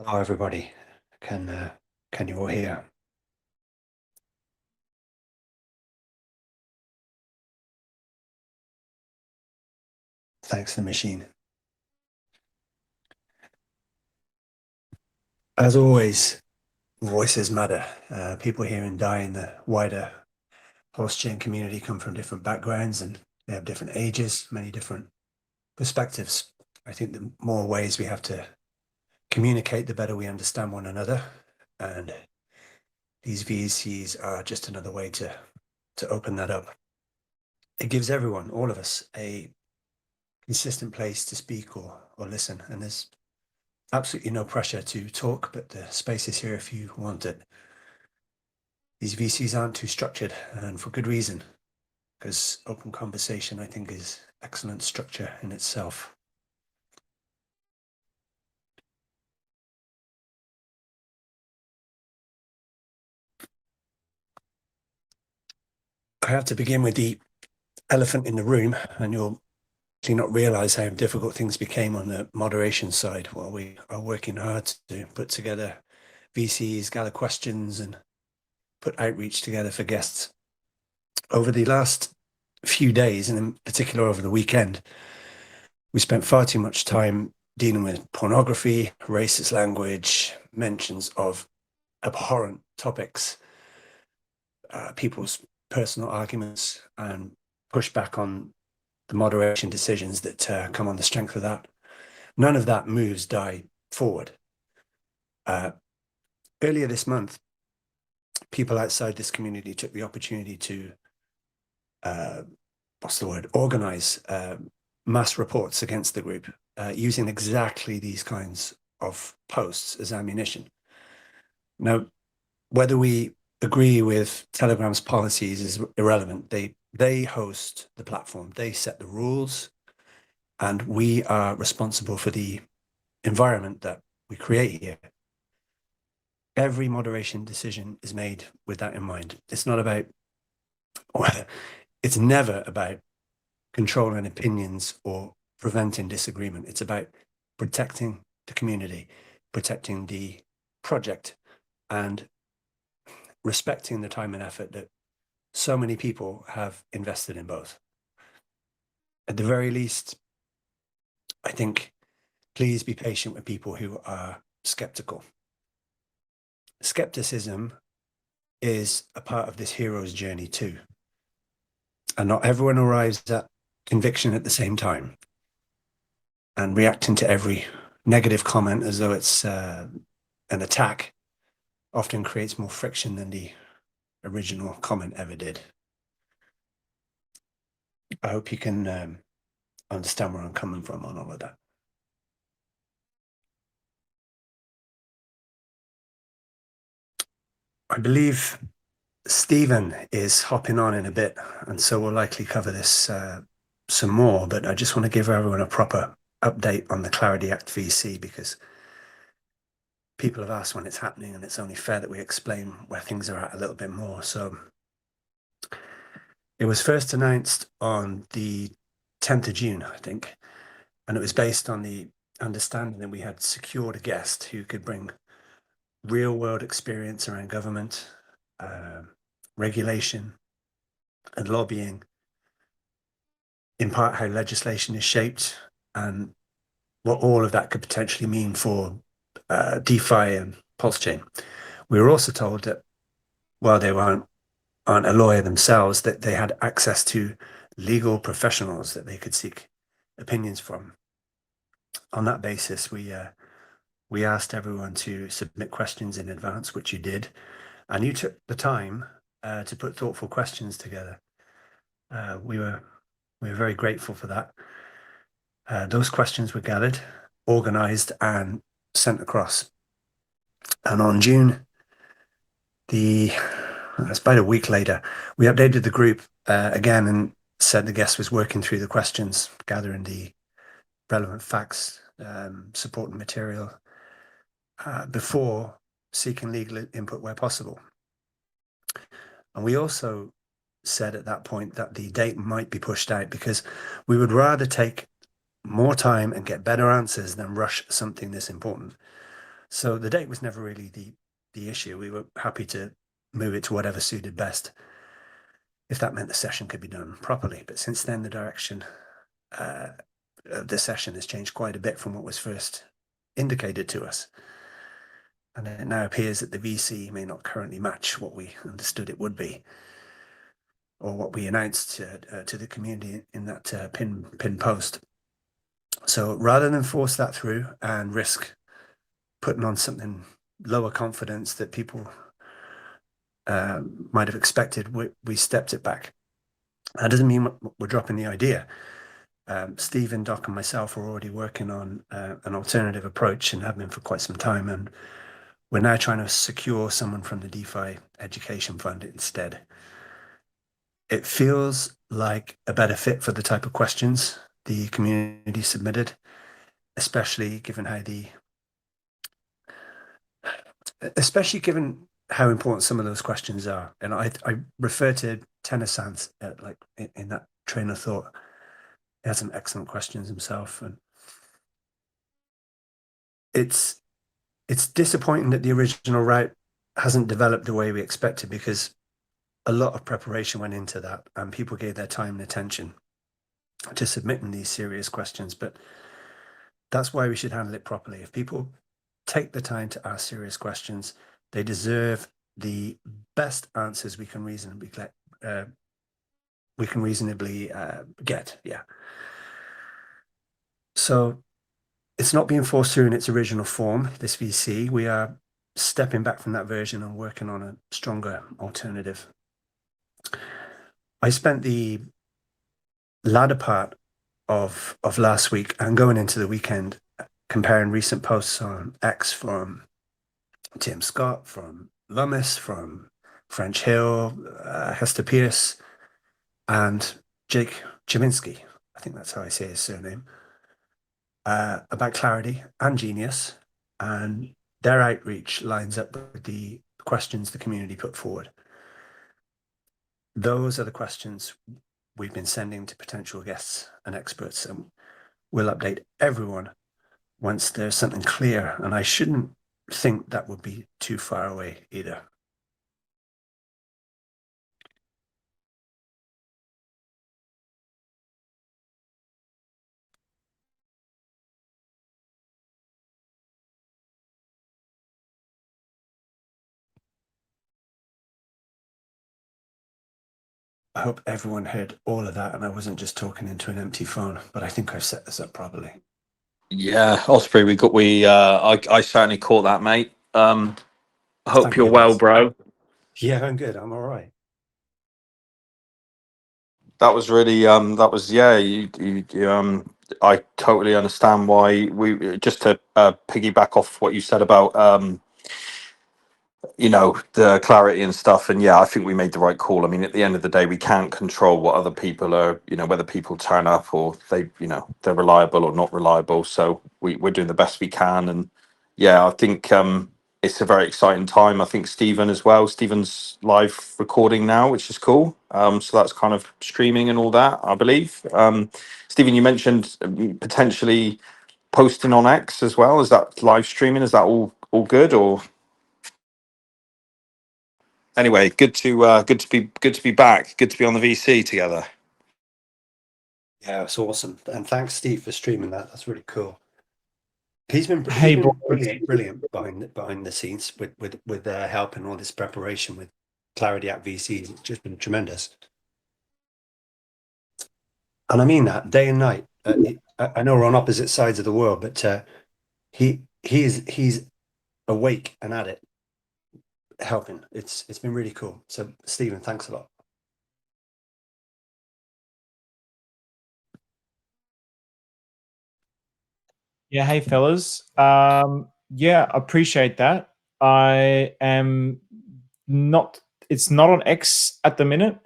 Hello, everybody. Can you all hear? Thanks to the machine. As always, voices matter. People here in DAI in the wider PulseChain community come from different backgrounds and they have different ages, many different perspectives. I think the more ways we have to communicate, the better we understand one another. And these VCs are just another way to open that up. It gives everyone, all of us, a consistent place to speak or listen. And there's absolutely no pressure to talk, but the space is here if you want it. These VCs aren't too structured, and for good reason, because open conversation, I think, is excellent structure in itself. I have to begin with the elephant in the room, and you'll not realize how difficult things became on the moderation side while we are working hard to put together VCs, gather questions, and put outreach together for guests. Over the last few days, and in particular over the weekend, we spent far too much time dealing with pornography, racist language, mentions of abhorrent topics, people's personal arguments, and pushback on the moderation decisions that come on the strength of that. None of that moves DAI forward. Earlier this month, people outside this community took the opportunity to, organize mass reports against the group using exactly these kinds of posts as ammunition. Now, whether we agree with Telegram's policies is irrelevant. They host the platform, they set the rules, and we are responsible for the environment that we create here. Every moderation decision is made with that in mind. It's not about, it's never about controlling opinions or preventing disagreement. It's about protecting the community, protecting the project, and respecting the time and effort that so many people have invested in both. At the very least, I think, please be patient with people who are skeptical. Skepticism is a part of this hero's journey too. And not everyone arrives at conviction at the same time. And reacting to every negative comment as though it's an attack often creates more friction than the original comment ever did. I hope you can understand where I'm coming from on all of that. I believe Stephen is hopping on in a bit, and so we'll likely cover this some more, but I just want to give everyone a proper update on the Clarity Act VC because people have asked when it's happening, and it's only fair that we explain where things are at a little bit more. So it was first announced on the 10th of June, I think, and it was based on the understanding that we had secured a guest who could bring real world experience around government, regulation, and lobbying, in part how legislation is shaped and what all of that could potentially mean for DeFi and PulseChain. We were also told that while they aren't a lawyer themselves, that they had access to legal professionals that they could seek opinions from. On that basis, we asked everyone to submit questions in advance, which you did, and you took the time to put thoughtful questions together. We were very grateful for that. Those questions were gathered, organized, and sent across. And on June, it's about a week later, we updated the group again and said the guest was working through the questions, gathering the relevant facts, supporting material before seeking legal input where possible. And we also said at that point that the date might be pushed out because we would rather take more time and get better answers than rush something this important. So the date was never really the issue. We were happy to move it to whatever suited best, if that meant the session could be done properly. But since then, the direction of the session has changed quite a bit from what was first indicated to us. And it now appears that the VC may not currently match what we understood it would be, or what we announced to the community in that pin post. So rather than force that through and risk putting on something lower confidence that people might have expected, we stepped it back. That doesn't mean we're dropping the idea. Stephen, Doc, and myself are already working on an alternative approach and have been for quite some time. And we're now trying to secure someone from the DeFi Education Fund instead. It feels like a better fit for the type of questions the community submitted, especially given how important some of those questions are. And I refer to Tennesant like in that train of thought. He has some excellent questions himself, and it's disappointing that the original route hasn't developed the way we expected, because a lot of preparation went into that and people gave their time and attention to submitting these serious questions. But that's why we should handle it properly. If people take the time to ask serious questions, they deserve the best answers we can reasonably get. Yeah. So it's not being forced through in its original form, this VC. We are stepping back from that version and working on a stronger alternative. I spent the latter part of last week and going into the weekend comparing recent posts on X from Tim Scott, from Lummis, from French Hill, Hester Pierce, and Jake Chiminski. I think that's how I say his surname. About Clarity and Genius, and their outreach lines up with the questions the community put forward. Those are the questions we've been sending to potential guests and experts, and we'll update everyone once there's something clear. And I shouldn't think that would be too far away either. I hope everyone heard all of that and I wasn't just talking into an empty phone, but I think I've set this up properly. Yeah, Osprey, I certainly caught that, mate. Hope Thank you're well, goodness. bro. Yeah, I'm good. I'm all right. That was really I totally understand why we just to piggyback off what you said about the clarity and stuff. And yeah, I think we made the right call. I mean, at the end of the day, we can't control what other people are, whether people turn up or they're reliable or not reliable. So we're doing the best we can. And yeah, I think it's a very exciting time. I think Stephen's live recording now, which is cool. So that's kind of streaming and all that, I believe. Stephen, you mentioned potentially posting on X as well. Is that live streaming? Is that all good? Or anyway, good to be back. Good to be on the VC together. Yeah, it's awesome. And thanks, Steve, for streaming that. That's really cool. He's been brilliant behind the scenes with help and all this preparation with Clarity at VC. It's just been tremendous. And I mean that day and night. I know we're on opposite sides of the world, but he's awake and at it, helping. It's been really cool. So Stephen, thanks a lot. Yeah, hey fellas. Yeah, appreciate that. I am not. It's not on X at the minute.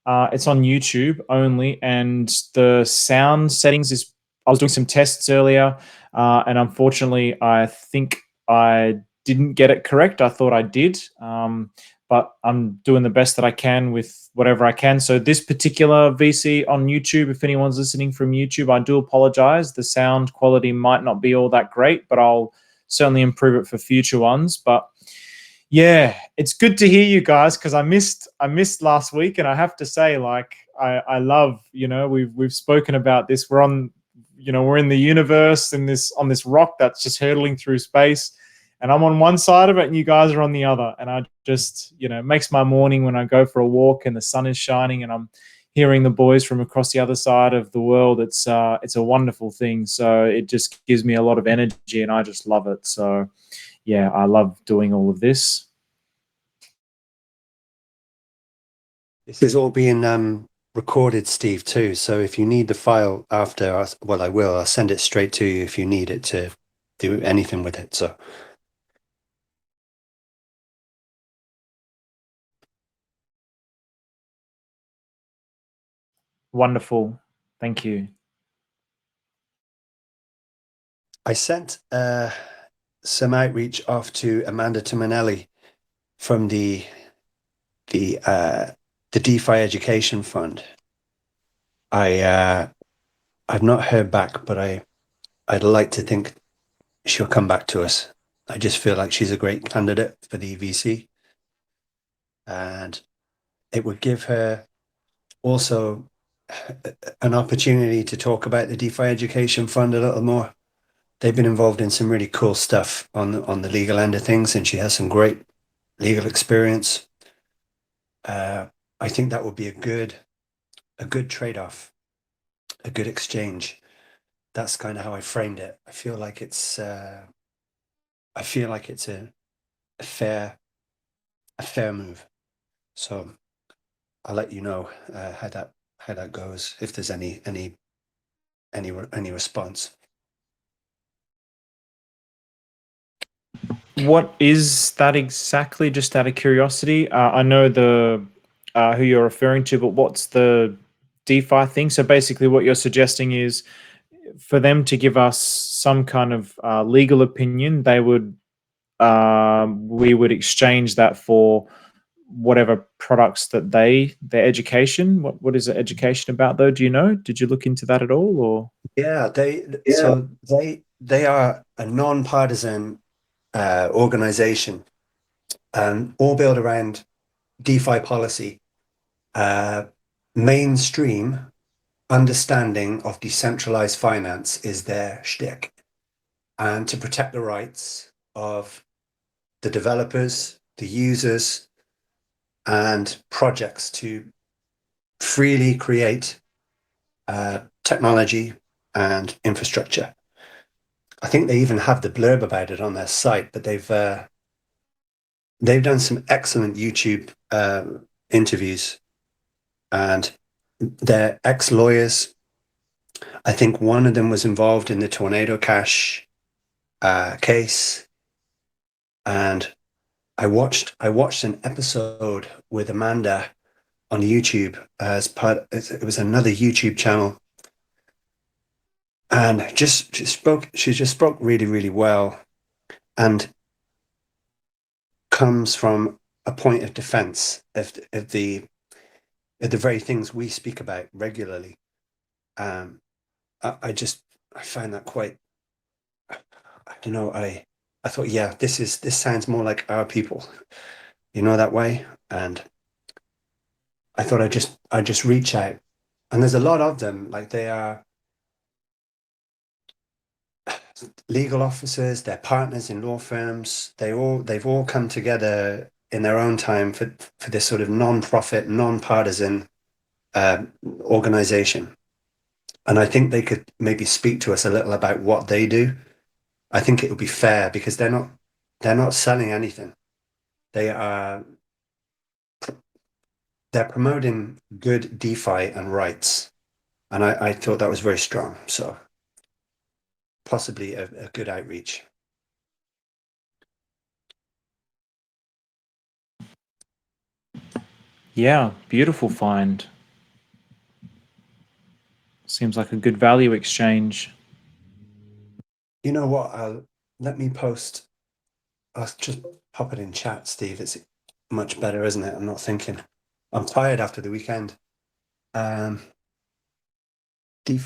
It's on YouTube only, and the sound settings is. I was doing some tests earlier, and unfortunately, I think I didn't get it correct. I thought I did, but I'm doing the best that I can with whatever I can. So this particular VC on YouTube, if anyone's listening from YouTube, I do apologize. The sound quality might not be all that great, but I'll certainly improve it for future ones. But yeah, it's good to hear you guys, because I missed last week, and I have to say, like, I love, we've spoken about this. We're on, we're in the universe, in this on this rock that's just hurtling through space, and I'm on one side of it, and you guys are on the other. And I just, it makes my morning when I go for a walk and the sun is shining and I'm hearing the boys from across the other side of the world. It's a wonderful thing. So it just gives me a lot of energy, and I just love it. So yeah, I love doing all of this. This is all being recorded, Steve, too. So if you need the file after, I will. I'll send it straight to you if you need it to do anything with it. So Wonderful. Thank you. I sent some outreach off to Amanda Tominelli from the DeFi Education Fund. I've not heard back, but I'd like to think she'll come back to us. I just feel like she's a great candidate for the VC, and it would give her also an opportunity to talk about the DeFi Education Fund a little more. They've been involved in some really cool stuff on the legal end of things, and she has some great legal experience. I think that would be a good trade-off, a good exchange. That's kind of how I framed it. I feel like it's a fair move. So I'll let you know how that goes, if there's any response. What is that exactly? Just out of curiosity, I know the who you're referring to, but what's the DeFi thing? So basically, what you're suggesting is for them to give us some kind of legal opinion, we would exchange that for whatever products that their education. What is the education about, though? Do you know? Did you look into that at all, or? Yeah, they are a non-partisan organization, all built around DeFi policy, mainstream understanding of decentralized finance is their shtick, and to protect the rights of the developers, the users, and projects to freely create technology and infrastructure. I think they even have the blurb about it on their site, but they've done some excellent YouTube interviews, and they're ex-lawyers. I think one of them was involved in the Tornado Cash case, and I watched an episode with Amanda on YouTube as part. It was another YouTube channel, and she just spoke really, really well, and comes from a point of defense of the very things we speak about regularly. I find that quite, I don't know, I thought, yeah, this sounds more like our people, that way. And I thought I'd just reach out. And there's a lot of them, like they are legal officers, they're partners in law firms. They've all come together in their own time for this sort of non-profit, non-partisan organization. And I think they could maybe speak to us a little about what they do. I think it would be fair, because they're not selling anything. They're promoting good DeFi and rights. And I thought that was very strong. So possibly a good outreach. Yeah, beautiful find. Seems like a good value exchange. You know what? Let me post. I'll just pop it in chat, Steve. It's much better, isn't it? I'm not thinking. I'm tired after the weekend. DeFi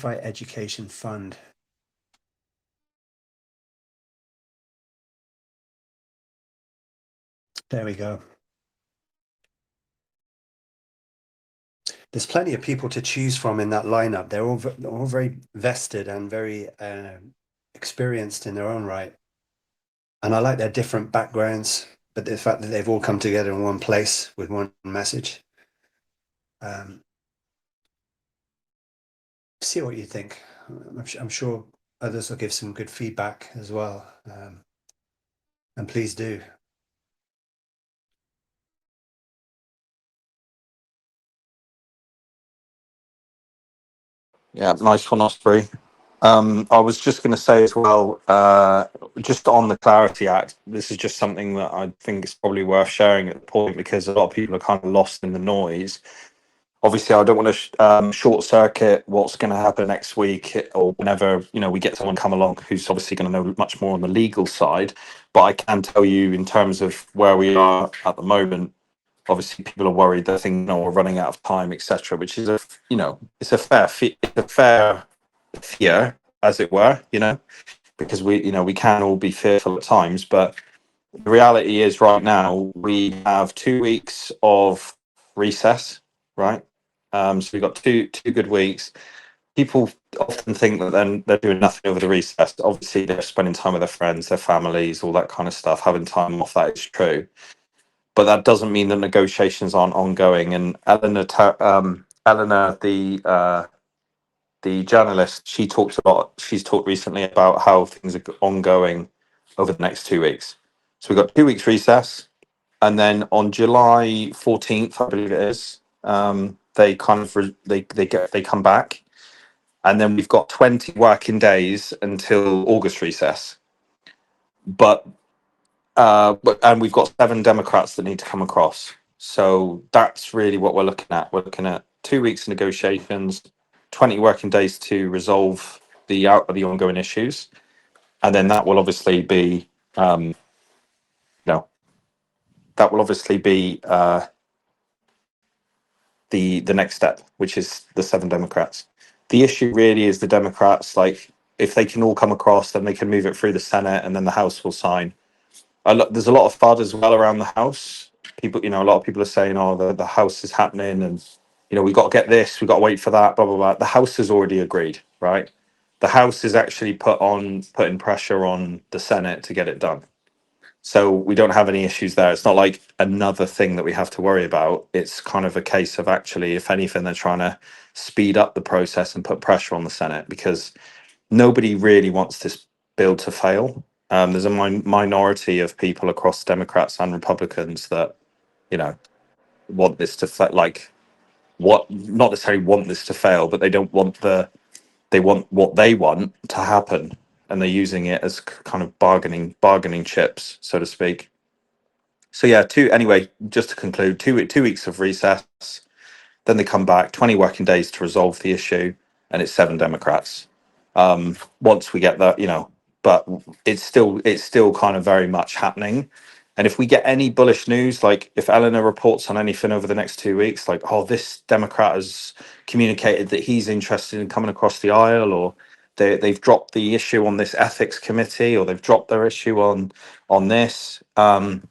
Education Fund. There we go. There's plenty of people to choose from in that lineup. They're all very vested and very experienced in their own right. And I like their different backgrounds, but the fact that they've all come together in one place with one message. See what you think. I'm sure others will give some good feedback as well. And please do. Yeah, nice one, Osprey. I was just going to say as well, just on the Clarity Act, this is just something that I think is probably worth sharing at the point, because a lot of people are kind of lost in the noise. Obviously, I don't want to short circuit what's going to happen next week or whenever we get someone come along who's obviously going to know much more on the legal side. But I can tell you, in terms of where we are at the moment, obviously people are worried that things are running out of time, etc., which is it's a fair fear, as it were, because we can all be fearful at times. But the reality is, right now we have 2 weeks of recess, right? So we've got two good weeks. People often think that then they're doing nothing over the recess. Obviously, they're spending time with their friends, their families, all that kind of stuff, having time off. That is true, but that doesn't mean that negotiations aren't ongoing. And Eleanor, the journalist, she talks a lot. She's talked recently about how things are ongoing over the next 2 weeks. So we've got 2 weeks recess, and then on July 14th, I believe it is, they kind of they come back, and then we've got 20 working days until August recess. And we've got 7 Democrats that need to come across. So that's really what we're looking at. We're looking at 2 weeks of negotiations, 20 working days to resolve the ongoing issues, and then that will obviously be, that will obviously be the next step, which is the 7 Democrats. The issue really is the Democrats. Like, if they can all come across, then they can move it through the Senate, and then the House will sign. There's a lot of FUD as well around the House. People, a lot of people are saying, "Oh, the House is happening, and we got to get this, we got to wait for that." Blah blah blah. The House has already agreed, right? The House is actually putting pressure on the Senate to get it done. So we don't have any issues there. It's not like another thing that we have to worry about. It's kind of a case of, actually, if anything, they're trying to speed up the process and put pressure on the Senate, because nobody really wants this bill to fail. There's a minority of people across Democrats and Republicans that want this to not necessarily want this to fail, but they don't want they want what they want to happen, and they're using it as kind of bargaining chips, so to speak. So yeah, anyway, just to conclude, 2 weeks of recess, then they come back, 20 working days to resolve the issue, and it's 7 Democrats. Once we get that, but it's still kind of very much happening. And if we get any bullish news, like if Eleanor reports on anything over the next 2 weeks, like, oh, this Democrat has communicated that he's interested in coming across the aisle, or they've dropped the issue on this ethics committee, or they've dropped their issue on this, then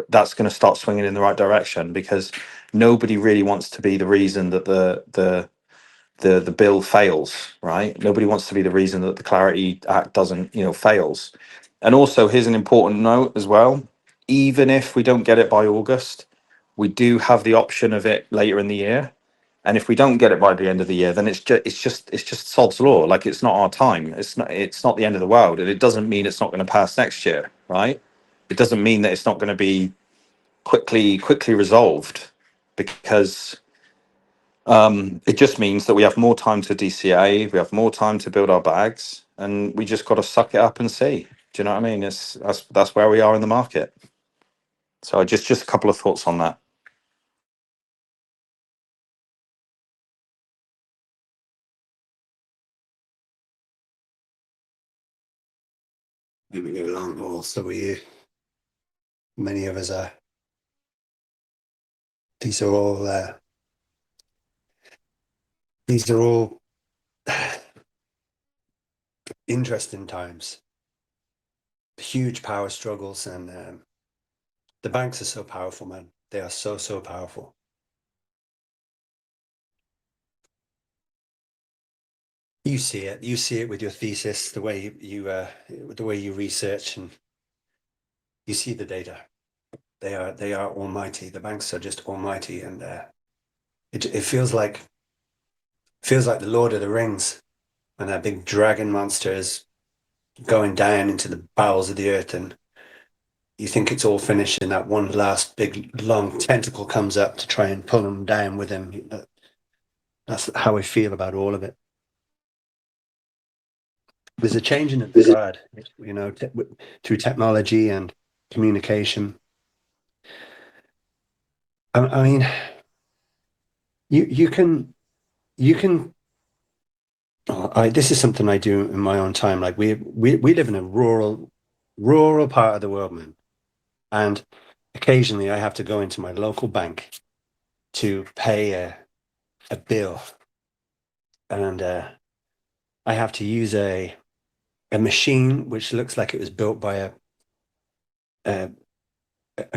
that's going to start swinging in the right direction, because nobody really wants to be the reason that the bill fails, right? Nobody wants to be the reason that the Clarity Act doesn't, fails. And also, here's an important note as well. Even if we don't get it by August, we do have the option of it later in the year. And if we don't get it by the end of the year, then it's just sod's law. Like, it's not our time. It's not the end of the world. And it doesn't mean it's not going to pass next year, right? It doesn't mean that it's not going to be quickly resolved, because it just means that we have more time to DCA, we have more time to build our bags, and we just got to suck it up and see. Do you know what I mean? That's where we are in the market. So just a couple of thoughts on that. Moving along, or so are you. Many of us are. These are all interesting times. Huge power struggles, and The banks are so powerful, man. They are so, so powerful. You see it. You see it with your thesis, the way the way you research, and you see the data. They are almighty. The banks are just almighty, and it feels like the Lord of the Rings, when that big dragon monster is going down into the bowels of the earth, and you think it's all finished, and that one last big long tentacle comes up to try and pull him down with him. That's how I feel about all of it. There's a change in the guard, through technology and communication. I mean, you can. This is something I do in my own time. Like we live in a rural part of the world, man, and occasionally I have to go into my local bank to pay a bill, and I have to use a machine which looks like it was built by a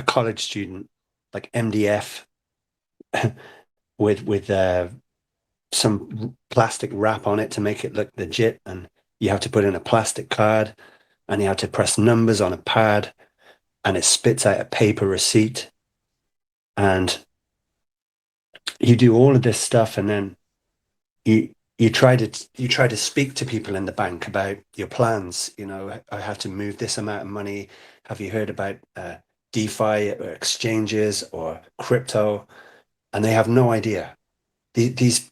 college student, like MDF, with some plastic wrap on it to make it look legit. And you have to put in a plastic card, and you have to press numbers on a pad, and it spits out a paper receipt. And you do all of this stuff, and then you try to speak to people in the bank about your plans. I have to move this amount of money. Have you heard about DeFi or exchanges or crypto? And they have no idea. This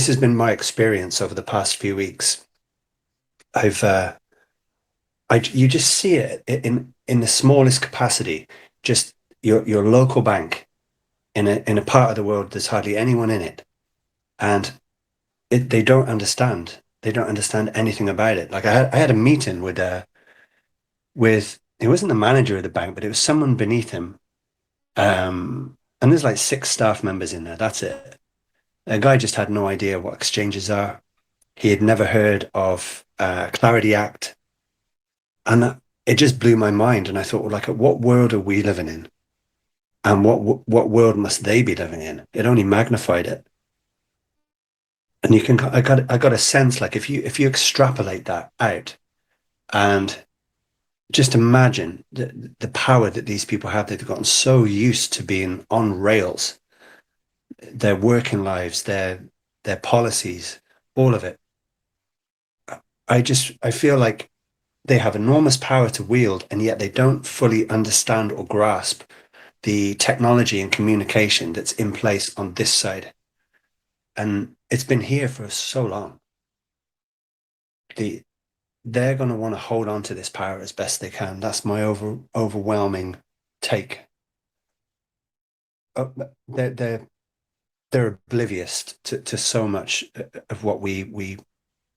has been my experience over the past few weeks. You just see it in the smallest capacity. Just your local bank in a part of the world there's hardly anyone in it, and they don't understand. They don't understand anything about it. Like I had a meeting with it wasn't the manager of the bank, but it was someone beneath him. And there's like 6 staff members in there. That's it. A guy just had no idea what exchanges are. He had never heard of Clarity Act, and it just blew my mind. And I thought, well, like, what world are we living in? And what world must they be living in? It only magnified it. And I got a sense, like, if you extrapolate that out, and just imagine the power that these people have. They've gotten so used to being on rails, their working lives, their policies, all of it. I feel like they have enormous power to wield, and yet they don't fully understand or grasp the technology and communication that's in place on this side. And it's been here for so long. They're going to want to hold on to this power as best they can. That's my overwhelming take. They're oblivious to so much of what we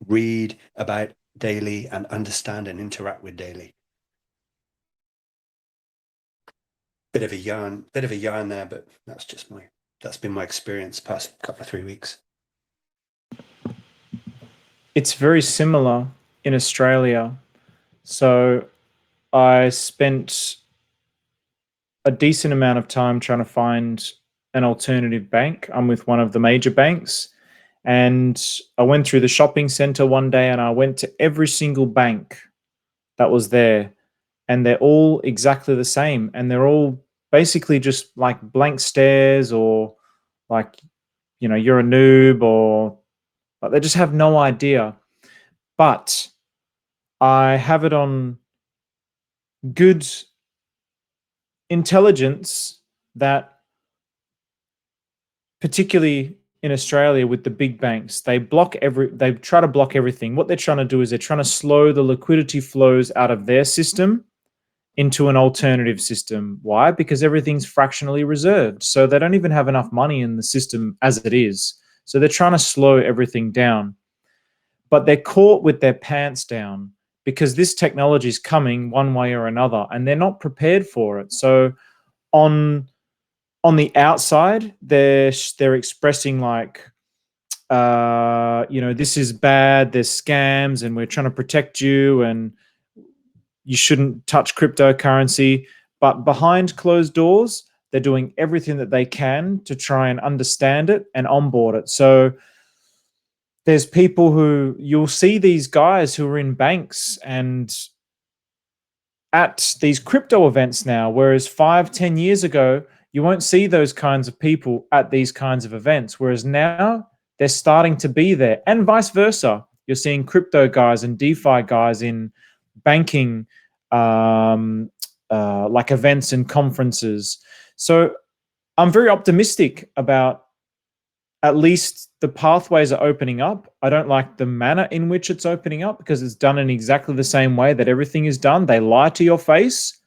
read about daily and understand and interact with daily. Bit of a yarn there, but that's been my experience the past couple of 3 weeks. It's very similar in Australia. So I spent a decent amount of time trying to find an alternative bank. I'm with one of the major banks, and I went through the shopping center one day, and I went to every single bank that was there, and they're all exactly the same, and they're all basically just like blank stares, or like, you're a noob, or like they just have no idea. But I have it on good intelligence that, particularly in Australia with the big banks, they try to block everything. What they're trying to do is they're trying to slow the liquidity flows out of their system into an alternative system. Why? Because everything's fractionally reserved. So they don't even have enough money in the system as it is. So they're trying to slow everything down. But they're caught with their pants down because this technology is coming one way or another, and they're not prepared for it. So on the outside, they're expressing like, this is bad, there's scams, and we're trying to protect you, and you shouldn't touch cryptocurrency. but behind closed doors, they're doing everything that they can to try and understand it and onboard it. So there's people who you'll see these guys who are in banks and at these crypto events now, whereas 5-10 years ago, you won't see those kinds of people at these kinds of events. Whereas now they're starting to be there, and vice versa. You're seeing crypto guys and DeFi guys in banking, like events and conferences. So I'm very optimistic about at least the pathways are opening up. I don't like the manner in which it's opening up because it's done in exactly the same way that everything is done. They lie to your face.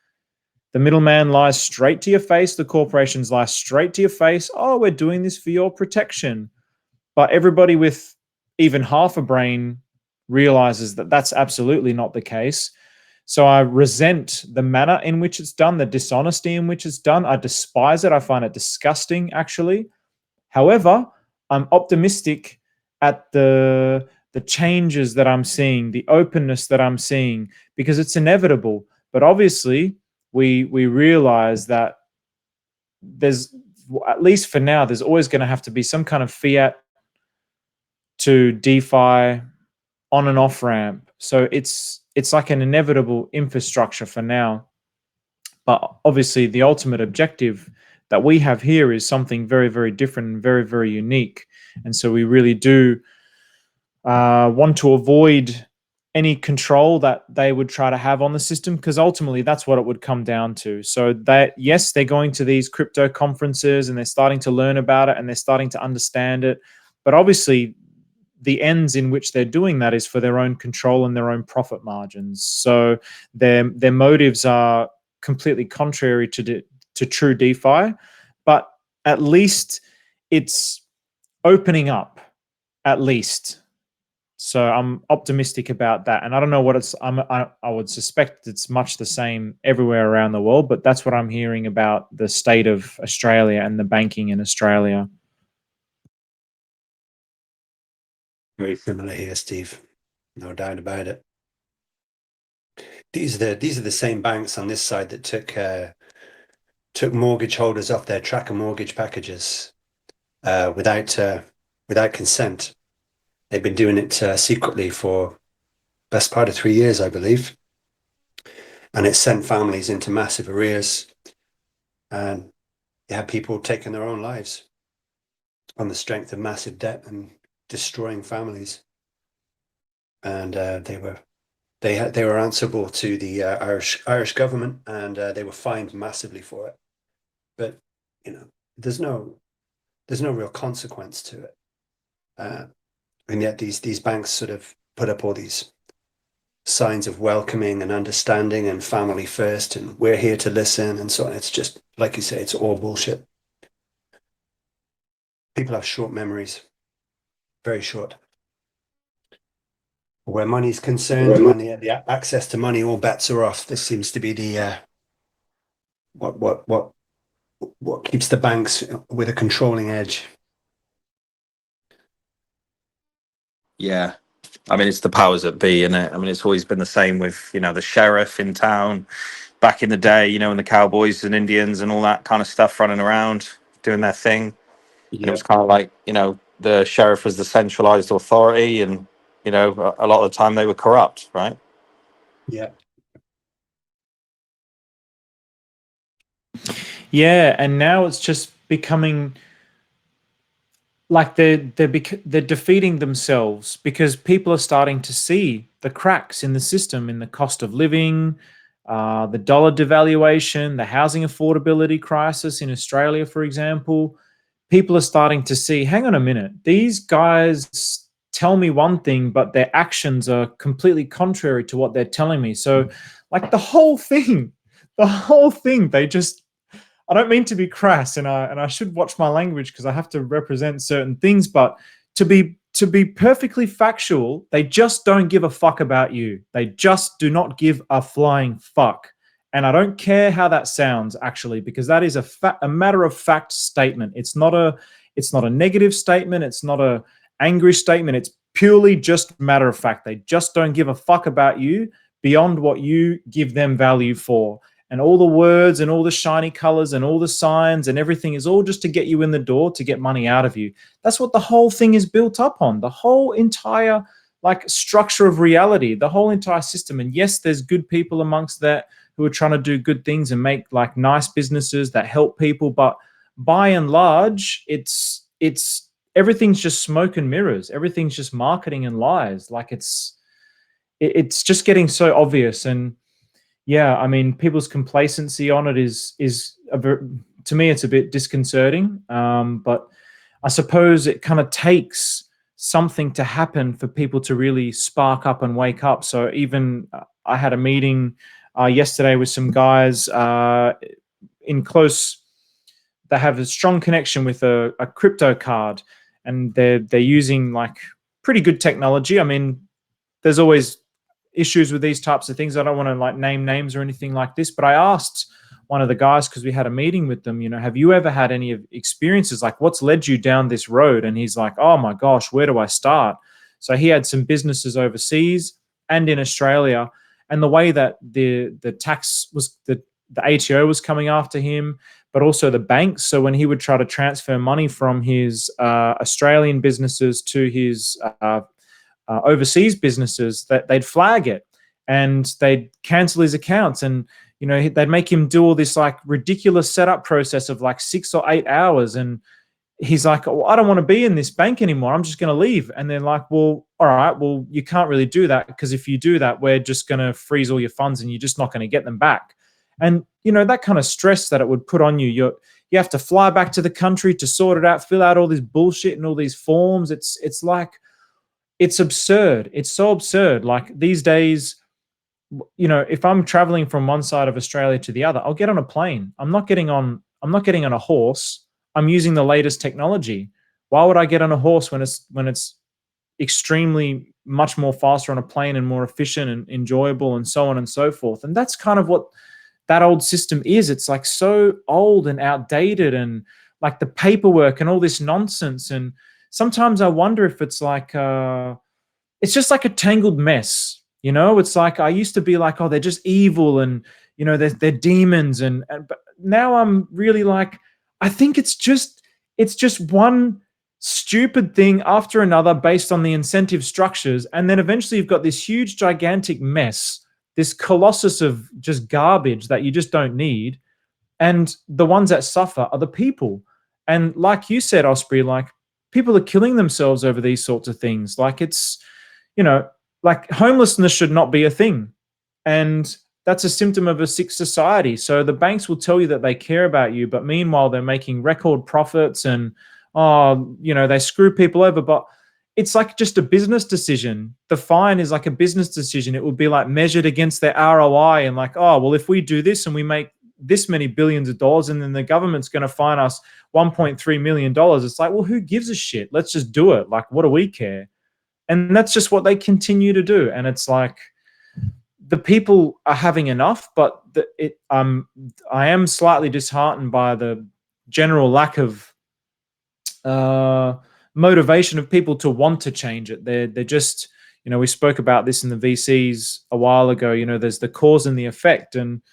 The middleman lies straight to your face. The corporations lie straight to your face. Oh, we're doing this for your protection. But everybody with even half a brain realizes that that's absolutely not the case. So I resent the manner in which it's done, the dishonesty in which it's done. I despise it. I find it disgusting, actually. However, I'm optimistic at the changes that I'm seeing, the openness that I'm seeing, because it's inevitable. But obviously, we realize that there's, at least for now, there's always going to have to be some kind of fiat to DeFi on and off ramp. So it's like an inevitable infrastructure for now. But obviously, the ultimate objective that we have here is something very, very different and very, very unique. And so we really do want to avoid any control that they would try to have on the system, because ultimately that's what it would come down to. So that, yes, they're going to these crypto conferences and they're starting to learn about it and they're starting to understand it. But obviously, the ends in which they're doing that is for their own control and their own profit margins. So their motives are completely contrary to true DeFi, but at least it's opening up, at least. So I'm optimistic about that. And I don't know what it's, I would suspect it's much the same everywhere around the world, but that's what I'm hearing about the state of Australia and the banking in Australia. Very similar here, Steve. No doubt about it. These are the same banks on this side that took mortgage holders off their tracker mortgage packages without consent. They've been doing it secretly for best part of 3 years, I believe, and it sent families into massive arrears, and you had people taking their own lives on the strength of massive debt and destroying families. And they were answerable to the Irish government, and they were fined massively for it. But there's no real consequence to it, and yet these banks sort of put up all these signs of welcoming and understanding and family first, and we're here to listen and so on. It's just, like you say, it's all bullshit. People have short memories, very short. Where money's concerned and the access to money, all bets are off. This seems to be the what keeps the banks with a controlling edge. Yeah. I mean, it's the powers that be, isn't it? I mean, it's always been the same with, the sheriff in town back in the day, and the cowboys and Indians and all that kind of stuff running around doing their thing. And it was kind of like, the sheriff was the centralized authority, and, a lot of the time they were corrupt, right? Yeah. Yeah, and now it's just becoming like they're defeating themselves, because people are starting to see the cracks in the system, in the cost of living, the dollar devaluation, the housing affordability crisis in Australia, for example. People are starting to see, hang on a minute, these guys tell me one thing, but their actions are completely contrary to what they're telling me. So like the whole thing, they just, I don't mean to be crass, and I should watch my language because I have to represent certain things, but to be perfectly factual, they just don't give a fuck about you. They just do not give a flying fuck. And I don't care how that sounds, actually, because that is a matter of fact statement. It's not a negative statement. It's not a angry statement. It's purely just matter of fact. They just don't give a fuck about you beyond what you give them value for. and all the words and all the shiny colors and all the signs and everything is all just to get you in the door, to get money out of you. That's what the whole thing is built up on. The whole entire like structure of reality, the whole entire system. And yes, there's good people amongst that who are trying to do good things and make like nice businesses that help people. But by and large, it's everything's just smoke and mirrors. Everything's just marketing and lies. Like it's just getting so obvious. And yeah, I mean, people's complacency on it is to me, it's a bit disconcerting. But I suppose it kind of takes something to happen for people to really spark up and wake up. So even I had a meeting yesterday with some guys in close. They have a strong connection with a crypto card, and they're using like pretty good technology. I mean, there's always issues with these types of things. I don't want to like name names or anything like this, but I asked one of the guys, because we had a meeting with them, have you ever had any experiences, like what's led you down this road? And he's like, oh my gosh, where do I start? So he had some businesses overseas and in Australia, and the way that the tax was, the ATO was coming after him, but also the banks. So when he would try to transfer money from his Australian businesses to his overseas businesses, that they'd flag it and they'd cancel his accounts, and they'd make him do all this like ridiculous setup process of like 6 or 8 hours. And he's like, well, I don't want to be in this bank anymore, I'm just going to leave. And they're like, well, all right, well, you can't really do that, because if you do that, we're just going to freeze all your funds and you're just not going to get them back. And that kind of stress that it would put on you, you have to fly back to the country to sort it out, fill out all this bullshit and all these forms. It's like, it's absurd. It's so absurd. Like these days, if I'm traveling from one side of Australia to the other, I'll get on a plane. I'm not getting on a horse. I'm using the latest technology. Why would I get on a horse when it's extremely much more faster on a plane and more efficient and enjoyable and so on and so forth? And that's kind of what that old system is. It's like so old and outdated, and like the paperwork and all this nonsense. And sometimes I wonder if it's like it's just like a tangled mess. It's like I used to be like, oh, they're just evil and they're demons, and but now I'm really like, I think it's just one stupid thing after another based on the incentive structures, and then eventually you've got this huge gigantic mess, this colossus of just garbage that you just don't need. And the ones that suffer are the people. And like you said, Osprey, like people are killing themselves over these sorts of things. Like it's, like homelessness should not be a thing. And that's a symptom of a sick society. So the banks will tell you that they care about you, but meanwhile they're making record profits and, they screw people over. But it's like just a business decision. The fine is like a business decision. It would be like measured against their ROI, and like, oh, well, if we do this and we make this many billions of dollars, and then the government's going to fine us $1.3 million. It's like, well, who gives a shit? Let's just do it. Like, what do we care? And that's just what they continue to do. And it's like the people are having enough, but I am slightly disheartened by the general lack of motivation of people to want to change it. They're just, we spoke about this in the VCs a while ago. There's the cause and the effect, and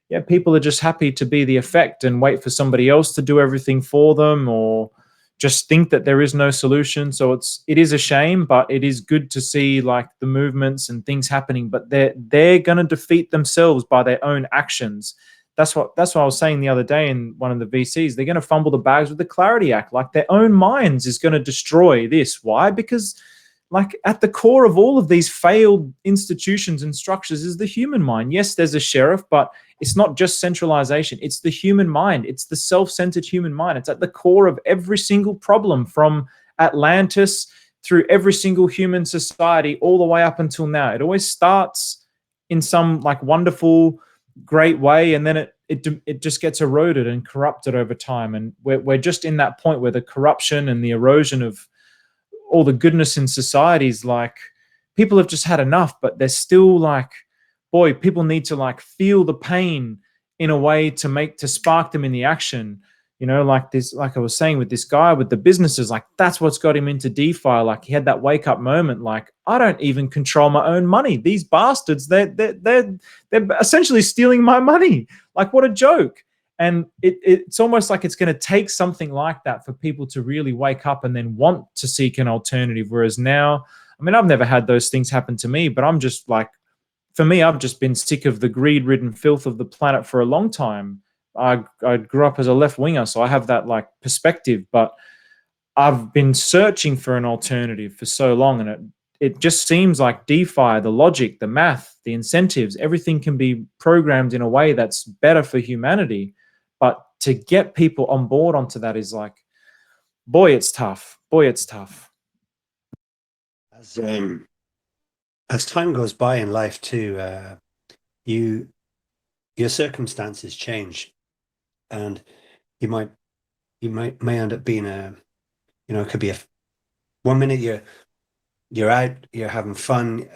yeah, people are just happy to be the effect and wait for somebody else to do everything for them, or just think that there is no solution. So it is a shame, but it is good to see like the movements and things happening, but they're going to defeat themselves by their own actions. That's what I was saying the other day in one of the VCs. They're going to fumble the bags with the Clarity Act. Like their own minds is going to destroy this. Why? Because like at the core of all of these failed institutions and structures is the human mind. Yes, there's a sheriff, but it's not just centralization. It's the human mind. It's the self-centered human mind. It's at the core of every single problem, from Atlantis through every single human society all the way up until now. It always starts in some like wonderful, great way, and then it just gets eroded and corrupted over time. And we're just in that point where the corruption and the erosion of all the goodness in societies, like people have just had enough, but they're still like, boy, people need to like feel the pain in a way to spark them in the action, Like this, like I was saying with this guy with the businesses, like that's what's got him into DeFi. Like he had that wake up moment, like I don't even control my own money. These bastards, they're essentially stealing my money. Like what a joke. And it's almost like it's going to take something like that for people to really wake up and then want to seek an alternative. Whereas now, I mean, I've never had those things happen to me, but I'm just like, for me, I've just been sick of the greed-ridden filth of the planet for a long time. I grew up as a left winger, so I have that like perspective, but I've been searching for an alternative for so long, and it just seems like DeFi, the logic, the math, the incentives, everything can be programmed in a way that's better for humanity. But to get people on board onto that is like, boy, it's tough. Boy, it's tough. As time goes by in life too, your circumstances change, and you may end up being it could be 1 minute you're out, you're having fun,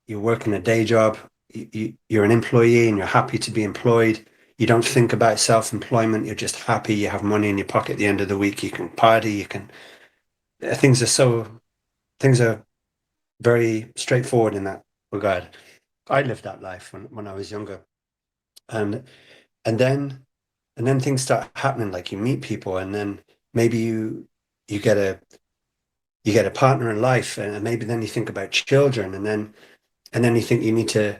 you're working a day job, you're an employee and you're happy to be employed. You don't think about self-employment. You're just happy. You have money in your pocket at the end of the week. You can party. Things are very straightforward in that regard. I lived that life when I was younger, and then things start happening. Like you meet people, and then maybe you get a partner in life, and maybe then you think about children, and then you think you need to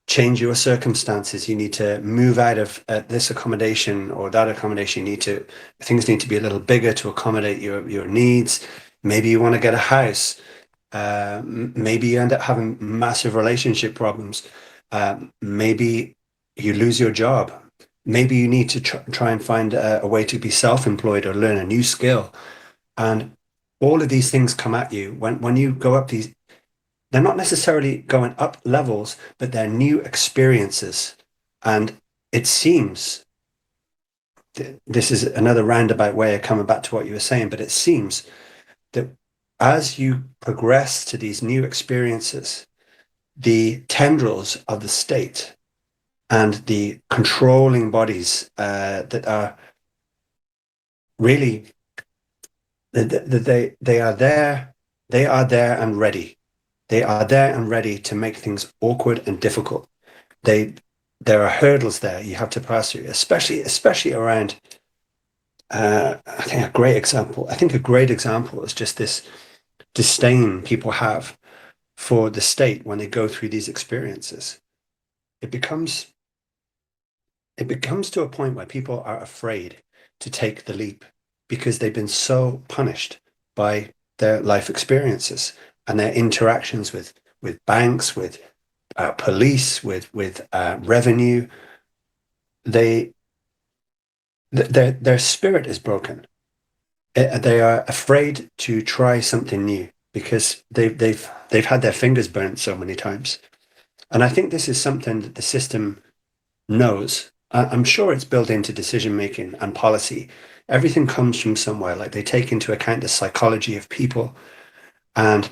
change your circumstances. You need to move out of this accommodation or that accommodation. Things need to be a little bigger to accommodate your needs. Maybe you want to get a house. Maybe you end up having massive relationship problems. Maybe you lose your job. Maybe you need to try and find a way to be self-employed or learn a new skill. And all of these things come at you when you go up these. They're not necessarily going up levels, but they're new experiences. And it seems, this is another roundabout way of coming back to what you were saying, but it seems that as you progress to these new experiences, the tendrils of the state and the controlling bodies that are really, they are there and ready. They are there and ready to make things awkward and difficult. There are hurdles there you have to pass through, especially around. I think a great example is just this disdain people have for the state when they go through these experiences. It becomes to a point where people are afraid to take the leap because they've been so punished by their life experiences and their interactions with banks, with police, with revenue. Their spirit is broken. They are afraid to try something new because they've had their fingers burnt so many times. And I think this is something that the system knows. I'm sure it's built into decision making and policy. Everything comes from somewhere. Like they take into account the psychology of people, and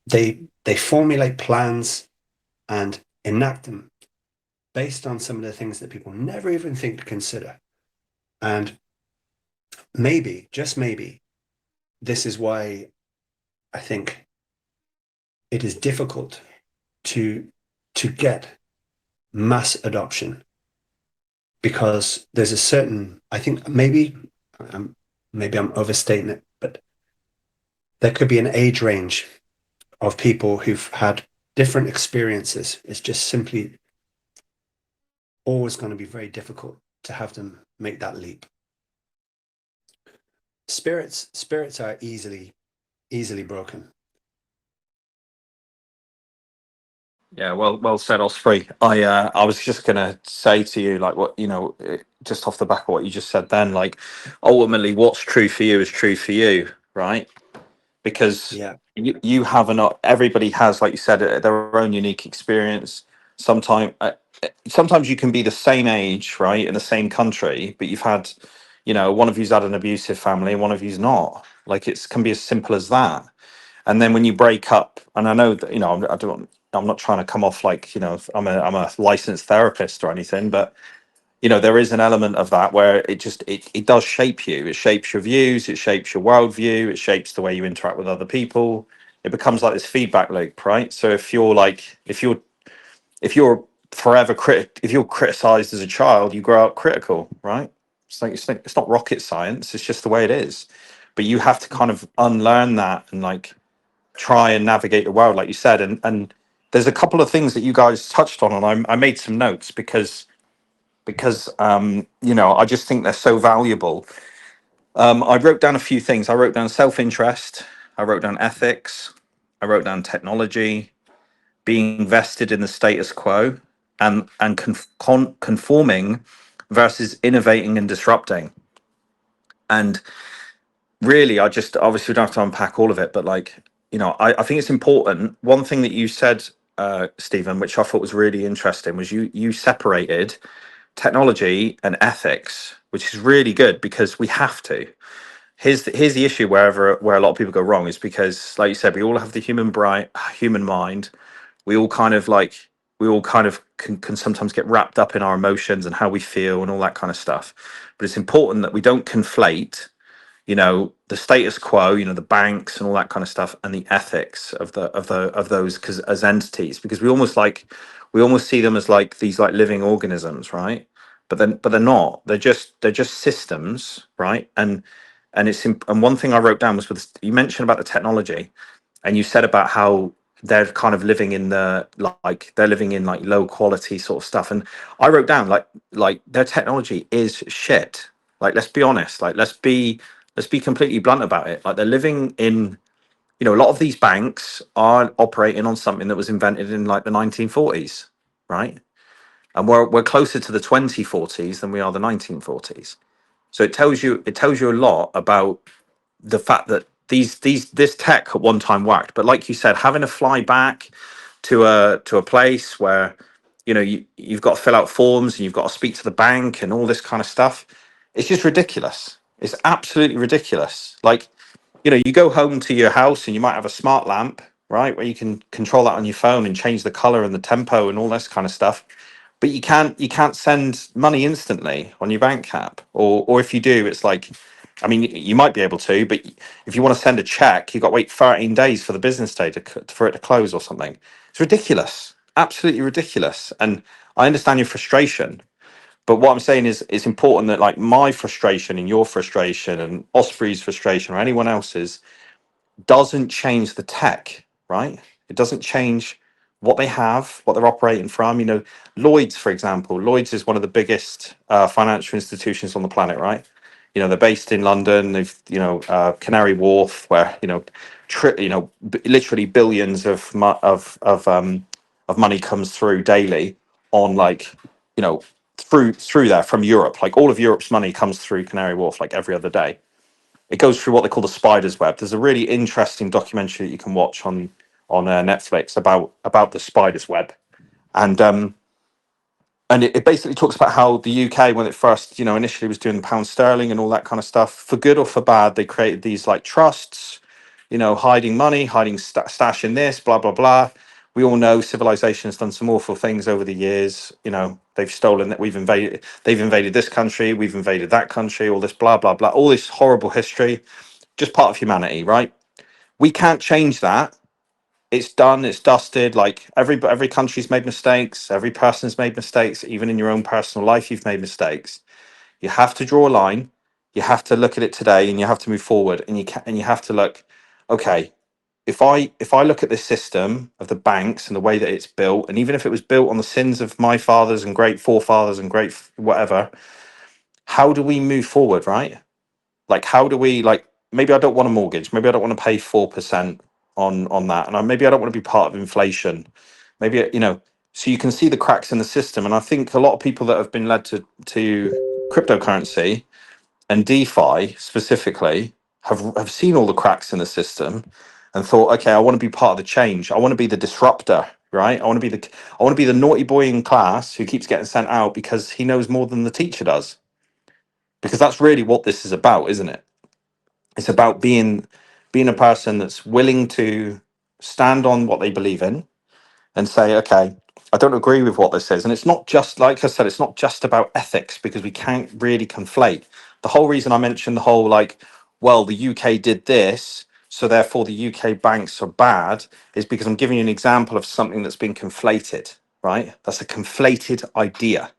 they formulate plans and enact them based on some of the things that people never even think to consider. And maybe, just maybe, this is why I think it is difficult to get mass adoption, because there's a certain, I think maybe I'm overstating it, but there could be an age range of people who've had different experiences. It's just simply always going to be very difficult to have them make that leap. Spirits are easily broken. Yeah, well said, Osprey. I was just gonna say to you, like, what just off the back of what you just said, then, like, ultimately, what's true for you is true for you, right? Because Yeah. you have everybody has, like you said, their own unique experience. Sometimes you can be the same age, right, in the same country, but you've had, one of you's had an abusive family and one of you's not. Like it can be as simple as that. And then when you break up, and I know that I'm not trying to come off like I'm a licensed therapist or anything, but there is an element of that where it does shape you. It shapes your views, it shapes your worldview, it shapes the way you interact with other people. It becomes like this feedback loop, right? So if you're forever if you're criticized as a child, you grow up critical, right? It's not rocket science, it's just the way it is. But you have to kind of unlearn that and like try and navigate the world, like you said. And there's a couple of things that you guys touched on, and I made some notes because I just think they're so valuable. I wrote down a few things. I wrote down self-interest, I wrote down ethics, I wrote down technology, being vested in the status quo, and conforming versus innovating and disrupting. And really, I just obviously we don't have to unpack all of it, but like, I think it's important. One thing that you said, Stephen, which I thought was really interesting, was you separated technology and ethics, which is really good because we have to. Here's the issue where a lot of people go wrong is because, like you said, we all have the human mind. We all kind of can sometimes get wrapped up in our emotions and how we feel and all that kind of stuff. But it's important that we don't conflate the status quo, the banks and all that kind of stuff, and the ethics of those, because as entities, because we almost see them as like these like living organisms, right? But they're not. They're just systems, right? And one thing I wrote down was, you mentioned about the technology, and you said about how they're kind of living in they're living in like low quality sort of stuff. And I wrote down like their technology is shit. Like, let's be honest. Like, let's be completely blunt about it. Like, they're living in, a lot of these banks are operating on something that was invented in like the 1940s, right? And we're closer to the 2040s than we are the 1940s. So it tells you a lot about the fact that this tech at one time worked. But like you said, having to fly back to a place where you've got to fill out forms and you've got to speak to the bank and all this kind of stuff, it's just ridiculous. It's absolutely ridiculous. Like, you go home to your house and you might have a smart lamp, right, where you can control that on your phone and change the color and the tempo and all this kind of stuff. But you can't send money instantly on your bank app, or if you do, it's like, I mean, you might be able to, but if you want to send a check, you've got to wait 13 days for the business day for it to close or something. It's ridiculous, absolutely ridiculous. And I understand your frustration, but what I'm saying is it's important that, like, my frustration and your frustration and Osprey's frustration or anyone else's doesn't change the tech, right? It doesn't change what they have, what they're operating from. Lloyd's, for example, Lloyd's is one of the biggest financial institutions on the planet, right? They're based in London. They've, Canary Wharf, where literally billions of money comes through daily on, like, through there from Europe. Like, all of Europe's money comes through Canary Wharf like every other day. It goes through what they call the spider's web. There's a really interesting documentary that you can watch on Netflix about the spider's web, and it basically talks about how the UK, when it first, initially was doing the pound sterling and all that kind of stuff, for good or for bad, they created these like trusts, hiding money, hiding stash in this, blah blah blah. We all know civilization has done some awful things over the years. They've stolen that. They've invaded this country. We've invaded that country. All this blah blah blah. All this horrible history, just part of humanity, right? We can't change that. It's done, it's dusted. Like, every country's made mistakes, every person's made mistakes. Even in your own personal life, you've made mistakes. You have to draw a line, you have to look at it today, and you have to move forward. And you have to look, okay, if I look at this system of the banks and the way that it's built, and even if it was built on the sins of my fathers and great forefathers and great whatever, how do we move forward, right? Like, how do we, like, maybe I don't want a mortgage, maybe I don't want to pay 4% on that, and maybe I don't want to be part of inflation, maybe, so you can see the cracks in the system. And I think a lot of people that have been led to cryptocurrency and DeFi specifically have seen all the cracks in the system and thought, okay, I want to be part of the change, I want to be the disruptor, right? I want to be the naughty boy in class who keeps getting sent out because he knows more than the teacher does. Because that's really what this is about, isn't it? It's about being a person that's willing to stand on what they believe in and say, okay, I don't agree with what this says. And it's not just, like I said, it's not just about ethics, because we can't really conflate. The whole reason I mentioned the whole, like, well, the UK did this, so therefore the UK banks are bad, is because I'm giving you an example of something that's been conflated, right? That's a conflated idea.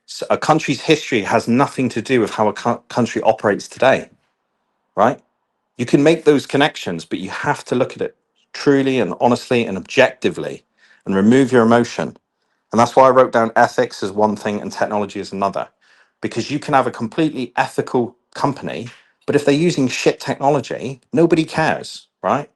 So a country's history has nothing to do with how a country operates today, right? You can make those connections, but you have to look at it truly and honestly and objectively and remove your emotion. And that's why I wrote down ethics as one thing and technology as another. Because you can have a completely ethical company, but if they're using shit technology, nobody cares, right?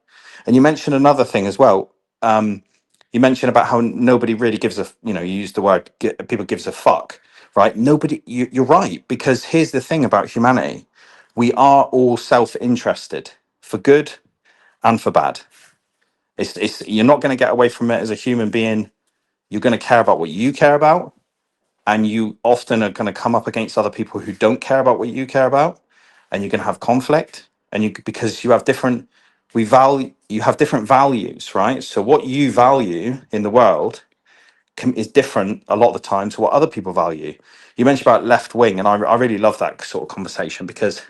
And you mentioned another thing as well. You mentioned about how nobody really gives a, you used the word, people gives a fuck, right? Nobody, you're right. Because here's the thing about humanity. We are all self-interested, for good and for bad. It's you're not going to get away from it as a human being. You're going to care about what you care about, and you often are going to come up against other people who don't care about what you care about, and you're going to have conflict. And because you have different, you have different values, right? So what you value in the world is different a lot of the time to what other people value. You mentioned about left wing, and I really love that sort of conversation, because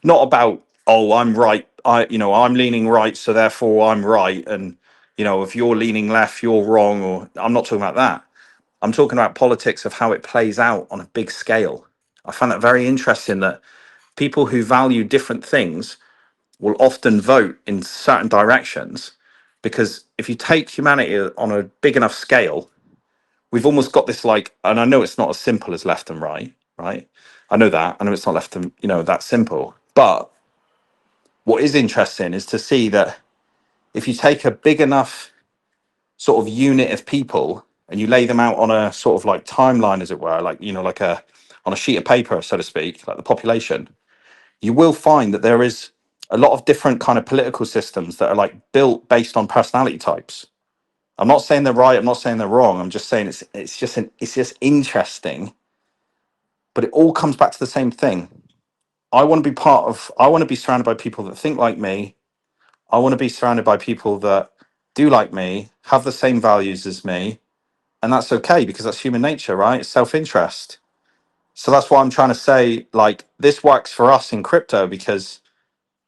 not about, oh, I'm right, I'm leaning right, so therefore I'm right, and if you're leaning left you're wrong. Or I'm not talking about that. I'm talking about politics, of how it plays out on a big scale. I find that very interesting, that people who value different things will often vote in certain directions, because if you take humanity on a big enough scale, we've almost got this, like, and I know it's not as simple as left and right? I know that. I know it's not left and, that simple. But what is interesting is to see that if you take a big enough sort of unit of people and you lay them out on a sort of like timeline, as it were, like, like on a sheet of paper, so to speak, like the population, you will find that there is a lot of different kind of political systems that are like built based on personality types. I'm not saying they're right. I'm not saying they're wrong. I'm just saying it's just interesting, but it all comes back to the same thing. I want to be I want to be surrounded by people that think like me. I want to be surrounded by people that do like me, have the same values as me, and that's okay, because that's human nature, right? It's self-interest. So that's why I'm trying to say, like, this works for us in crypto, because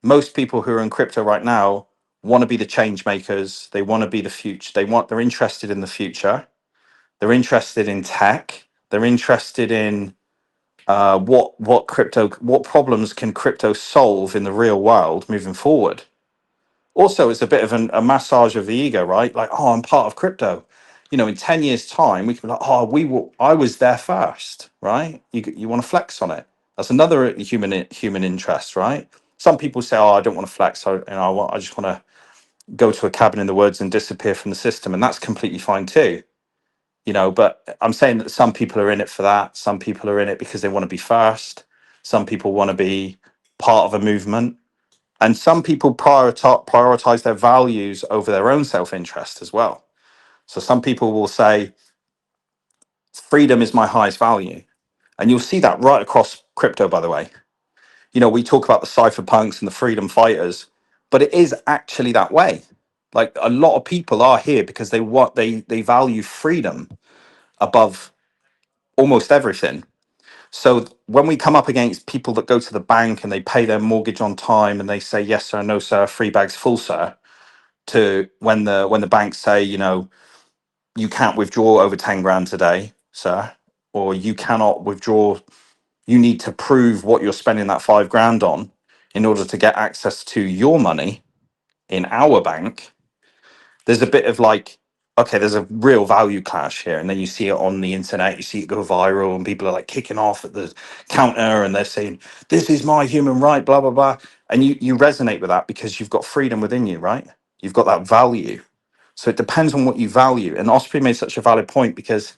most people who are in crypto right now want to be the change makers. They want to be the future. They're interested in the future. They're interested in tech. They're interested in what problems can crypto solve in the real world moving forward. Also, it's a bit of a massage of the ego, right? Like, oh, I'm part of crypto. In 10 years' time, we can be like, oh, I was there first, right? You want to flex on it. That's another human interest, right? Some people say, oh, I don't want to flex. I just want to go to a cabin in the woods and disappear from the system. And that's completely fine too. But I'm saying that some people are in it for that. Some people are in it because they want to be first. Some people want to be part of a movement. And some people prioritize their values over their own self-interest as well. So some people will say, freedom is my highest value. And you'll see that right across crypto, by the way. We talk about the cypherpunks and the freedom fighters, but it is actually that way. Like, a lot of people are here because they value freedom above almost everything. So when we come up against people that go to the bank and they pay their mortgage on time and they say, yes, sir, no, sir, 3 bags full, sir, to when the banks say, you can't withdraw over 10 grand today, sir, or you cannot withdraw, you need to prove what you're spending that 5 grand on in order to get access to your money in our bank. There's a bit of like, okay, there's a real value clash here. And then you see it on the internet, you see it go viral, and people are like kicking off at the counter and they're saying, this is my human right, blah, blah, blah. And you resonate with that because you've got freedom within you, right? You've got that value. So it depends on what you value. And Osprey made such a valid point, because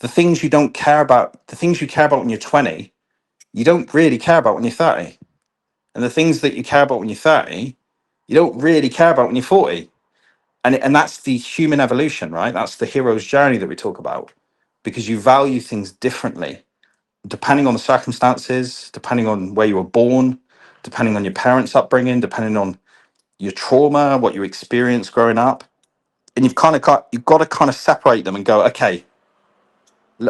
the things you don't care about, the things you care about when you're 20, you don't really care about when you're 30. And the things that you care about when you're 30, you don't really care about when you're 40. And that's the human evolution, right? That's the hero's journey that we talk about, because you value things differently depending on the circumstances, depending on where you were born, depending on your parents' upbringing, depending on your trauma, what you experienced growing up. and you've got to kind of separate them and go, okay,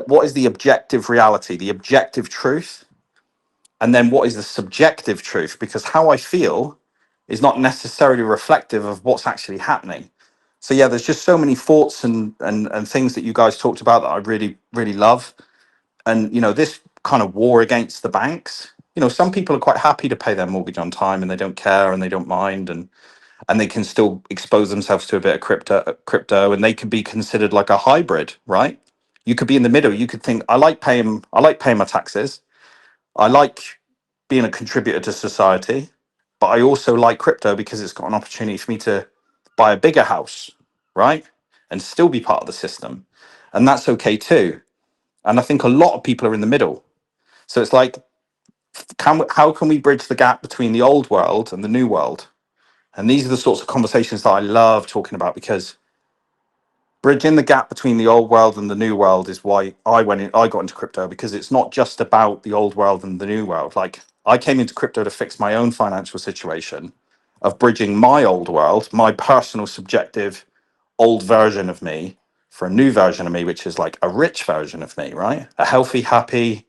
what is the objective reality, the objective truth, and then what is the subjective truth? Because how I feel is not necessarily reflective of what's actually happening. So yeah, there's just so many thoughts and things that you guys talked about that I really really love. And you know, this kind of war against the banks, you know, some people are quite happy to pay their mortgage on time and they don't care and they don't mind, and they can still expose themselves to a bit of crypto, and they could be considered like a hybrid, right? You could be in the middle. You could think, I like paying my taxes, I like being a contributor to society, but I also like crypto because it's got an opportunity for me to buy a bigger house, right? And still be part of the system. And that's okay too. And I think a lot of people are in the middle. So it's like, how can we bridge the gap between the old world and the new world? And these are the sorts of conversations that I love talking about, because bridging the gap between the old world and the new world is why I got into crypto, because it's not just about the old world and the new world. Like, I came into crypto to fix my own financial situation of bridging my old world, my personal subjective old version of me, for a new version of me, which is like a rich version of me, right? A healthy, happy,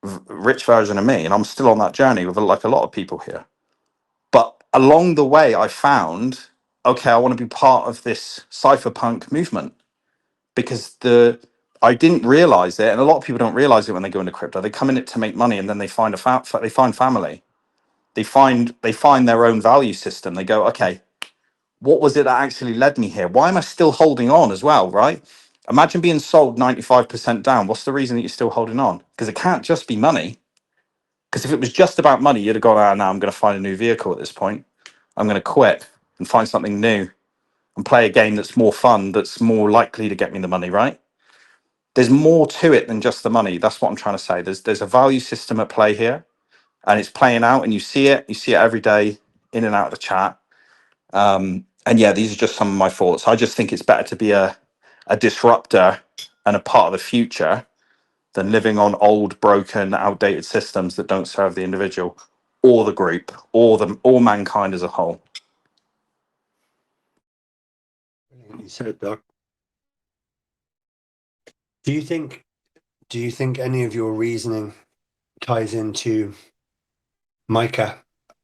rich version of me. And I'm still on that journey with like a lot of people here. But along the way, I found, okay, I want to be part of this cypherpunk movement, because I didn't realize it, and a lot of people don't realize it when they go into crypto. They come in it to make money, and then they find they find family, they find their own value system. They go, okay, what was it that actually led me here? Why am I still holding on as well? Right? Imagine being sold 95% down. What's the reason that you're still holding on? Because it can't just be money. Because if it was just about money, you'd have gone, ah, now I'm going to find a new vehicle at this point. I'm going to quit and find something new and play a game that's more fun, that's more likely to get me the money, right? There's more to it than just the money. That's what I'm trying to say. There's a value system at play here, and it's playing out, and you see it. You see it every day in and out of the chat. And yeah, these are just some of my thoughts. I just think it's better to be a disruptor and a part of the future than living on old, broken, outdated systems that don't serve the individual or the group or mankind as a whole. You said it, Doc. Do you think any of your reasoning ties into Micah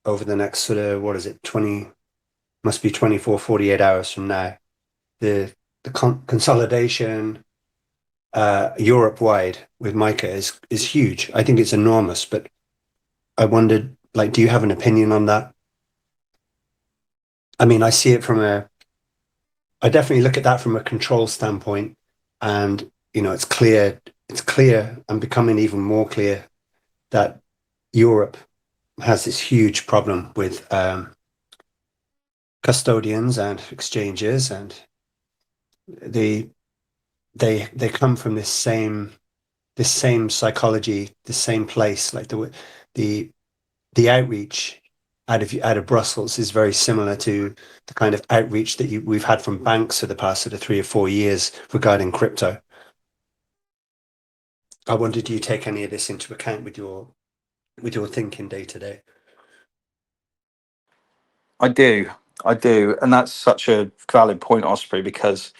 over the next sort of, what is it, 24, 48 hours from now? The consolidation Europe-wide with Micah is huge. I think it's enormous, but I wondered, like, do you have an opinion on that? I mean, I see it I definitely look at that from a control standpoint, and you know, it's clear and becoming even more clear that Europe has this huge problem with custodians and exchanges, and they come from this same psychology, the same place. Like the outreach out of Brussels is very similar to the kind of outreach that we've had from banks for the past sort of 3 or 4 years regarding crypto. I wonder, do you take any of this into account with your thinking day to day? I do, and that's such a valid point, Osprey, because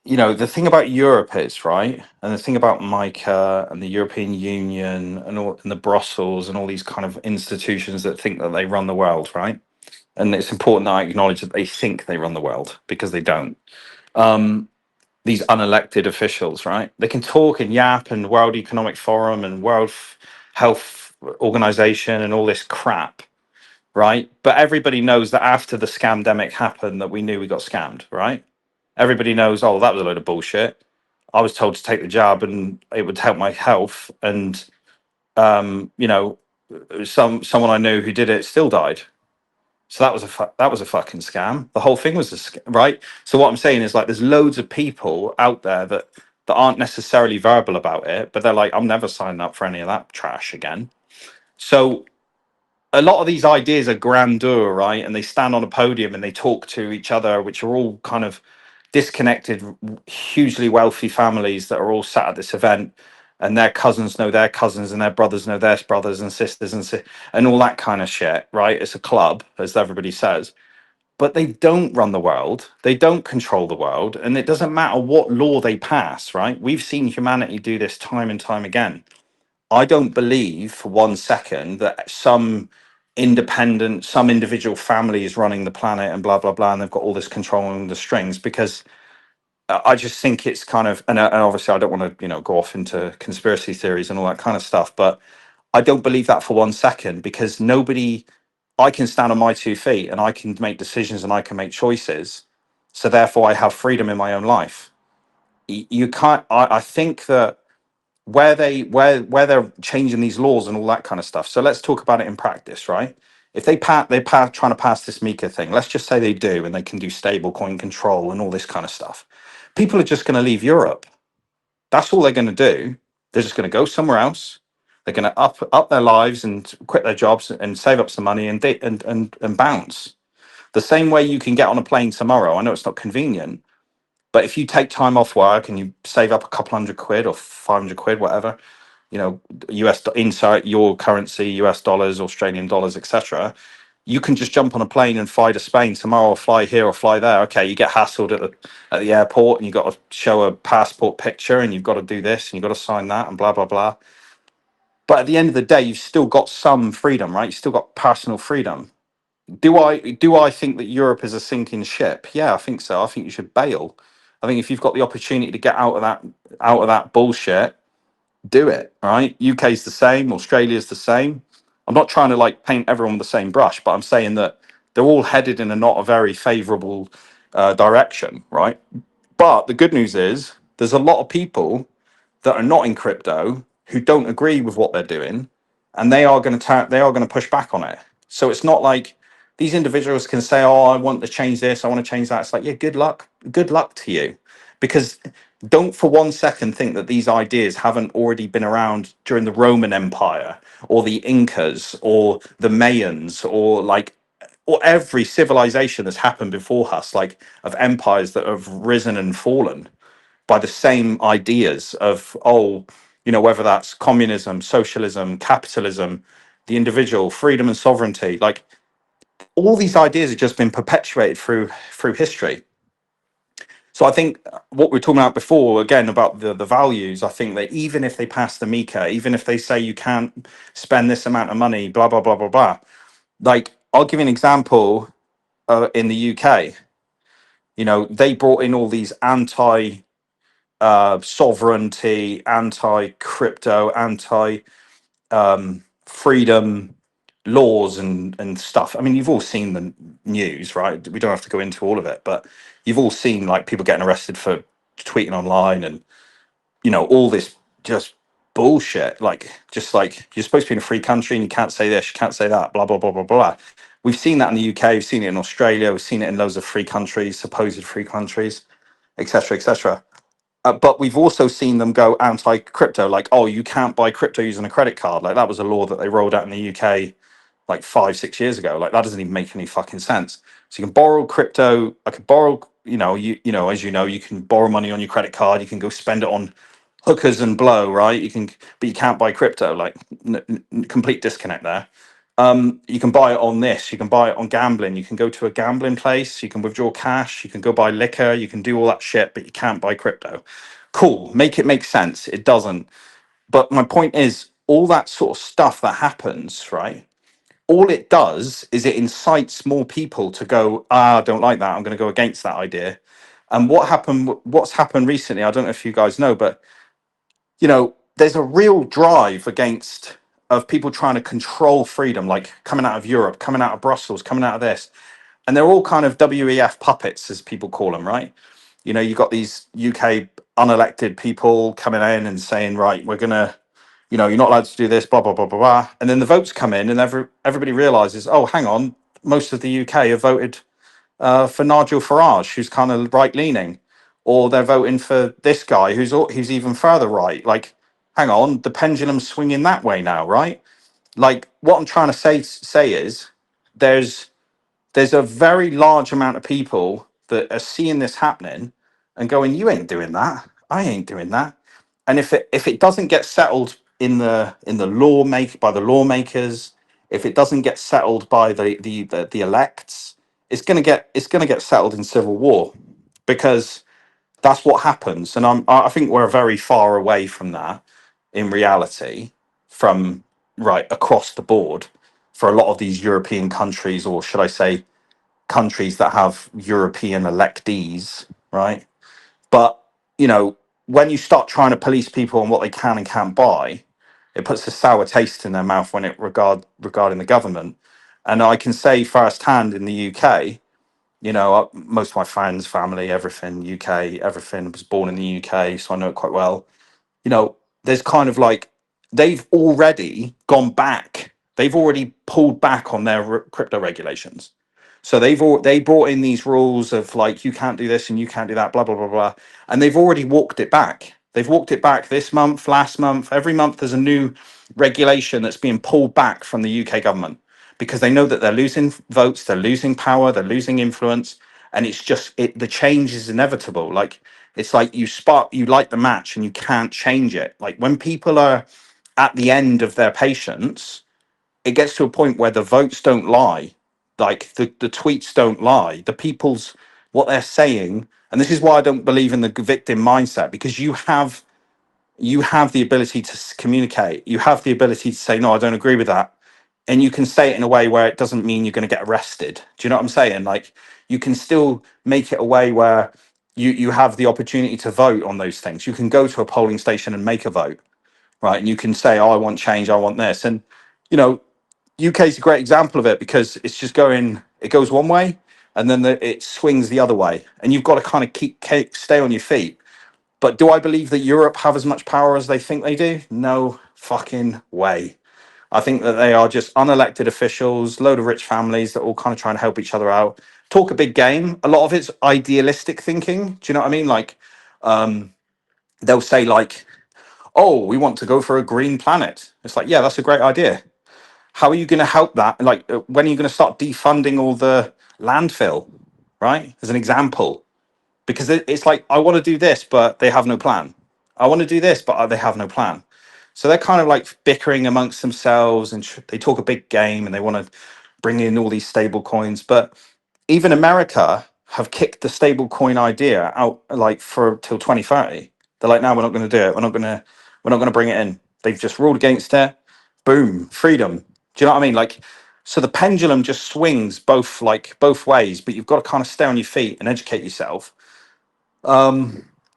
you know the thing about Europe is, right, and the thing about Micah and the European Union and the Brussels and all these kind of institutions that think that they run the world, right? And it's important that I acknowledge that they think they run the world, because they don't. These unelected officials, right? They can talk and yap and World Economic Forum and Health Organization and all this crap, right? But everybody knows that after the scamdemic happened, that we knew we got scammed, right? Everybody knows, oh, that was a load of bullshit. I was told to take the jab and it would help my health, and you know, someone I knew who did it still died. So that was a fucking scam. The whole thing was right. So what I'm saying is, like, there's loads of people out there that aren't necessarily verbal about it, but they're like, I'm never signing up for any of that trash again. So a lot of these ideas are grandeur, right? And they stand on a podium and they talk to each other, which are all kind of disconnected, hugely wealthy families that are all sat at this event, and their cousins know their cousins and their brothers know their brothers and sisters and all that kind of shit, right? It's a club, as everybody says. but they don't run the world. They don't control the world. And it doesn't matter what law they pass, right? We've seen humanity do this time and time again. I don't believe for 1 second that some individual family is running the planet and blah, blah, blah. And they've got all this control on the strings, because I just think it's kind of, and obviously I don't want to, go off into conspiracy theories and all that kind of stuff, but I don't believe that for 1 second, because I can stand on my 2 feet and I can make decisions and I can make choices. So therefore I have freedom in my own life. You can't, I think that where they're changing these laws and all that kind of stuff. So let's talk about it in practice, right? If trying to pass this Mika thing, let's just say they do, and they can do stable coin control and all this kind of stuff. People are just going to leave Europe. That's all they're going to do. They're just going to go somewhere else. They're going to up their lives and quit their jobs and save up some money and bounce. The same way you can get on a plane tomorrow. I know it's not convenient, but if you take time off work and you save up a couple £100 or £500, whatever, insert your currency, US dollars, Australian dollars, etc., you can just jump on a plane and fly to Spain tomorrow, or fly here or fly there. Okay, you get hassled at the airport and you've got to show a passport picture and you've got to do this and you've got to sign that and blah, blah, blah. But at the end of the day, you've still got some freedom, right? You've still got personal freedom. Do I think that Europe is a sinking ship? Yeah, I think so. I think you should bail. I think if you've got the opportunity to get out of that bullshit, do it. Right? UK's the same. Australia's the same. I'm not trying to paint everyone with the same brush, but I'm saying that they're all headed in a not a very favourable direction, right? But the good news is there's a lot of people that are not in crypto who don't agree with what they're doing, and they are going to push back on it. So it's not like these individuals can say, oh, I want to change this, I want to change that. It's like, yeah, good luck to you. Because don't for 1 second think that these ideas haven't already been around during the Roman Empire or the Incas or the Mayans, or every civilization that's happened before us, of empires that have risen and fallen by the same ideas of, whether that's communism, socialism, capitalism, the individual, freedom and sovereignty. All these ideas have just been perpetuated through history. So I think what we were talking about before, again, about the values, I think that even if they pass the Mika, even if they say you can't spend this amount of money, blah, blah, blah, blah, blah, I'll give you an example. In the UK, they brought in all these anti sovereignty, anti crypto, anti freedom laws and stuff. I mean, you've all seen the news, right? We don't have to go into all of it, but you've all seen people getting arrested for tweeting online and all this just bullshit. You're supposed to be in a free country and you can't say this, you can't say that, blah blah blah blah blah. We've seen that in the UK, we've seen it in Australia, we've seen it in loads of free countries, supposed free countries, etc., etc. But we've also seen them go anti-crypto, oh, you can't buy crypto using a credit card. That was a law that they rolled out in the UK 5-6 years ago. That doesn't even make any fucking sense. So you can borrow crypto. I could borrow, as you can borrow money on your credit card. You can go spend it on hookers and blow, right? But you can't buy crypto. Complete disconnect there. You can buy it on this. You can buy it on gambling. You can go to a gambling place. You can withdraw cash. You can go buy liquor. You can do all that shit, but you can't buy crypto. Cool. Make it make sense. It doesn't. But my point is, all that sort of stuff that happens, right? All it does is it incites more people to go, I don't like that. I'm going to go against that idea. And what's happened recently, I don't know if you guys know, but there's a real drive of people trying to control freedom, coming out of Europe, coming out of Brussels, coming out of this. And they're all kind of WEF puppets, as people call them, right? You've got these UK unelected people coming in and saying, right, we're going to, you're not allowed to do this, blah, blah, blah, blah, blah. And then the votes come in and everybody realizes, oh, hang on, most of the UK have voted for Nigel Farage, who's kind of right leaning, or they're voting for this guy who's even further right. Hang on, the pendulum's swinging that way now, right? What I'm trying to say is there's a very large amount of people that are seeing this happening and going, you ain't doing that, I ain't doing that. And if it doesn't get settled in the by the lawmakers, if it doesn't get settled by the elects, it's going to get settled in civil war, because that's what happens. And I think we're very far away from that in reality, from right across the board for a lot of these European countries, or should I say countries that have European electees, right? But you know, when you start trying to police people on what they can and can't buy, it puts a sour taste in their mouth when it regarding the government. And I can say firsthand in the UK, you know, most of my friends, family, everything UK, everything was born in the UK, so I know it quite well. You know, there's kind of like they've already gone back. They've already pulled back on their crypto regulations. So they brought in these rules of like you can't do this and you can't do that, blah blah blah blah, and they've already walked it back. They've walked it back this month, last month. Every month there's a new regulation that's being pulled back from the UK government, because they know that they're losing votes, they're losing power, they're losing influence, and it's just the change is inevitable. Like it's like you light the match and you can't change it. Like when people are at the end of their patience, it gets to a point where the votes don't lie, like the tweets don't lie, the people's what they're saying. And this is why I don't believe in the victim mindset, because you have the ability to communicate, you have the ability to say no, I don't agree with that, and you can say it in a way where it doesn't mean you're going to get arrested. Do you know what I'm saying? Like you can still make it a way where you have the opportunity to vote on those things. You can go to a polling station and make a vote, right? And you can say, oh, I want change, I want this. And you know, UK is a great example of it, because it's just it goes one way and then it swings the other way, and you've got to kind of stay on your feet. But do I believe that Europe have as much power as they think they do? No fucking way. I think that they are just unelected officials, load of rich families that all kind of try and help each other out, talk a big game. A lot of it's idealistic thinking. Do you know what I mean? Like they'll say like, oh, we want to go for a green planet. It's like, yeah, that's a great idea. How are you going to help that? Like, when are you going to start defunding all the landfill, right? As an example, because it's like, I want to do this, but they have no plan. I want to do this, but they have no plan. So they're kind of like bickering amongst themselves, and they talk a big game, and they want to bring in all these stable coins. But even America have kicked the stable coin idea out like for till 2030. They're like, no, we're not going to do it. We're not going to bring it in. They've just ruled against it. Boom, freedom. Do you know what I mean? Like, so the pendulum just swings both ways, but you've got to kind of stay on your feet and educate yourself.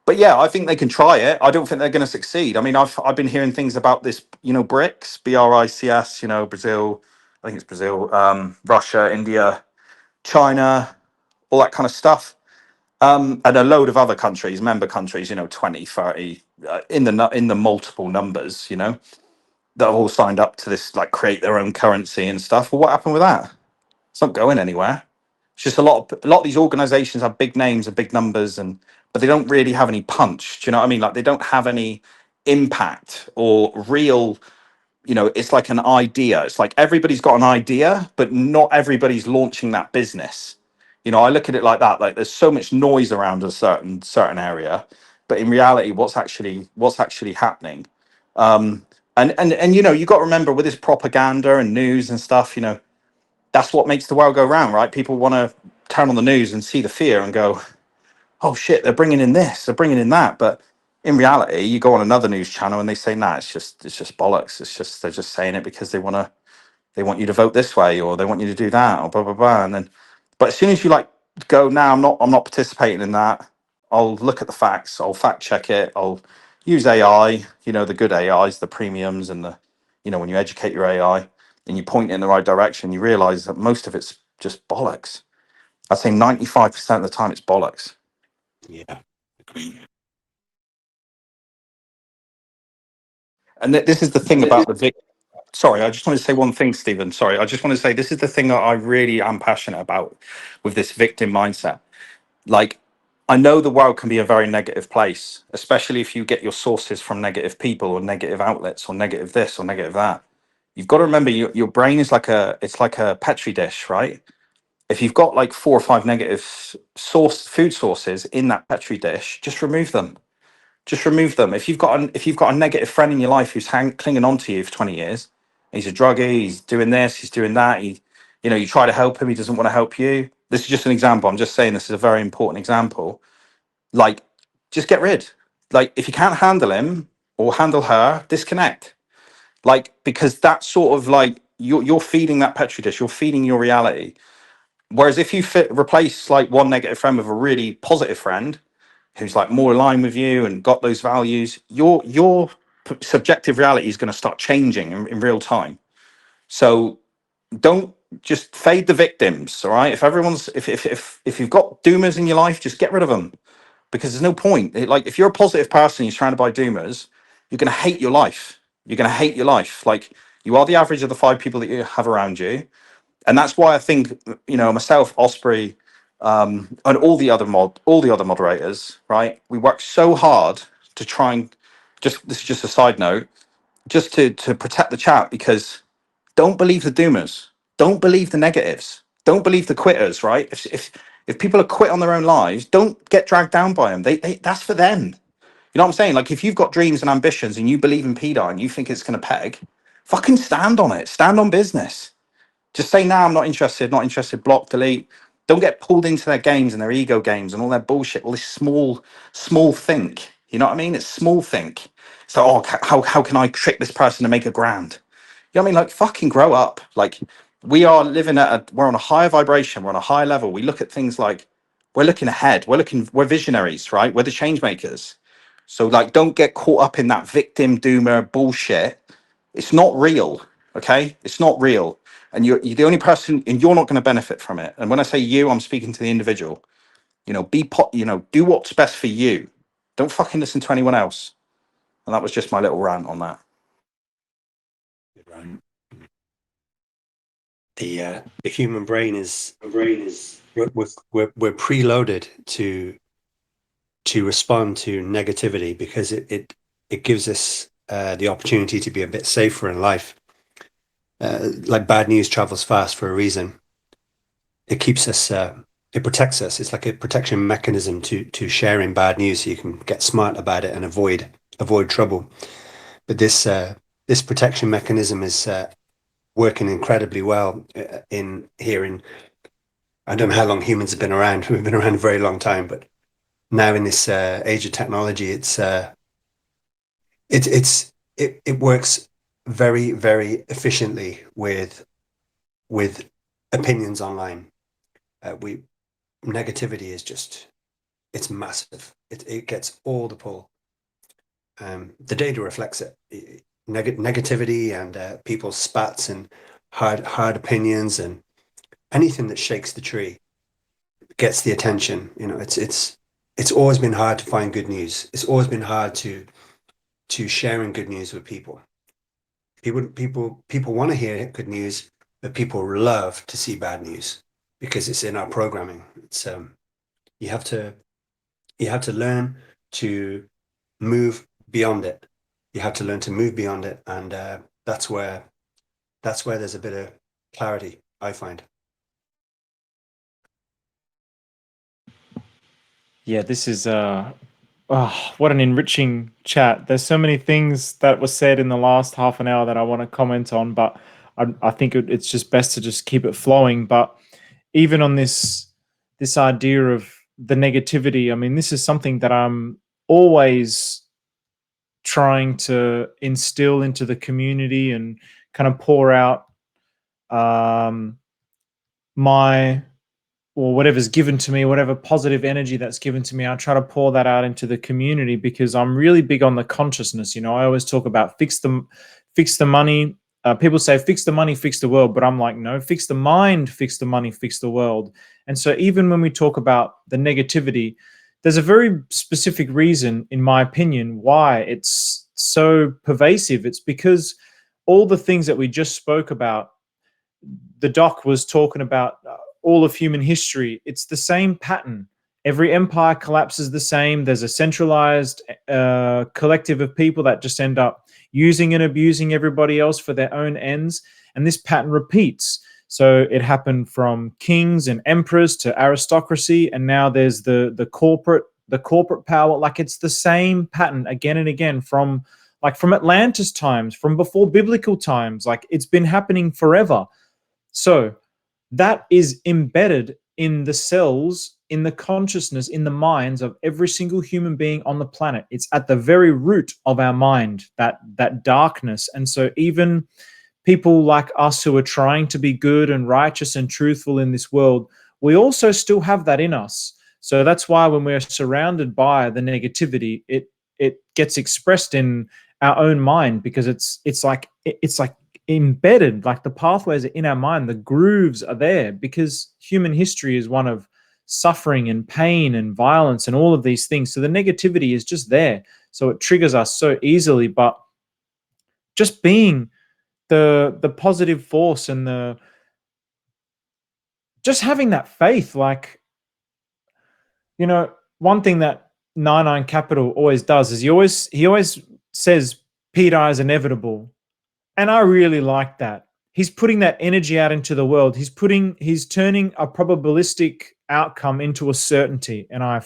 But yeah, I think they can try it. I don't think they're going to succeed. I mean, I've been hearing things about this, you know, BRICS, BRICS, you know, Brazil, I think it's Brazil, Russia, India, China, all that kind of stuff. And a load of other countries, member countries, you know, 20, 30, in the multiple numbers, you know, that have all signed up to this, like create their own currency and stuff. Well, what happened with that? It's not going anywhere. It's just a lot of these organizations have big names and big numbers, but they don't really have any punch. Do you know what I mean? Like they don't have any impact or real, you know, it's like an idea. It's like everybody's got an idea, but not everybody's launching that business. You know, I look at it like that. Like there's so much noise around a certain area, but in reality, what's actually happening? And you know, you got to remember with this propaganda and news and stuff, you know, that's what makes the world go round, right? People want to turn on the news and see the fear and go, oh shit, they're bringing in this, they're bringing in that. But in reality, you go on another news channel and they say, nah, it's just bollocks. It's just they're just saying it because they want you to vote this way, or they want you to do that, or blah blah blah. And then, but as soon as you like go, now I'm not participating in that. I'll look at the facts. I'll fact check it. I'll use AI. You know, the good AIs, the premiums, and the, you know, when you educate your AI and you point it in the right direction, you realize that most of it's just bollocks. I'd say 95% of the time it's bollocks. Yeah. And this is the thing about sorry, I just want to say one thing, Stephen. Sorry, I just want to say this is the thing that I really am passionate about with this victim mindset. Like, I know the world can be a very negative place, especially if you get your sources from negative people or negative outlets or negative this or negative that. You've got to remember your brain is like a petri dish, right? If you've got like 4 or 5 negative food sources in that petri dish, just remove them. Just remove them. If you've got a negative friend in your life who's clinging on to you for 20 years, he's a druggie, he's doing this, he's doing that. You know, you try to help him, he doesn't want to help you. This is just an example. I'm just saying this is a very important example. Like, just get rid. Like, if you can't handle him or handle her, disconnect. Like, because that's sort of like you're feeding that petri dish. You're feeding your reality. Whereas if you replace like one negative friend with a really positive friend who's like more aligned with you and got those values, your subjective reality is going to start changing in real time. So don't just fade the victims. All right, if everyone's if you've got doomers in your life, just get rid of them, because there's no point. Like, if you're a positive person who's surrounded by doomers, you're going to hate your life. You're going to hate your life. Like, you are the average of the 5 people that you have around you. And that's why I think, myself, Osprey, and all the other moderators, right? We work so hard to try and this is just a side note, just to protect the chat, because don't believe the doomers, don't believe the negatives, don't believe the quitters, right? If people are quit on their own lives, don't get dragged down by them. They that's for them. You know what I'm saying? Like, if you've got dreams and ambitions and you believe in PDA and you think it's going to peg, fucking stand on it. Stand on business. Just say, nah, I'm not interested, block, delete. Don't get pulled into their games and their ego games and all their bullshit, all this small think. You know what I mean? It's small think. So, how can I trick this person to make a grand? You know what I mean? Like, fucking grow up. Like, we're on a higher vibration, we're on a higher level. We look at things like, we're looking ahead, we're visionaries, right? We're the change makers. So, like, don't get caught up in that victim doomer bullshit. It's not real, okay? It's not real. And you're the only person, and you're not going to benefit from it. And when I say you, I'm speaking to the individual. Do what's best for you. Don't fucking listen to anyone else. And that was just my little rant on that. The human brain is we're preloaded to respond to negativity, because it gives us the opportunity to be a bit safer in life. Like, bad news travels fast for a reason. It keeps us, it protects us. It's like a protection mechanism to sharing bad news, so you can get smart about it and avoid trouble. But this protection mechanism is working incredibly well in I don't know how long humans have been around. We've been around a very long time, but now in this age of technology, it works very, very efficiently with opinions online. Negativity is just, it's massive. It gets all the pull. The data reflects it. Negativity and people's spats and hard opinions and anything that shakes the tree gets the attention. It's always been hard to find good news. It's always been hard to sharing good news with people. People want to hear good news, but people love to see bad news, because it's in our programming. It's you have to learn to move beyond it. You have to learn to move beyond it, and that's where there's a bit of clarity, I find. Yeah, this is what an enriching chat. There's so many things that were said in the last half an hour that I want to comment on, but I think it's just best to just keep it flowing. But even on this idea of the negativity, I mean, this is something that I'm always trying to instill into the community and kind of pour out whatever's given to me, whatever positive energy that's given to me, I try to pour that out into the community, because I'm really big on the consciousness. I always talk about fix the money. People say fix the money, fix the world, but I'm like, no, fix the mind, fix the money, fix the world. And so even when we talk about the negativity, there's a very specific reason, in my opinion, why it's so pervasive. It's because all the things that we just spoke about, the doc was talking about all of human history. It's the same pattern. Every empire collapses the same. There's a centralized collective of people that just end up using and abusing everybody else for their own ends. And this pattern repeats. So it happened from kings and emperors to aristocracy. And now there's the corporate power. Like, it's the same pattern again and again from Atlantis times, from before biblical times. Like, it's been happening forever. So that is embedded in the cells, in the consciousness, in the minds of every single human being on the planet. It's at the very root of our mind, that darkness. And so even people like us who are trying to be good and righteous and truthful in this world, we also still have that in us. So that's why when we're surrounded by the negativity, it gets expressed in our own mind, because it's like embedded, like the pathways are in our mind, the grooves are there, because human history is one of suffering and pain and violence and all of these things. So the negativity is just there. So it triggers us so easily. But just being the positive force and the just having that faith, like, you know, one thing that 99 Capital always does is he always says PDI is inevitable. And I really like that. He's putting that energy out into the world. He's turning a probabilistic outcome into a certainty. And I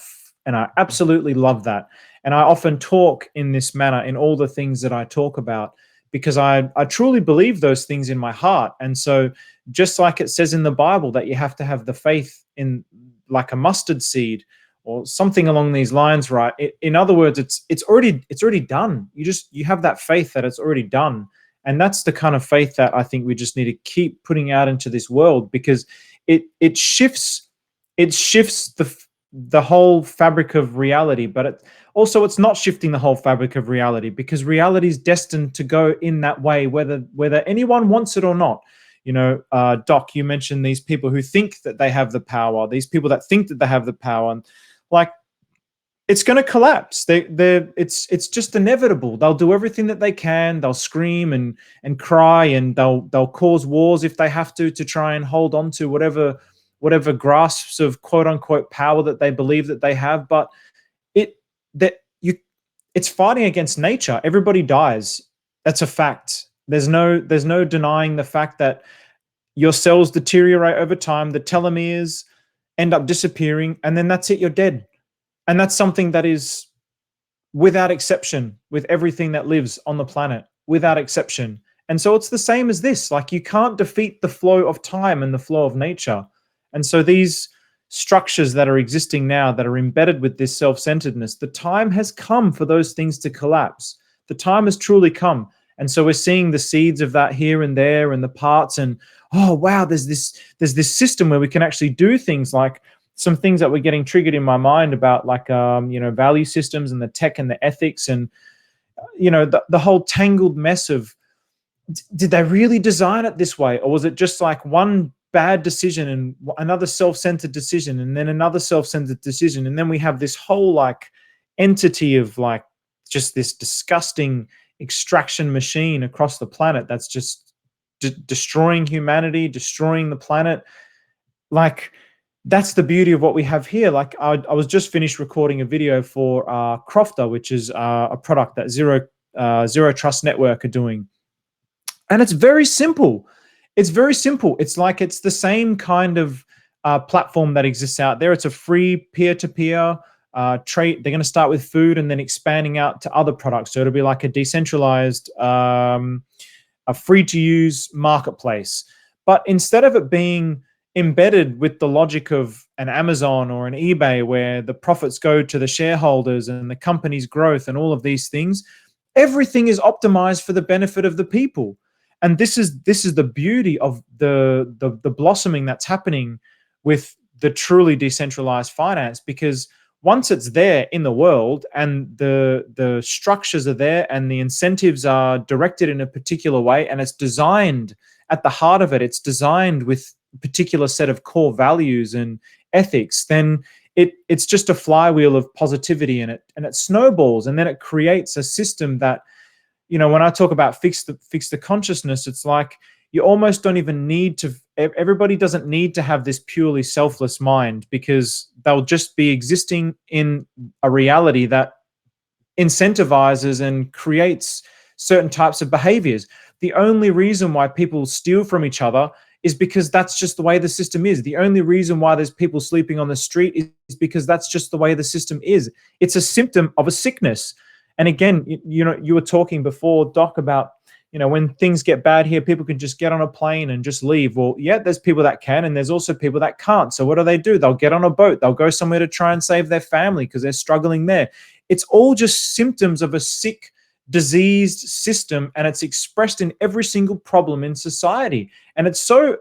absolutely love that. And I often talk in this manner in all the things that I talk about, because I truly believe those things in my heart. And so just like it says in the Bible that you have to have the faith in like a mustard seed or something along these lines, right? In other words, it's already done. You have that faith that it's already done. And that's the kind of faith that I think we just need to keep putting out into this world, because it shifts the whole fabric of reality. But it's not shifting the whole fabric of reality, because reality is destined to go in that way, whether anyone wants it or not. You know, Doc, you mentioned these people who think that they have the power, these people that think that they have the power, and like, it's going to collapse. It's just inevitable. They'll do everything that they can. They'll scream and cry, and they'll cause wars if they have to try and hold on to whatever grasps of quote unquote power that they believe that they have. But it's fighting against nature. Everybody dies. That's a fact. There's no denying the fact that your cells deteriorate over time. The telomeres end up disappearing, and then that's it. You're dead. And that's something that is without exception with everything that lives on the planet, without exception. And so it's the same as this. Like, you can't defeat the flow of time and the flow of nature. And so these structures that are existing now, that are embedded with this self-centeredness, the time has come for those things to collapse. The time has truly come. And so we're seeing the seeds of that here and there, and the parts, and oh wow, there's this system where we can actually do things, like some things that were getting triggered in my mind about, like, value systems and the tech and the ethics, and, the whole tangled mess of, did they really design it this way? Or was it just like one bad decision and another self-centered decision and then another self-centered decision? And then we have this whole like entity of like just this disgusting extraction machine across the planet that's just destroying humanity, destroying the planet. Like, that's the beauty of what we have here. Like, I was just finished recording a video for Crofter, which is a product that Zero Trust Network are doing. And it's very simple. It's very simple. It's like, it's the same kind of platform that exists out there. It's a free peer-to-peer trade. They're going to start with food and then expanding out to other products. So it'll be like a decentralized, a free-to-use marketplace. But instead of it being embedded with the logic of an Amazon or an eBay, where the profits go to the shareholders and the company's growth and all of these things, everything is optimized for the benefit of the people. And this is the beauty of the blossoming that's happening with the truly decentralized finance, because once it's there in the world and the structures are there and the incentives are directed in a particular way, and it's designed at the heart of it, it's designed with a particular set of core values and ethics, then it's just a flywheel of positivity, and it snowballs, and then it creates a system that, when I talk about fix the consciousness, it's like you almost don't even need to, everybody doesn't need to have this purely selfless mind, because they'll just be existing in a reality that incentivizes and creates certain types of behaviors. The only reason why people steal from each other is because that's just the way the system is. The only reason why there's people sleeping on the street is because that's just the way the system is. It's a symptom of a sickness. And again, you know, you were talking before, Doc, about, you know, when things get bad here, people can just get on a plane and just leave. Well, yeah, there's people that can, and there's also people that can't. So what do? They'll get on a boat. They'll go somewhere to try and save their family because they're struggling there. It's all just symptoms of a sick, diseased system, and it's expressed in every single problem in society. And it's so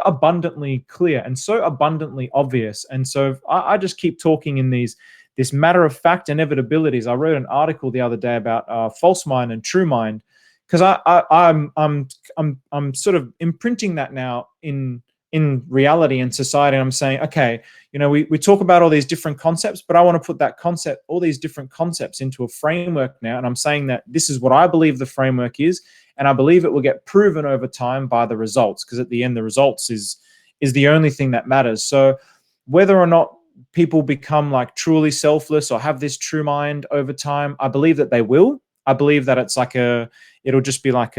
abundantly clear and so abundantly obvious. And so I just keep talking in this matter of fact inevitabilities. I wrote an article the other day about false mind and true mind, because I'm sort of imprinting that now in reality and society. And I'm saying, okay, you know, we talk about all these different concepts, but I want to put that concept, all these different concepts, into a framework now. And I'm saying that this is what I believe the framework is, and I believe it will get proven over time by the results, because at the end, the results is the only thing that matters. So whether or not people become like truly selfless or have this true mind over time, I believe that they will. I believe that it's like it'll just be like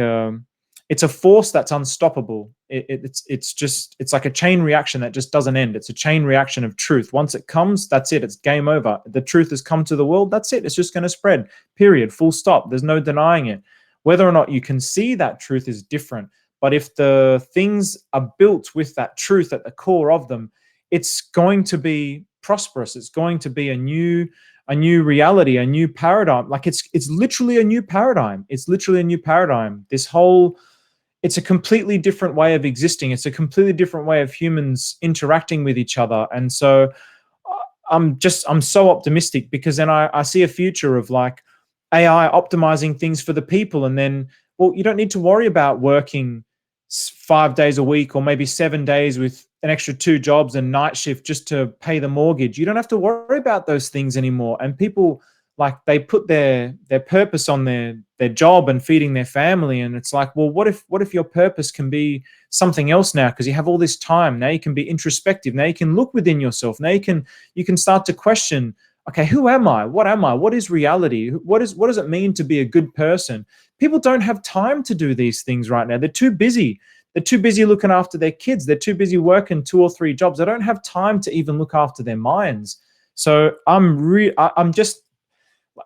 it's a force that's unstoppable. It's like a chain reaction that just doesn't end. It's a chain reaction of truth. Once it comes, that's it. It's game over. The truth has come to the world. That's it. It's just going to spread. Period. Full stop. There's no denying it. Whether or not you can see that truth is different. But if the things are built with that truth at the core of them, it's going to be prosperous. It's going to be a new reality, a new paradigm. Like it's literally a new paradigm. It's literally a new paradigm. It's a completely different way of existing. It's a completely different way of humans interacting with each other. And so I'm so optimistic, because then I see a future of like AI optimizing things for the people. And then, well, you don't need to worry about working 5 days a week or maybe 7 days with an extra 2 jobs and night shift just to pay the mortgage. You don't have to worry about those things anymore. And people, like, they put their purpose on their job and feeding their family. And it's like, well, what if your purpose can be something else now? Because you have all this time. Now you can be introspective. Now you can look within yourself. Now you can start to question, okay, who am I? What am I? What is reality? What does it mean to be a good person? People don't have time to do these things right now. They're too busy. They're too busy looking after their kids. They're too busy working 2 or 3 jobs. They don't have time to even look after their minds. So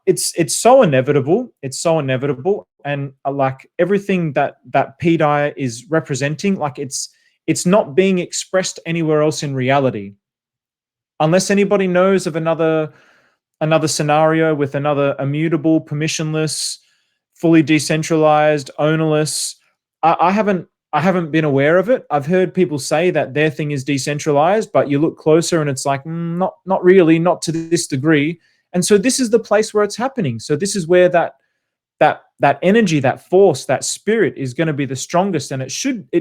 it's so inevitable. It's so inevitable. And like everything that PDI is representing, like it's not being expressed anywhere else in reality. Unless anybody knows of another scenario with another immutable, permissionless, fully decentralized, ownerless. I haven't been aware of it. I've heard people say that their thing is decentralized, but you look closer and it's like, not really, not to this degree. And so this is the place where it's happening. So this is where that energy, that force, that spirit is going to be the strongest, and it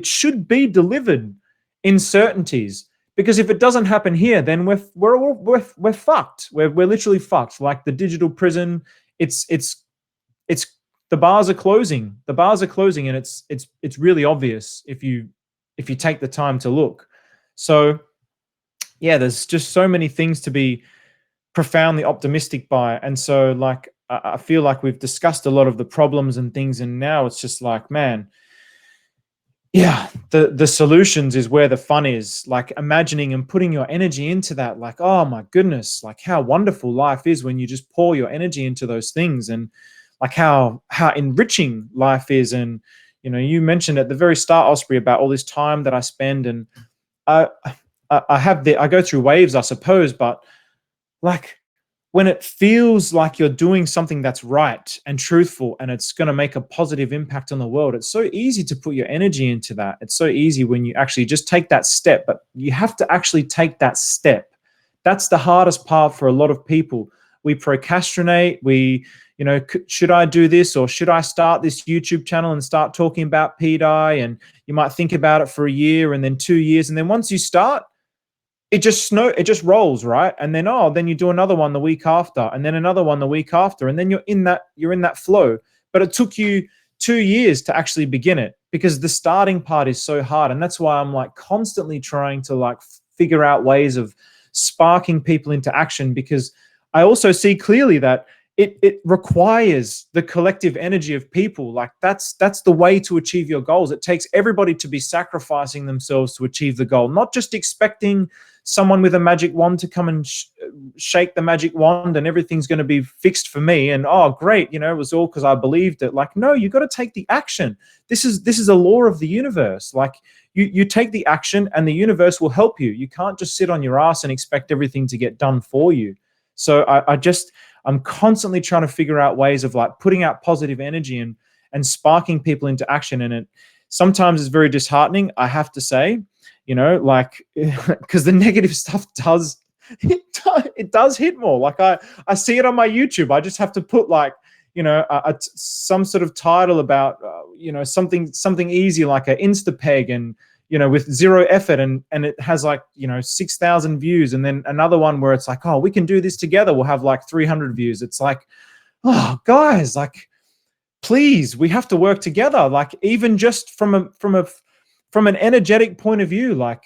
should be delivered in certainties. Because if it doesn't happen here, then we're fucked. We're literally fucked. Like the digital prison, it's the bars are closing. The bars are closing, and it's really obvious if you take the time to look. So yeah, there's just so many things to be profoundly optimistic by. And so like I feel like we've discussed a lot of the problems and things, and now it's just like, man, yeah, the solutions is where the fun is. Like imagining and putting your energy into that, like, oh my goodness, like how wonderful life is when you just pour your energy into those things, and like how enriching life is. And you know, you mentioned at the very start, Osprey, about all this time that I spend, and I go through waves, I suppose, but like when it feels like you're doing something that's right and truthful and it's going to make a positive impact on the world, it's so easy to put your energy into that. It's so easy when you actually just take that step, but you have to actually take that step. That's the hardest part for a lot of people. We procrastinate. You know, should I do this, or should I start this YouTube channel and start talking about PDI? And you might think about it for a year, and then 2 years. And then once you start, it just rolls, right? And then then you do another one the week after, and then another one the week after, and then you're in that flow. But it took you 2 years to actually begin it, because the starting part is so hard. And that's why I'm like constantly trying to like figure out ways of sparking people into action, because I also see clearly that it requires the collective energy of people. Like that's the way to achieve your goals. It takes everybody to be sacrificing themselves to achieve the goal, not just expecting someone with a magic wand to come and shake the magic wand and everything's going to be fixed for me. And oh, great, it was all because I believed it. Like, no, you got to take the action. This is a law of the universe. Like you take the action and the universe will help you. You can't just sit on your ass and expect everything to get done for you. So I'm constantly trying to figure out ways of like putting out positive energy and sparking people into action. And it sometimes is very disheartening, I have to say, like, because the negative stuff it does hit more. Like I see it on my YouTube. I just have to put like, some sort of title about, something easy like a Instapeg and, with zero effort and it has like, 6,000 views. And then another one where it's like, oh, we can do this together. We'll have like 300 views. It's like, oh, guys, like, please, we have to work together. Like even just from an energetic point of view, like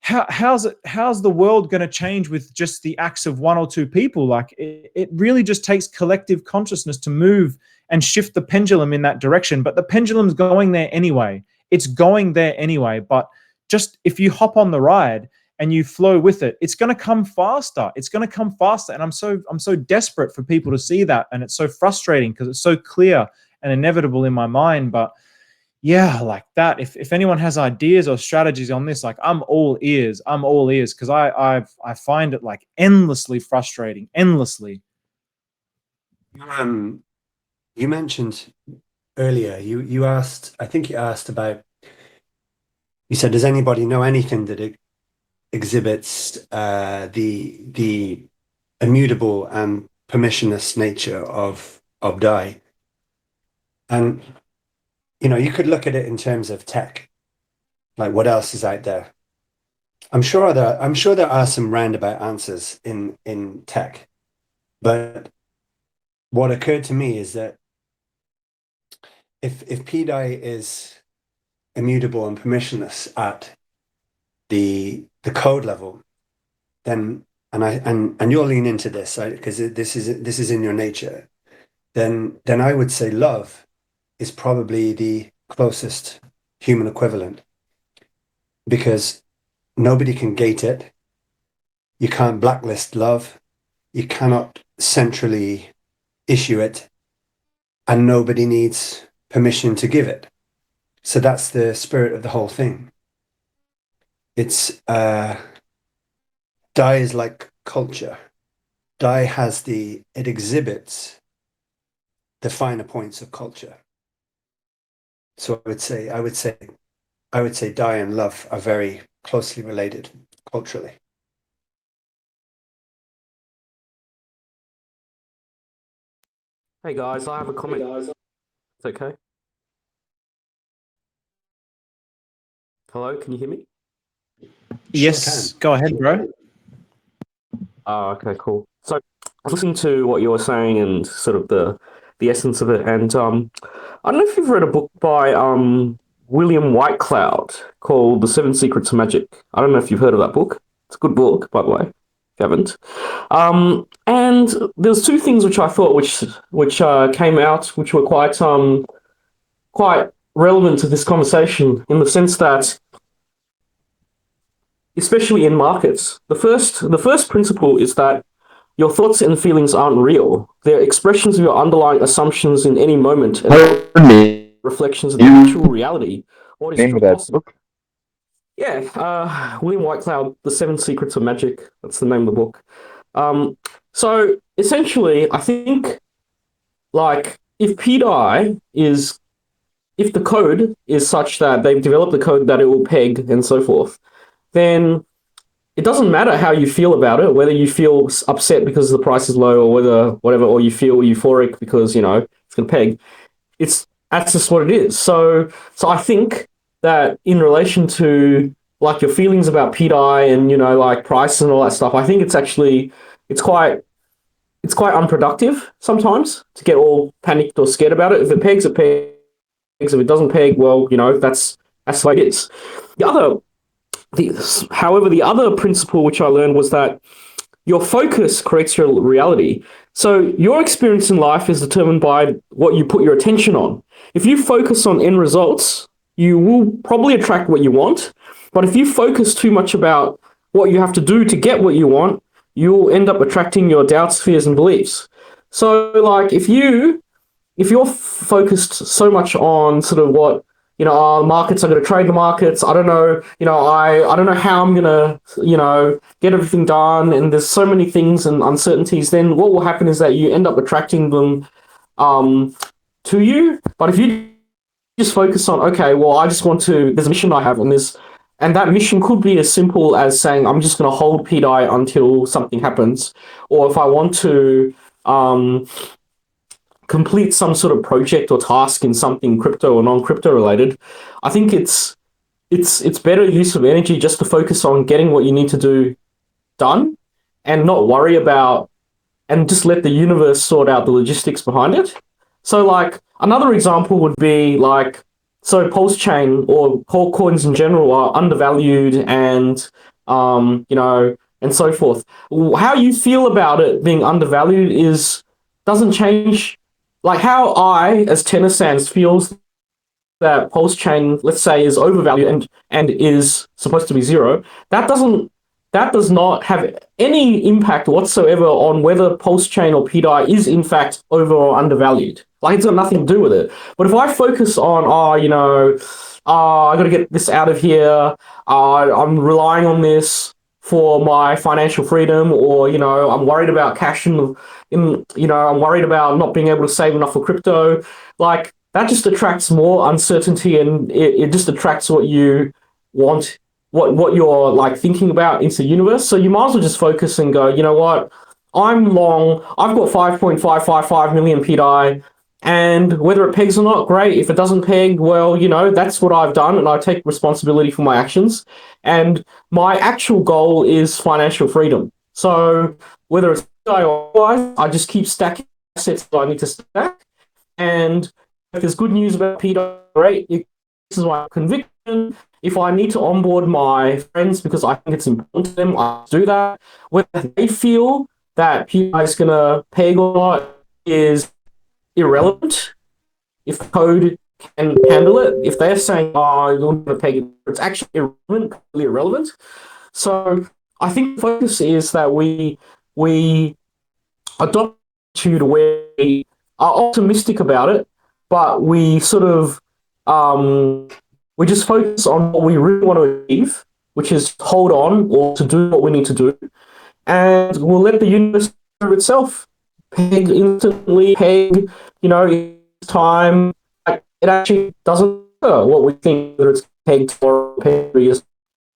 how's the world going to change with just the acts of one or two people? Like it really just takes collective consciousness to move and shift the pendulum in that direction. But the pendulum's going there anyway. It's going there anyway. But just if you hop on the ride and you flow with it, it's going to come faster. It's going to come faster. And I'm so desperate for people to see that. And it's so frustrating because it's so clear and inevitable in my mind. But yeah, like that. If anyone has ideas or strategies on this, like I'm all ears. Because I find it like endlessly frustrating, endlessly. You mentioned earlier, you asked, I think you asked about, you said, does anybody know anything that exhibits the immutable and permissionless nature of DAI? And you could look at it in terms of tech, like what else is out there. I'm sure there are some roundabout answers in tech, but what occurred to me is that if PDAI is immutable and permissionless at the code level, then and you'll lean into this, right? Because this is in your nature. Then I would say love is probably the closest human equivalent, because nobody can gate it. You can't blacklist love. You cannot centrally issue it, and nobody needs permission to give it. So that's the spirit of the whole thing. It's DAI is like culture. DAI it exhibits the finer points of culture. So I would say DAI and love are very closely related culturally. Hey guys, I have a comment. It's okay. Hello, can you hear me? Yes, go ahead, bro. Oh, okay, cool. So I was listening to what you were saying and sort of the essence of it, and I don't know if you've read a book by William Whitecloud called The Seven Secrets of Magic. I don't know if you've heard of that book. It's a good book, by the way, if you haven't. And there's two things which I thought which came out, which were quite relevant to this conversation, in the sense that, especially in markets, the first principle is that your thoughts and feelings aren't real. They're expressions of your underlying assumptions in any moment, and reflections of the actual reality. What is Name of that book? Yeah, William Whitecloud, The Seven Secrets of Magic. That's the name of the book. So essentially, I think, like, if PDAI if the code is such that they've developed the code that it will peg and so forth, then it doesn't matter how you feel about it, whether you feel upset because the price is low or whatever, or you feel euphoric because, it's going to peg. That's just what it is. So I think that in relation to like your feelings about PDAI and, like price and all that stuff, I think it's quite unproductive sometimes to get all panicked or scared about it. If it pegs, it pegs. If it doesn't peg, well, that's the way it is. However, the other principle which I learned was that your focus creates your reality. So your experience in life is determined by what you put your attention on. If you focus on end results, you will probably attract what you want. But if you focus too much about what you have to do to get what you want, you'll end up attracting your doubts, fears, and beliefs. So, like, if you're focused so much on sort of what, markets are going to trade the markets, I don't know, I don't know how I'm going to, get everything done, and there's so many things and uncertainties, then what will happen is that you end up attracting them to you. But if you just focus on, okay, well, there's a mission I have on this, and that mission could be as simple as saying, I'm just going to hold PDI until something happens, or if I want to complete some sort of project or task in something crypto or non-crypto related, I think it's better use of energy just to focus on getting what you need to do done, and not worry about, and just let the universe sort out the logistics behind it. So, like, another example would be like, so Pulse Chain or coins in general are undervalued, and and so forth. How you feel about it being undervalued doesn't change. Like, how I, as Tenor Sands, feels that Pulse Chain, let's say, is overvalued and is supposed to be zero, that does not have any impact whatsoever on whether Pulse Chain or PDI is in fact over or undervalued. Like, it's got nothing to do with it. But if I focus on, I got to get this out of here, I'm relying on this for my financial freedom, or I'm worried about cash I'm worried about not being able to save enough for crypto, like, that just attracts more uncertainty, and it just attracts what you want, what you're like thinking about into the universe. So you might as well just focus and go, you know what, I'm long, I've got 5.555 million PDI, and whether it pegs or not, great. If it doesn't peg, well, that's what I've done, and I take responsibility for my actions. And my actual goal is financial freedom. So whether it's PDI or otherwise, I just keep stacking assets that I need to stack. And if there's good news about PDI, great. This is my conviction. If I need to onboard my friends because I think it's important to them, I do that. Whether they feel that PDI is going to peg or not is irrelevant. If code can handle it, if they're saying, "Oh, you're going to peg it," it's actually irrelevant, completely irrelevant. So I think the focus is that we adopt to where we are optimistic about it, but we sort of we just focus on what we really want to achieve, which is hold on or to do what we need to do, and we'll let the universe do itself. Peg instantly, peg, in time. Like, it actually doesn't matter what we think, whether it's pegged or pegged.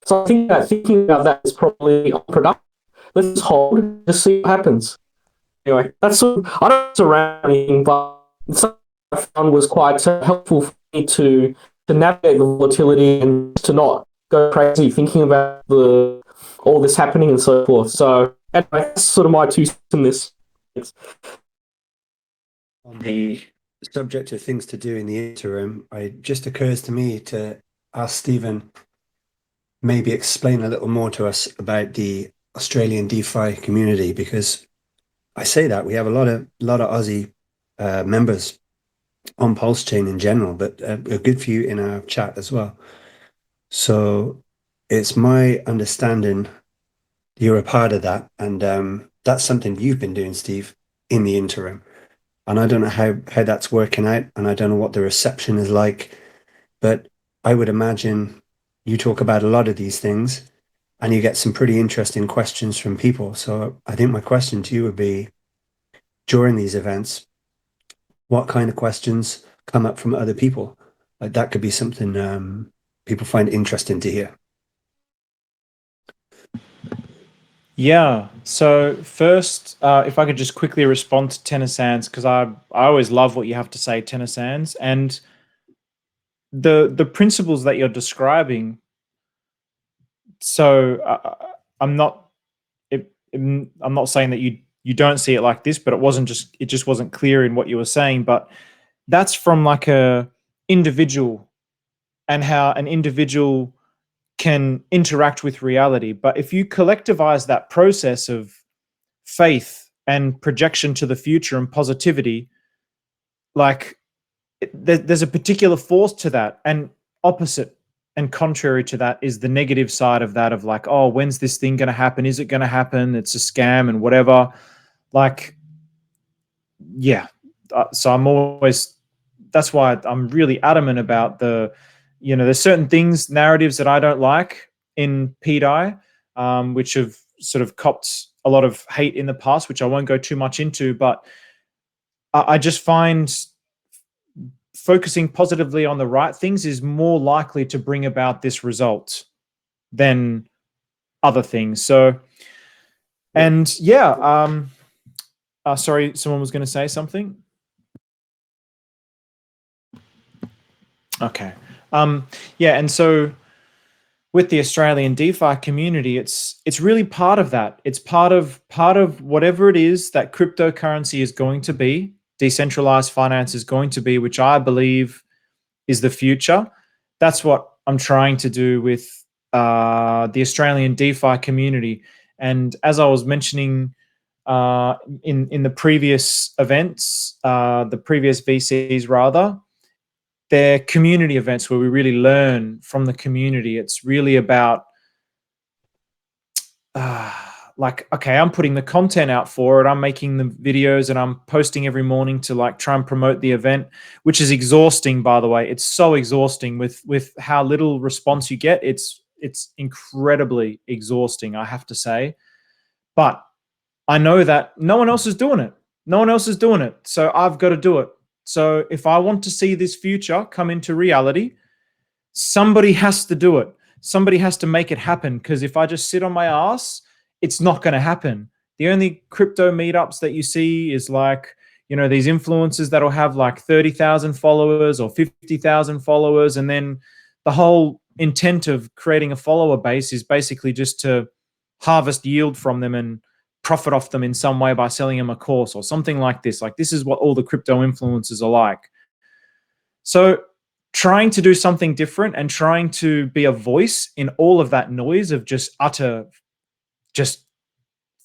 So I think that thinking about that is probably unproductive. Let's just hold, just see what happens. Anyway, that's I don't know it's around anything, but something I found was quite helpful for me to navigate the volatility and to not go crazy thinking about all this happening and so forth. So anyway, that's sort of my 2 cents in this. Thanks. On the subject of things to do in the interim, it just occurs to me to ask Stephen maybe explain a little more to us about the Australian DeFi community, because I say that we have a lot of Aussie members on PulseChain in general, but a good few in our chat as well. So it's my understanding you're a part of that, and that's something you've been doing, Steve, in the interim. And I don't know how that's working out, and I don't know what the reception is like, but I would imagine you talk about a lot of these things and you get some pretty interesting questions from people. So I think my question to you would be, during these events, what kind of questions come up from other people? Like, that could be something people find interesting to hear. Yeah. So first, if I could just quickly respond to Tenor Sands, because I always love what you have to say, Tenor Sands, and the principles that you're describing. So I'm not saying that you don't see it like this, but it just wasn't clear in what you were saying. But that's from like a individual, and how an individual can interact with reality. But if you collectivize that process of faith and projection to the future and positivity, like there's a particular force to that, and opposite and contrary to that is the negative side of that, of like, oh, when's this thing going to happen? Is it going to happen? It's a scam and whatever. Like, yeah. So I'm always, that's why I'm really adamant about there's certain things, narratives that I don't like in PDI, which have sort of copped a lot of hate in the past, which I won't go too much into, but I just find focusing positively on the right things is more likely to bring about this result than other things. So, and yeah, sorry, someone was going to say something. Okay. Yeah, and so with the Australian DeFi community, it's really part of that. It's part of whatever it is that cryptocurrency is going to be, decentralized finance is going to be, which I believe is the future. That's what I'm trying to do with the Australian DeFi community. And as I was mentioning in the previous events, the previous VCs rather, they're community events where we really learn from the community. It's really about like, okay, I'm putting the content out for it. I'm making the videos and I'm posting every morning to like try and promote the event, which is exhausting, by the way. It's so exhausting with how little response you get. It's incredibly exhausting, I have to say. But I know that no one else is doing it. No one else is doing it. So I've got to do it. So if I want to see this future come into reality, somebody has to do it. Somebody has to make it happen, because if I just sit on my ass, it's not going to happen. The only crypto meetups that you see is like, these influencers that'll have like 30,000 followers or 50,000 followers. And then the whole intent of creating a follower base is basically just to harvest yield from them and profit off them in some way by selling them a course or something like this. Like, this is what all the crypto influencers are like. So trying to do something different and trying to be a voice in all of that noise of just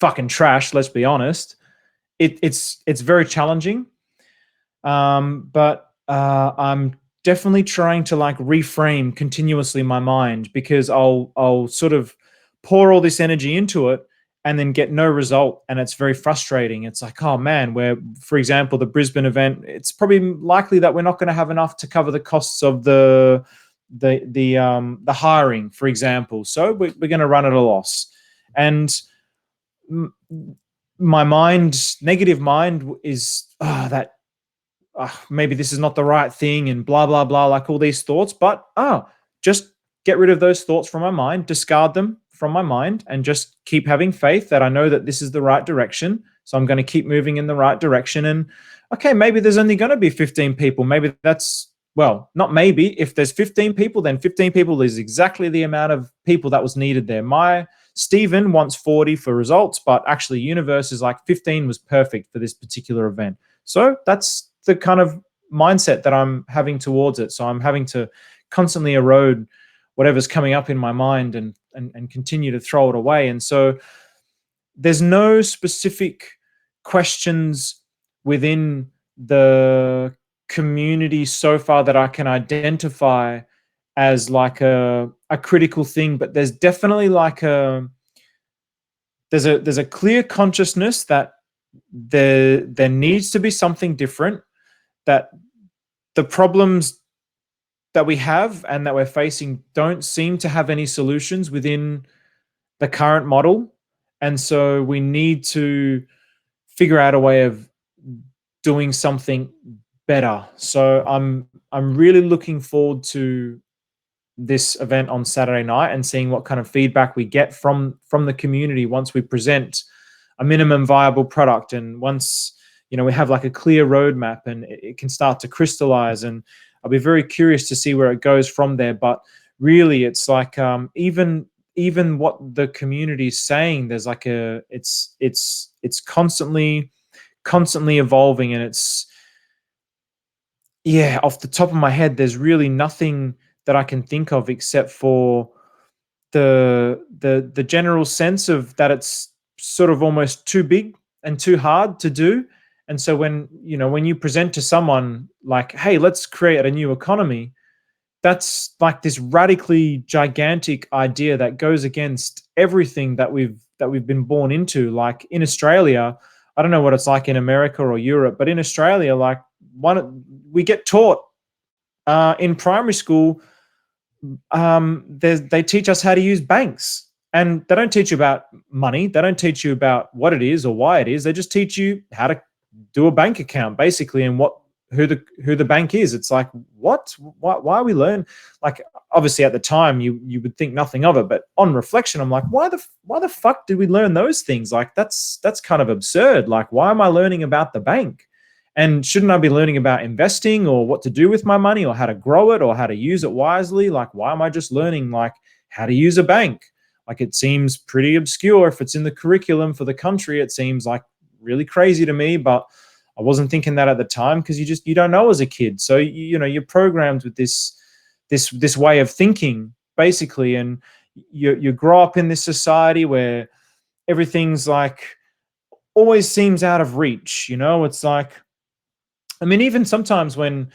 fucking trash, let's be honest, it's very challenging. But I'm definitely trying to like reframe continuously my mind, because I'll sort of pour all this energy into it and then get no result, and it's very frustrating. It's like, oh man, where, for example, the Brisbane event, it's probably likely that we're not going to have enough to cover the costs of the hiring, for example. So we're going to run at a loss. And my negative mind is that maybe this is not the right thing and blah, blah, blah, like all these thoughts. But just get rid of those thoughts from my mind, discard them from my mind, and just keep having faith that I know that this is the right direction. So I'm going to keep moving in the right direction. And okay, maybe there's only going to be 15 people. Maybe that's, well, not maybe. If there's 15 people, then 15 people is exactly the amount of people that was needed there. Stephen wants 40 for results, but actually Universe is like 15 was perfect for this particular event. So that's the kind of mindset that I'm having towards it. So I'm having to constantly erode whatever's coming up in my mind and continue to throw it away. And so there's no specific questions within the community so far that I can identify as like a critical thing, but there's definitely like there's a clear consciousness that there needs to be something different, that the problems that we have and that we're facing don't seem to have any solutions within the current model. And so we need to figure out a way of doing something better. So I'm really looking forward to this event on Saturday night and seeing what kind of feedback we get from the community once we present a minimum viable product, and once we have like a clear roadmap and it can start to crystallize. And I'll be very curious to see where it goes from there. But really, it's like even what the community is saying, there's like it's constantly evolving, and it's, yeah, off the top of my head, there's really nothing that I can think of except for the general sense of that it's sort of almost too big and too hard to do. And so when you present to someone like, hey, let's create a new economy, that's like this radically gigantic idea that goes against everything that we've been born into. Like in Australia, I don't know what it's like in America or Europe, but in Australia, like we get taught in primary school, they teach us how to use banks, and they don't teach you about money. They don't teach you about what it is or why it is. They just teach you how to do a bank account, basically, and who the bank is. It's like, what? Why we learn? Like, obviously at the time you would think nothing of it, but on reflection, I'm like, why the fuck did we learn those things? Like, that's kind of absurd. Like, why am I learning about the bank? And shouldn't I be learning about investing or what to do with my money or how to grow it or how to use it wisely? Like, why am I just learning like how to use a bank? Like, it seems pretty obscure. If it's in the curriculum for the country, it seems like really crazy to me, but I wasn't thinking that at the time, because you don't know as a kid. So you're programmed with this way of thinking, basically, and you grow up in this society where everything's like always seems out of reach. It's like, I mean, even sometimes when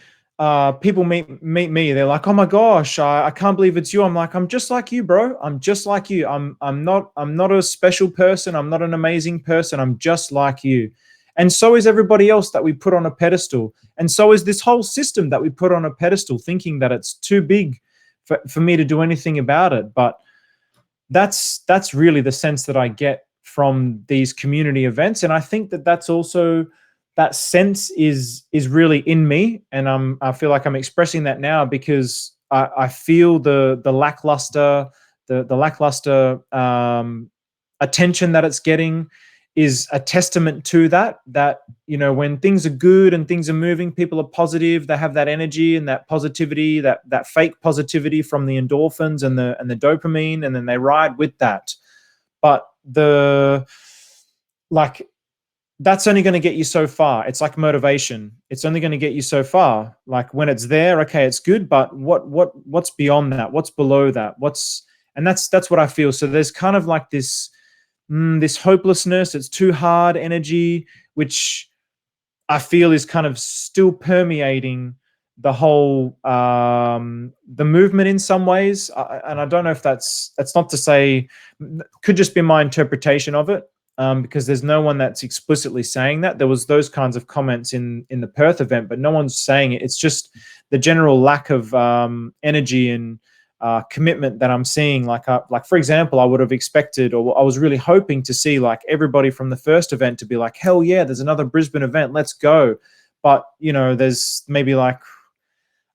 people meet me, they're like, "Oh my gosh, I can't believe it's you." I'm like, "I'm just like you, bro. I'm just like you. I'm not a special person. I'm not an amazing person. I'm just like you." And so is everybody else that we put on a pedestal. And so is this whole system that we put on a pedestal, thinking that it's too big for me to do anything about it. But that's really the sense that I get from these community events. And I think that's also, that sense is really in me. And I feel like I'm expressing that now because I feel the lackluster, the lackluster attention that it's getting is a testament to that when things are good and things are moving, people are positive, they have that energy and that positivity, that fake positivity from the endorphins and the dopamine, and then they ride with that. But that's only going to get you so far. It's like motivation. It's only going to get you so far. Like, when it's there, okay, it's good, but what's beyond that? What's below that? And that's what I feel. So there's kind of like this hopelessness, it's too hard energy, which I feel is kind of still permeating the whole the movement in some ways. And I don't know if that's not to say, could just be my interpretation of it, because there's no one that's explicitly saying that. There was those kinds of comments in the Perth event, but no one's saying it. It's just the general lack of energy and commitment that I'm seeing. Like for example, I would have expected, or I was really hoping to see, like, everybody from the first event to be like, hell yeah, there's another Brisbane event, let's go. But there's maybe like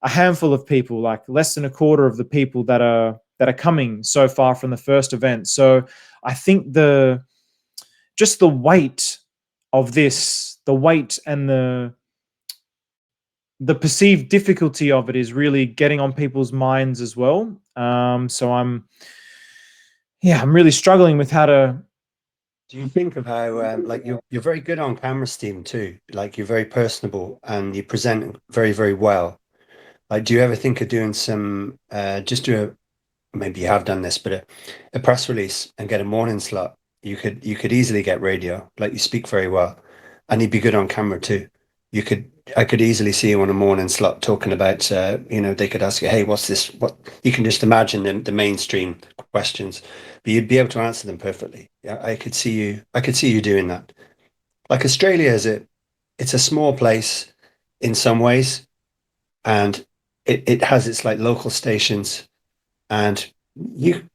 a handful of people, like less than a quarter of the people that are coming so far from the first event. So I think just the weight of this, the weight and the perceived difficulty of it is really getting on people's minds as well. So I'm really struggling with how to. Do you think of how like you're very good on camera, Stephen, too? Like, you're very personable and you present very, very well. Like, do you ever think of doing some maybe you have done this, but a press release and get a morning slot? You could easily get radio. Like, you speak very well, and you'd be good on camera too. I could easily see you on a morning slot talking about, they could ask you, hey, what's this? What, you can just imagine the mainstream questions, but you'd be able to answer them perfectly. Yeah, I could see you doing that. Like, Australia it's a small place in some ways, and it has its like local stations, and you'd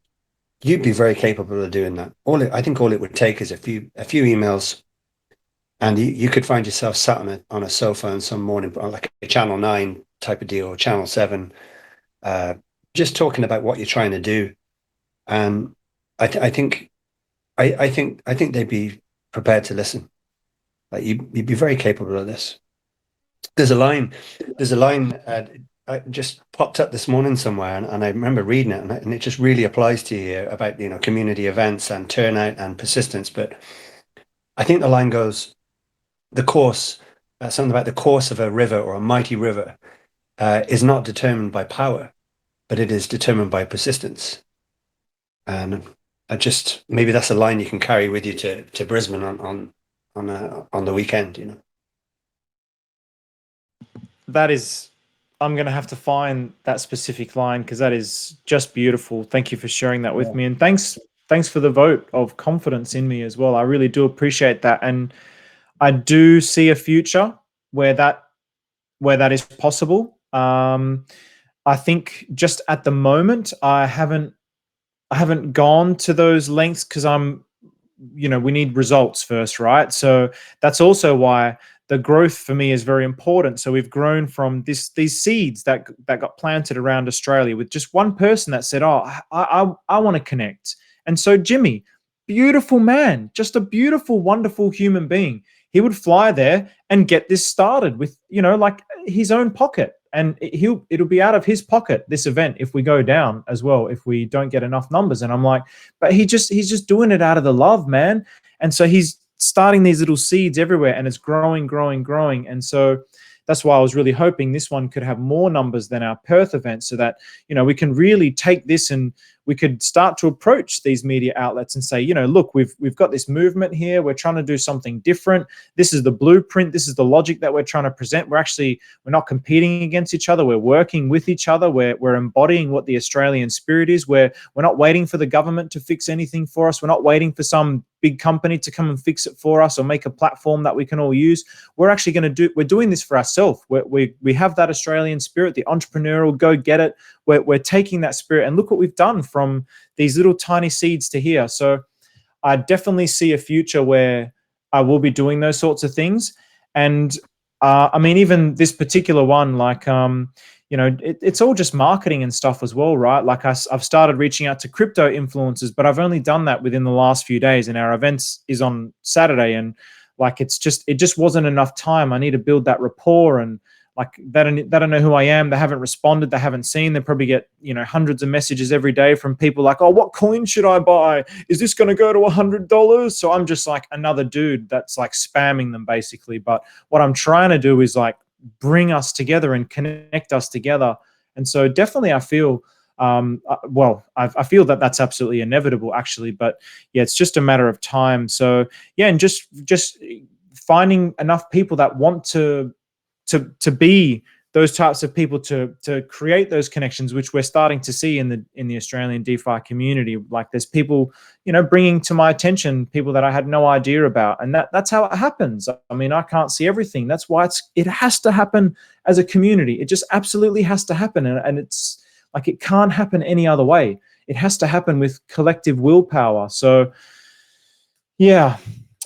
be very capable of doing that. I think all it would take is a few emails, and you could find yourself sat on a sofa on some morning, like a Channel 9 type of deal, or Channel 7, just talking about what you're trying to do. And I think they'd be prepared to listen. Like, you'd be very capable of this. There's a line I just popped up this morning somewhere, and I remember reading it, and it just really applies to you here about community events and turnout and persistence. But I think the line goes, the course, something about the course of a river or a mighty river is not determined by power, but it is determined by persistence. And maybe that's a line you can carry with you to Brisbane on on the weekend, you know. That is, I'm going to have to find that specific line because that is just beautiful. Thank you for sharing that with me, and thanks for the vote of confidence in me as well. I really do appreciate that, and I do see a future where that is possible. I think just at the moment, I haven't gone to those lengths because we need results first, right? So that's also why the growth for me is very important. So we've grown from these seeds that got planted around Australia with just one person that said, "Oh, I want to connect." And so Jimmy, beautiful man, just a beautiful, wonderful human being. He would fly there and get this started with, like his own pocket. And it'll be out of his pocket, this event, if we go down as well, if we don't get enough numbers. And I'm like, but he's just doing it out of the love, man. And so he's starting these little seeds everywhere, and it's growing, growing, growing. And so that's why I was really hoping this one could have more numbers than our Perth event, so that we can really take this and we could start to approach these media outlets and say, look, we've got this movement here. We're trying to do something different. This is the blueprint. This is the logic that we're trying to present. We're not competing against each other. We're working with each other. We're embodying what the Australian spirit is. We're not waiting for the government to fix anything for us. We're not waiting for some big company to come and fix it for us or make a platform that we can all use. We're actually we're doing this for ourselves. We have that Australian spirit, the entrepreneurial go get it. We're taking that spirit, and look what we've done from these little tiny seeds to here. So I definitely see a future where I will be doing those sorts of things. And even this particular one, like, it's all just marketing and stuff as well, right? Like I've started reaching out to crypto influencers, but I've only done that within the last few days, and our events is on Saturday. And like, it just wasn't enough time. I need to build that rapport, and like they don't know who I am. They haven't responded. They haven't seen. They probably get hundreds of messages every day from people like, "Oh, what coin should I buy? Is this going to go to $100?" So I'm just like another dude that's like spamming them basically. But what I'm trying to do is like bring us together and connect us together. And so definitely I feel I feel that that's absolutely inevitable actually. But yeah, it's just a matter of time. So yeah, and just finding enough people that want to be those types of people to create those connections, which we're starting to see in the Australian DeFi community. Like there's people, bringing to my attention people that I had no idea about, and that's how it happens. I mean, I can't see everything. That's why it has to happen as a community. It just absolutely has to happen, and it's like it can't happen any other way. It has to happen with collective willpower. So, yeah.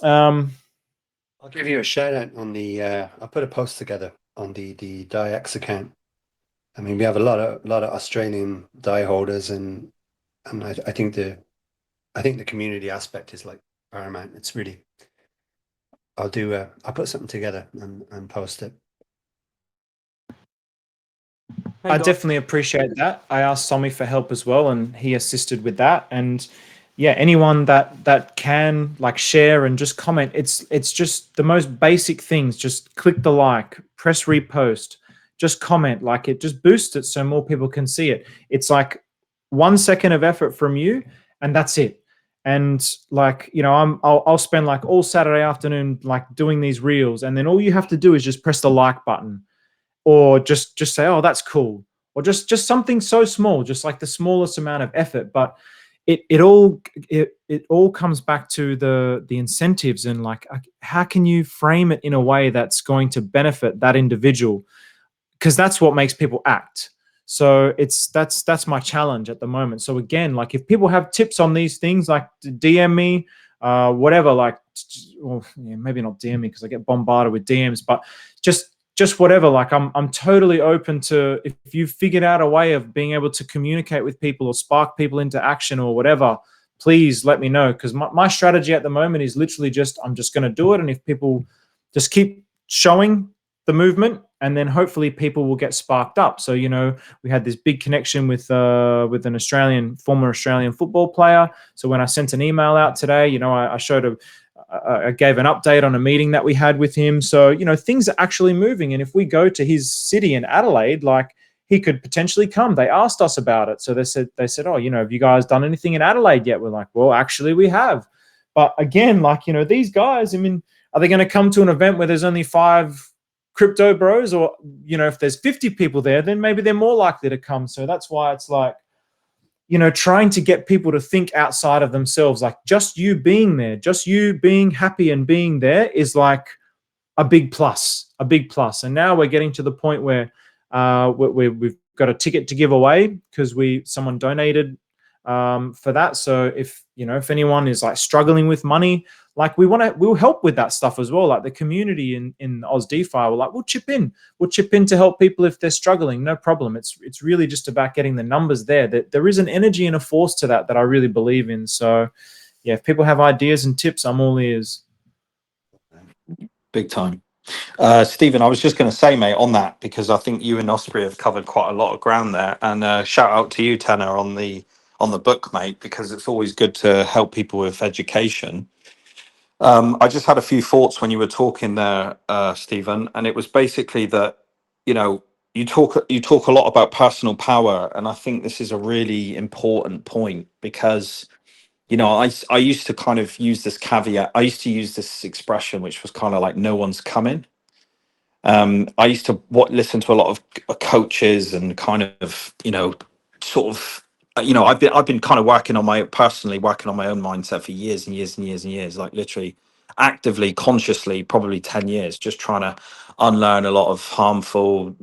I'll give you a shout out on the. I put a post together on the DAI account. I mean, we have a lot of Australian DAI holders, and I think the community aspect is like paramount. It's really. I'll put something together and post it. I definitely appreciate that. I asked Somi for help as well, and he assisted with that. And yeah, anyone that can like share and just comment, it's just the most basic things. Just click the like, press repost, just comment. Like it just boosts it so more people can see it. It's like 1 second of effort from you, and that's it. And like, I'll spend like all Saturday afternoon like doing these reels, and then all you have to do is just press the like button, or just say, "Oh, that's cool," or just something so small, just like the smallest amount of effort. But it all comes back to the incentives, and like how can you frame it in a way that's going to benefit that individual, because that's what makes people act. So that's my challenge at the moment. So again, like if people have tips on these things, like DM me, whatever, like, well, yeah, maybe not DM me because I get bombarded with DMs, but just whatever. Like I'm totally open to, if you've figured out a way of being able to communicate with people or spark people into action or whatever, please let me know. Because my strategy at the moment is literally I'm just going to do it. And if people just keep showing the movement, and then hopefully people will get sparked up. So, we had this big connection with an former Australian football player. So when I sent an email out today, I showed I gave an update on a meeting that we had with him. So, things are actually moving. And if we go to his city in Adelaide, like he could potentially come. They asked us about it. So they said, "Oh, have you guys done anything in Adelaide yet?" We're like, "Well, actually we have." But again, like, these guys, I mean, are they going to come to an event where there's only 5 crypto bros? Or, you know, if there's 50 people there, then maybe they're more likely to come. So that's why it's like, you know, trying to get people to think outside of themselves. Like, just you being there, just you being happy and being there is like a big plus, a big plus. And now we're getting to the point where we've got a ticket to give away because someone donated for that. So if, you know, if anyone is like struggling with money, like we'll help with that stuff as well. Like the community in Oz DeFi, we'll chip in to help people if they're struggling, no problem. It's really just about getting the numbers there. That there is an energy and a force to that I really believe in. So yeah, if people have ideas and tips, I'm all ears. Big time. Stephen, I was just going to say, mate, on that, because I think you and Osprey have covered quite a lot of ground there, and shout out to you, Tanner, on the book, mate, because it's always good to help people with education. I just had a few thoughts when you were talking there, Stephen, and it was basically that, you know, you talk a lot about personal power, and I think this is a really important point because, you know, I used to kind of use this caveat. I used to use this expression, which was kind of like, no one's coming. I used to listen to a lot of coaches and kind of, you know, sort of, you know, I've been kind of personally working on my own mindset for years and years and years and years, like literally actively, consciously, probably 10 years, just trying to unlearn a lot of harmful,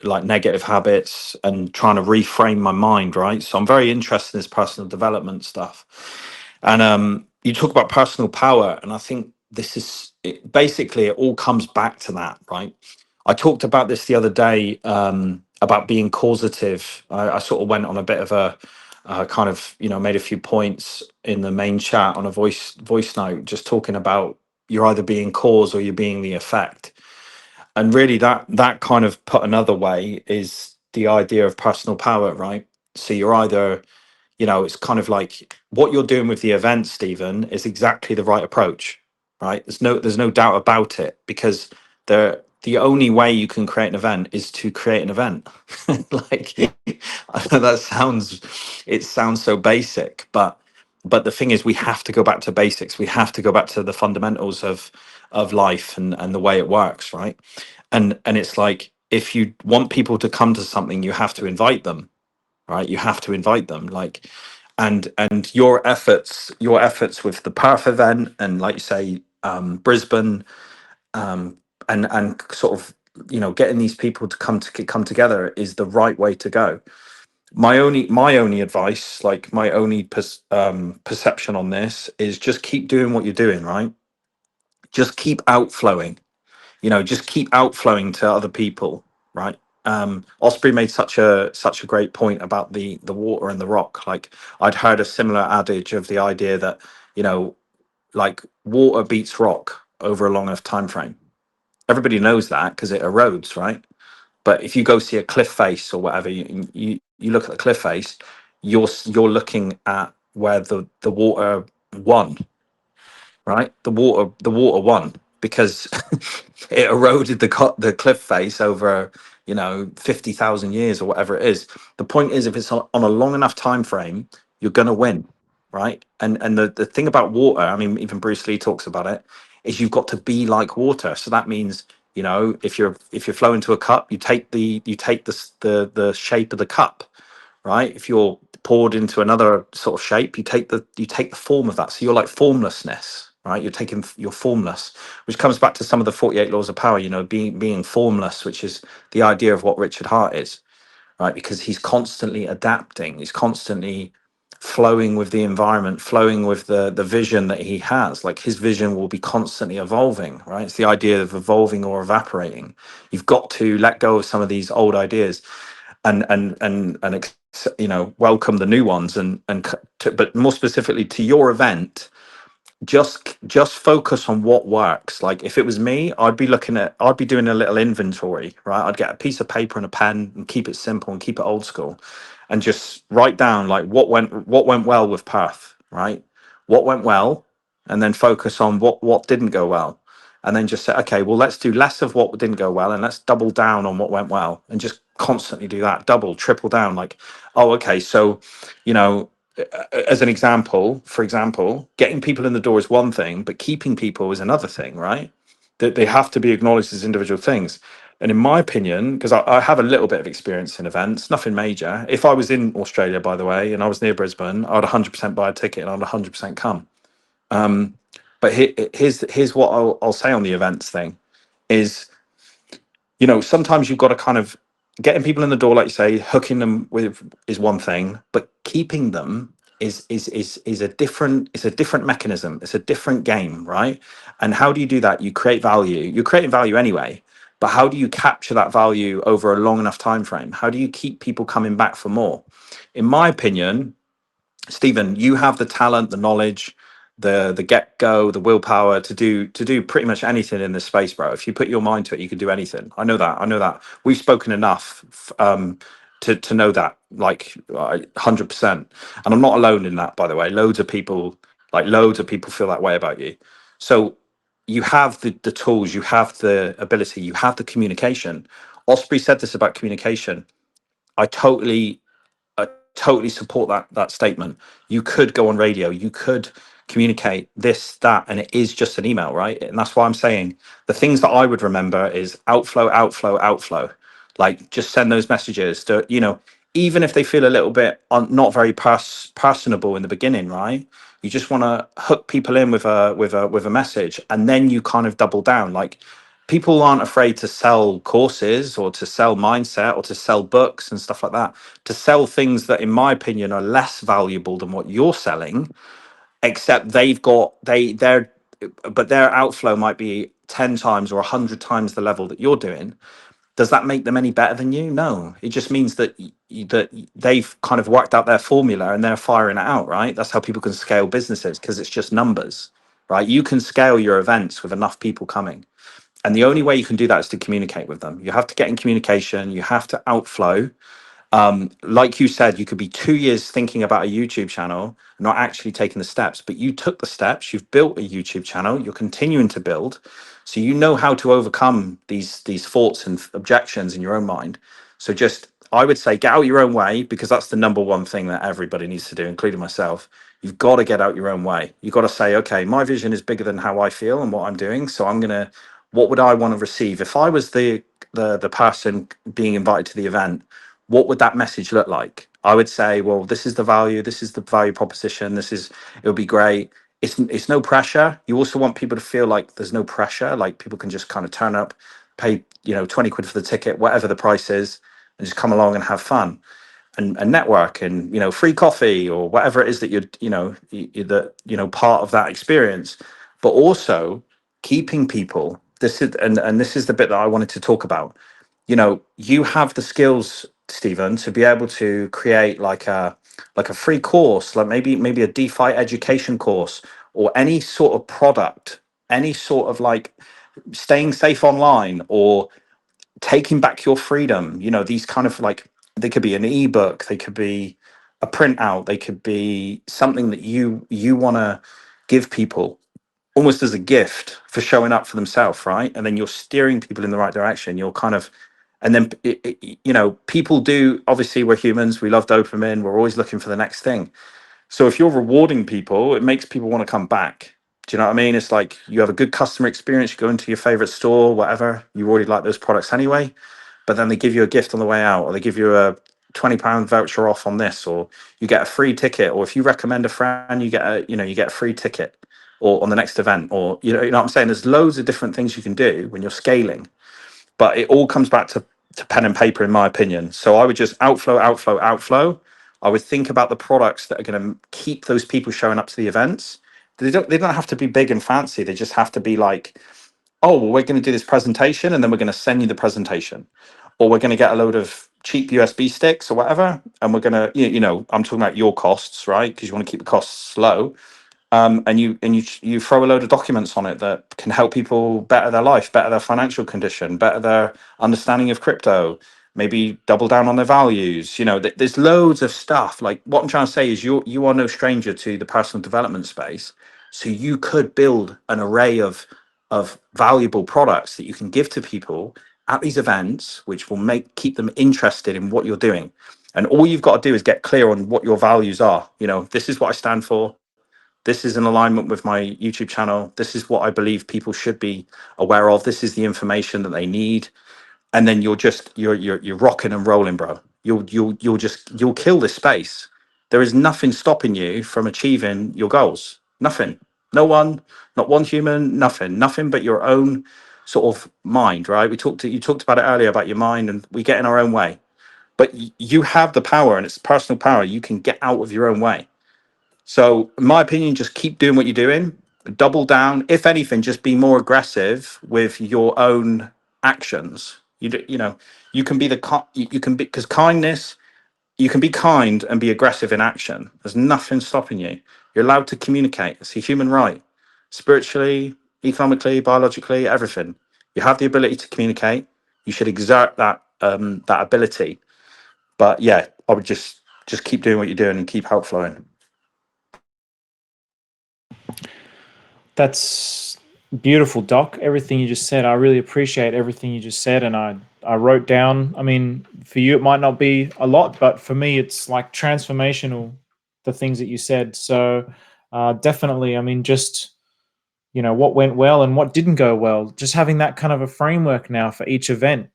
like negative habits and trying to reframe my mind. Right. So I'm very interested in this personal development stuff. And you talk about personal power, and I think this is basically it all comes back to that, right? I talked about this the other day about being causative. I sort of went on a bit of a kind of, you know, made a few points in the main chat on a voice note, just talking about you're either being cause or you're being the effect. And really that kind of put another way is the idea of personal power, right? So you're either, you know, it's kind of like what you're doing with the event, Stephen, is exactly the right approach, right? There's no doubt about it, because the only way you can create an event is to create an event. Like, I know that sounds so basic, but the thing is, we have to go back to basics. We have to go back to the fundamentals of life and the way it works, right? And it's like, if you want people to come to something, you have to invite them, right? You have to invite them, like, and your efforts with the Perth event, and like you say, Brisbane, and sort of, you know, getting these people to come together is the right way to go. My only advice, like my only perception on this, is just keep doing what you're doing, right? Just keep outflowing, you know, just keep outflowing to other people, right? Osprey made such a great point about the water and the rock. Like, I'd heard a similar adage of the idea that, you know, like, water beats rock over a long enough time frame. Everybody knows that because it erodes, right? But if you go see a cliff face or whatever, you look at the cliff face, you're looking at where the water won, right? The water won because it eroded the cliff face over, you know, 50,000 years or whatever it is. The point is, if it's on a long enough time frame, you're gonna win, right? And the thing about water, I mean, even Bruce Lee talks about it, is you've got to be like water. So that means, you know, if you're flowing to a cup, you take the shape of the cup, right? If you're poured into another sort of shape, you take the form of that. So you're like formlessness, right? You're formless, which comes back to some of the 48 laws of power, you know, being formless, which is the idea of what Richard Hart is, right? Because he's constantly adapting, he's constantly flowing with the environment, flowing with the vision that he has. Like, his vision will be constantly evolving, right? It's the idea of evolving or evaporating. You've got to let go of some of these old ideas and you know, welcome the new ones, but more specifically to your event, just focus on what works. Like, if it was me, I'd be doing a little inventory, right? I'd get a piece of paper and a pen and keep it simple and keep it old school, and just write down, like, what went well with Perth, right? What went well, and then focus on what didn't go well, and then just say, okay, well, let's do less of what didn't go well and let's double down on what went well, and just constantly do that, double, triple down. Like, oh, okay, so, you know, as an example, for example, getting people in the door is one thing, but keeping people is another thing, right? That they have to be acknowledged as individual things. And in my opinion, because I have a little bit of experience in events, nothing major. If I was in Australia, by the way, and I was near Brisbane, I'd 100% buy a ticket and I'd 100% come. But here's what I'll say on the events thing is, you know, sometimes you've got to kind of getting people in the door, like you say, hooking them with is one thing, but keeping them is a different mechanism. It's a different game, right? And how do you do that? You create value. You're creating value anyway, but how do you capture that value over a long enough time frame? How do you keep people coming back for more? In my opinion, Stephen, you have the talent, the knowledge, the get go, the willpower to do pretty much anything in this space, bro. If you put your mind to it, you can do anything. I know that. I know that. We've spoken enough to know that, like 100%. And I'm not alone in that, by the way. Loads of people feel that way about you. So you have the tools, you have the ability, you have the communication. Osprey said this about communication. I totally support that statement. You could go on radio, you could communicate this, that, and it is just an email, right? And that's why I'm saying the things that I would remember is outflow, outflow, outflow. Like just send those messages to, you know, even if they feel a little bit not very personable in the beginning, right? You just want to hook people in with a message, and then you kind of double down. Like people aren't afraid to sell courses or to sell mindset or to sell books and stuff like that, to sell things that in my opinion are less valuable than what you're selling, except their outflow might be 10 times or 100 times the level that you're doing. Does that make them any better than you? No, it just means that that they've kind of worked out their formula and they're firing it out, right? That's how people can scale businesses, because it's just numbers, right? You can scale your events with enough people coming, and the only way you can do that is to communicate with them. You have to get in communication, you have to outflow. Like you said, you could be 2 years thinking about a YouTube channel, not actually taking the steps, but you took the steps, you've built a YouTube channel, you're continuing to build. So you know how to overcome these thoughts and objections in your own mind. So just, I would say, get out your own way, because that's the number one thing that everybody needs to do, including myself. You've got to get out your own way. You've got to say, okay, my vision is bigger than how I feel and what I'm doing. So what would I want to receive? If I was the person being invited to the event, what would that message look like? I would say, well, this is the value, this is the value proposition, it would be great. It's no pressure. You also want people to feel like there's no pressure, like people can just kind of turn up, pay, 20 quid for the ticket, whatever the price is, and just come along and have fun and network, and free coffee or whatever it is that part of that experience. But also keeping people, this is the bit that I wanted to talk about. You have the skills, Stephen, to be able to create like a free course, like maybe a DeFi education course, or any sort of product, any sort of like staying safe online, or taking back your freedom. These kind of, like, they could be an ebook, they could be a printout, they could be something that you want to give people almost as a gift for showing up for themselves, right? And then you're steering people in the right direction. You're kind of, and then people do, obviously we're humans, we love dopamine, we're always looking for the next thing. So if you're rewarding people, it makes people want to come back. Do you know what I mean? It's like you have a good customer experience, you go into your favorite store, whatever, you already like those products anyway, but then they give you a gift on the way out, or they give you a £20 voucher off on this, or you get a free ticket, or if you recommend a friend, you get a free ticket, or on the next event, or you know what I'm saying? There's loads of different things you can do when you're scaling, but it all comes back to pen and paper, in my opinion. So I would just outflow, outflow, outflow. I would think about the products that are going to keep those people showing up to the events. They don't have to be big and fancy. They just have to be like, oh, well, we're going to do this presentation, and then we're going to send you the presentation, or we're going to get a load of cheap USB sticks or whatever, and we're going to, I'm talking about your costs, right? Because you want to keep the costs low. And you throw a load of documents on it that can help people better their life, better their financial condition, better their understanding of crypto, maybe double down on their values. There's loads of stuff. Like, what I'm trying to say is you are no stranger to the personal development space, so you could build an array of valuable products that you can give to people at these events, which will keep them interested in what you're doing. And all you've got to do is get clear on what your values are. You know, this is what I stand for. This is in alignment with my YouTube channel. This is what I believe people should be aware of. This is the information that they need. And then you're rocking and rolling, bro. You'll kill this space. There is nothing stopping you from achieving your goals. Nothing. No one, not one human, nothing but your own sort of mind, right? You talked about it earlier about your mind, and we get in our own way. But you have the power, and it's personal power. You can get out of your own way. So, in my opinion, just keep doing what you're doing. Double down. If anything, just be more aggressive with your own actions. You know, you can be you can be, because kindness, you can be kind and be aggressive in action. There's nothing stopping you. You're allowed to communicate. It's a human right, spiritually, economically, biologically, everything. You have the ability to communicate. You should exert that ability. But yeah, I would just keep doing what you're doing and keep help flowing. That's beautiful, Doc. Everything you just said, I really appreciate everything you just said, and I wrote down. I mean, for you it might not be a lot, but for me it's like transformational, the things that you said. So definitely, I mean, just what went well and what didn't go well. Just having that kind of a framework now for each event,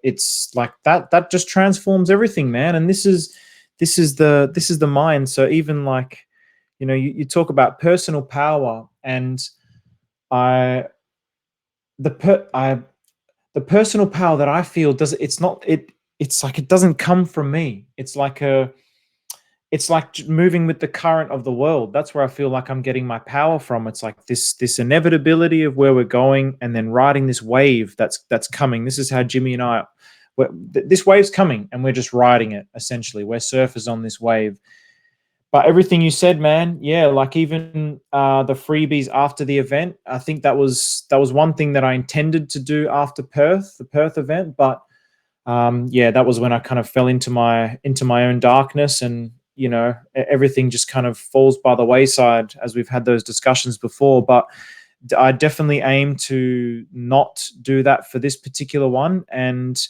it's like that just transforms everything, man. And this is the mind. So even like you talk about personal power, and I the per I the personal power that I feel it's like it doesn't come from me. It's like moving with the current of the world. That's where I feel like I'm getting my power from. It's like this inevitability of where we're going, and then riding this wave that's coming. This is how Jimmy and I, this wave's coming, and we're just riding it. Essentially, we're surfers on this wave. But everything you said, man, yeah, like even the freebies after the event, I think that was one thing that I intended to do after the Perth event. But yeah, that was when I kind of fell into my own darkness, and everything just kind of falls by the wayside, as we've had those discussions before. But I definitely aim to not do that for this particular one, and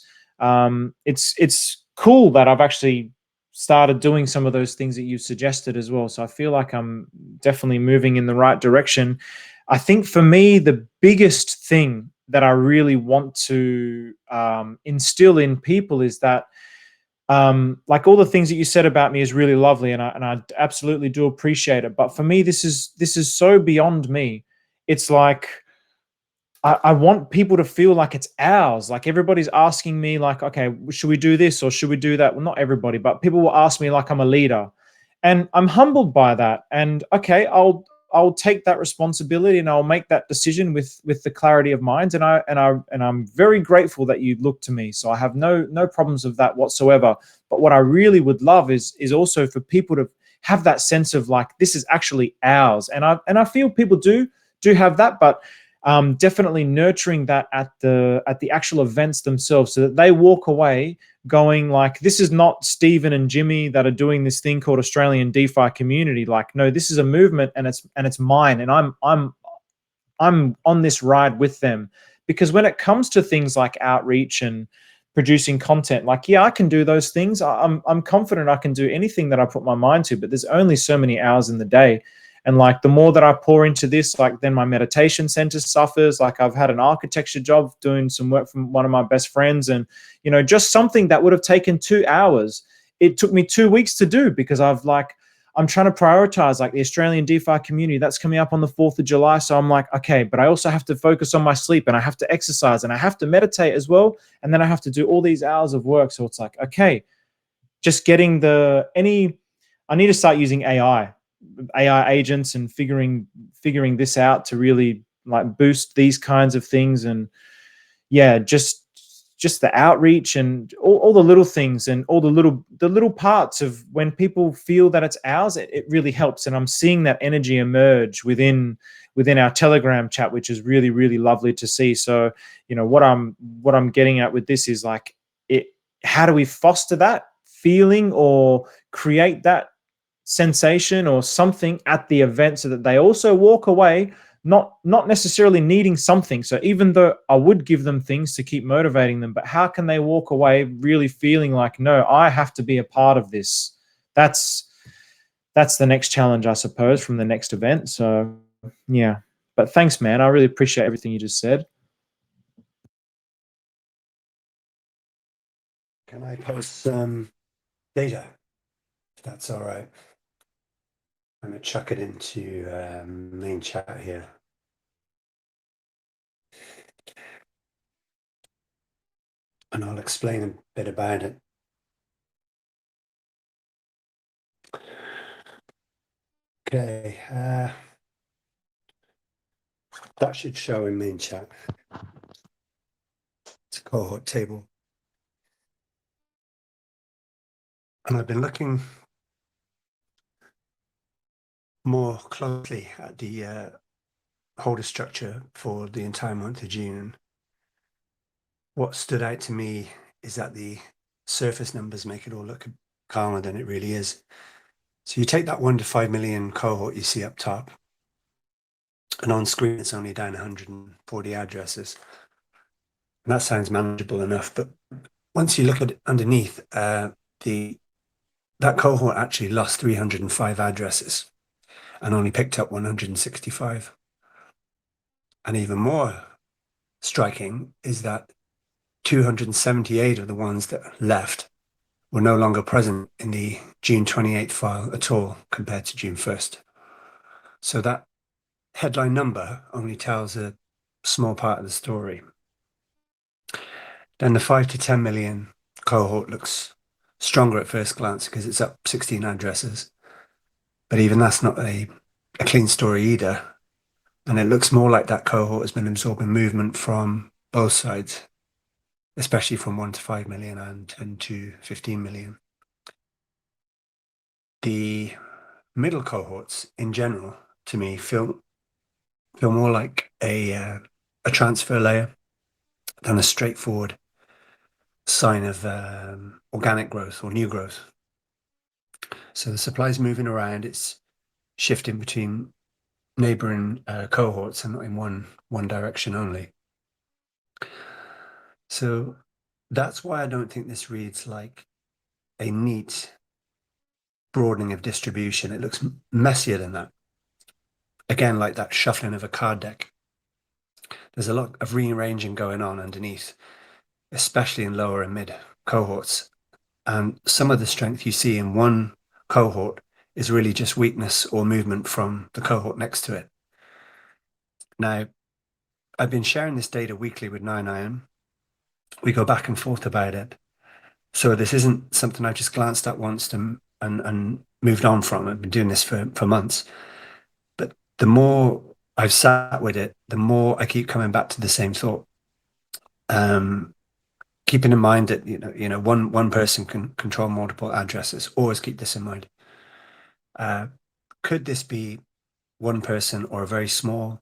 it's cool that I've actually started doing some of those things that you suggested as well. So I feel like I'm definitely moving in the right direction. I think for me, the biggest thing that I really want to instill in people is that, like all the things that you said about me is really lovely, and I absolutely do appreciate it. But for me, this is so beyond me. It's like I want people to feel like it's ours. Like everybody's asking me, like, okay, should we do this or should we do that? Well, not everybody, but people will ask me like I'm a leader, and I'm humbled by that. And okay, I'll take that responsibility, and I'll make that decision with the clarity of mind. And I'm very grateful that you look to me. So I have no problems of that whatsoever. But what I really would love is also for people to have that sense of like, this is actually ours. And I feel people do have that, but definitely nurturing that at the actual events themselves, so that they walk away going like, this is not Stephen and Jimmy that are doing this thing called Australian DeFi community. Like, no, this is a movement, and it's mine, and I'm on this ride with them. Because when it comes to things like outreach and producing content, like, yeah, I can do those things. I'm confident I can do anything that I put my mind to, but there's only so many hours in the day. And like the more that I pour into this, like then my meditation center suffers. Like I've had an architecture job doing some work from one of my best friends, and just something that would have taken 2 hours, it took me 2 weeks to do, because I'm trying to prioritize like the Australian DeFi community that's coming up on the 4th of July. So I'm like, okay, but I also have to focus on my sleep, and I have to exercise, and I have to meditate as well. And then I have to do all these hours of work. So it's like, okay, just getting I need to start using AI agents and figuring this out to really like boost these kinds of things. And yeah, just the outreach and all the little things, and all the little parts of when people feel that it's ours, it really helps. And I'm seeing that energy emerge within our Telegram chat, which is really, really lovely to see. So what I'm getting at with this is like, how do we foster that feeling or create that sensation or something at the event, so that they also walk away not necessarily needing something. So even though I would give them things to keep motivating them, but how can they walk away really feeling like, no, I have to be a part of this? That's the next challenge, I suppose, from the next event. So yeah, but thanks, man. I really appreciate everything you just said. Can I post some data, if that's all right? I'm going to chuck it into main chat here. And I'll explain a bit about it. Okay, that should show in main chat. It's a cohort table. And I've been looking more closely at the holder structure for the entire month of June. What stood out to me is that the surface numbers make it all look calmer than it really is. So you take that 1 to 5 million cohort you see up top, and on screen it's only down 140 addresses. And that sounds manageable enough, but once you look at it underneath, that cohort actually lost 305 addresses and only picked up 165. And even more striking is that 278 of the ones that left were no longer present in the June 28th file at all compared to June 1st. So that headline number only tells a small part of the story. Then the 5 to 10 million cohort looks stronger at first glance because it's up 16 addresses. But even that's not a clean story either. And it looks more like that cohort has been absorbing movement from both sides, especially from 1 to 5 million and 10 to 15 million. The middle cohorts in general, to me, feel more like a transfer layer than a straightforward sign of organic growth or new growth. So the supply is moving around, it's shifting between neighboring cohorts and not in one direction only. So that's why I don't think this reads like a neat broadening of distribution. It looks messier than that. Again, like that shuffling of a card deck. There's a lot of rearranging going on underneath, especially in lower and mid cohorts. And some of the strength you see in one cohort is really just weakness or movement from the cohort next to it. Now, I've been sharing this data weekly with 9iron. We go back and forth about it. So this isn't something I just glanced at once and moved on from. I've been doing this for months. But the more I've sat with it, the more I keep coming back to the same thought. Keeping in mind that one person can control multiple addresses. Always keep this in mind. Could this be one person or a very small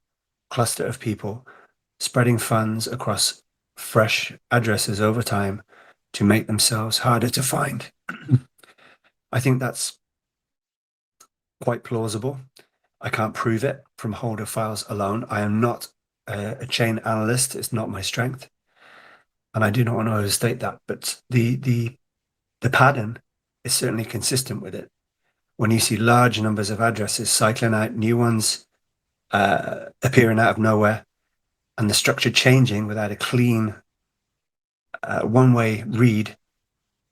cluster of people spreading funds across fresh addresses over time to make themselves harder to find? I think that's quite plausible. I can't prove it from holder files alone. I am not a chain analyst. It's not my strength. And I do not want to overstate that, but the pattern is certainly consistent with it. When you see large numbers of addresses cycling out, new ones appearing out of nowhere, and the structure changing without a clean one-way read,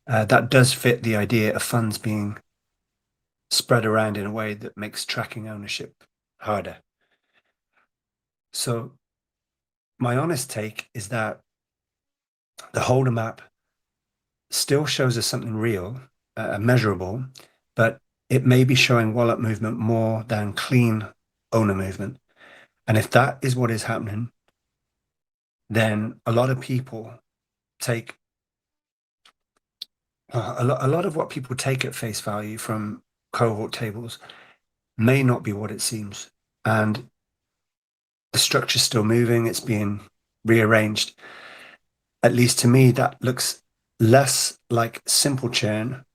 that does fit the idea of funds being spread around in a way that makes tracking ownership harder. So my honest take is that the holder map still shows us something real, measurable, but it may be showing wallet movement more than clean owner movement. And if that is what is happening, then a lot of people take a lot of what people take at face value from cohort tables may not be what it seems. And the structure's still moving, it's being rearranged. At least to me, that looks less like simple churn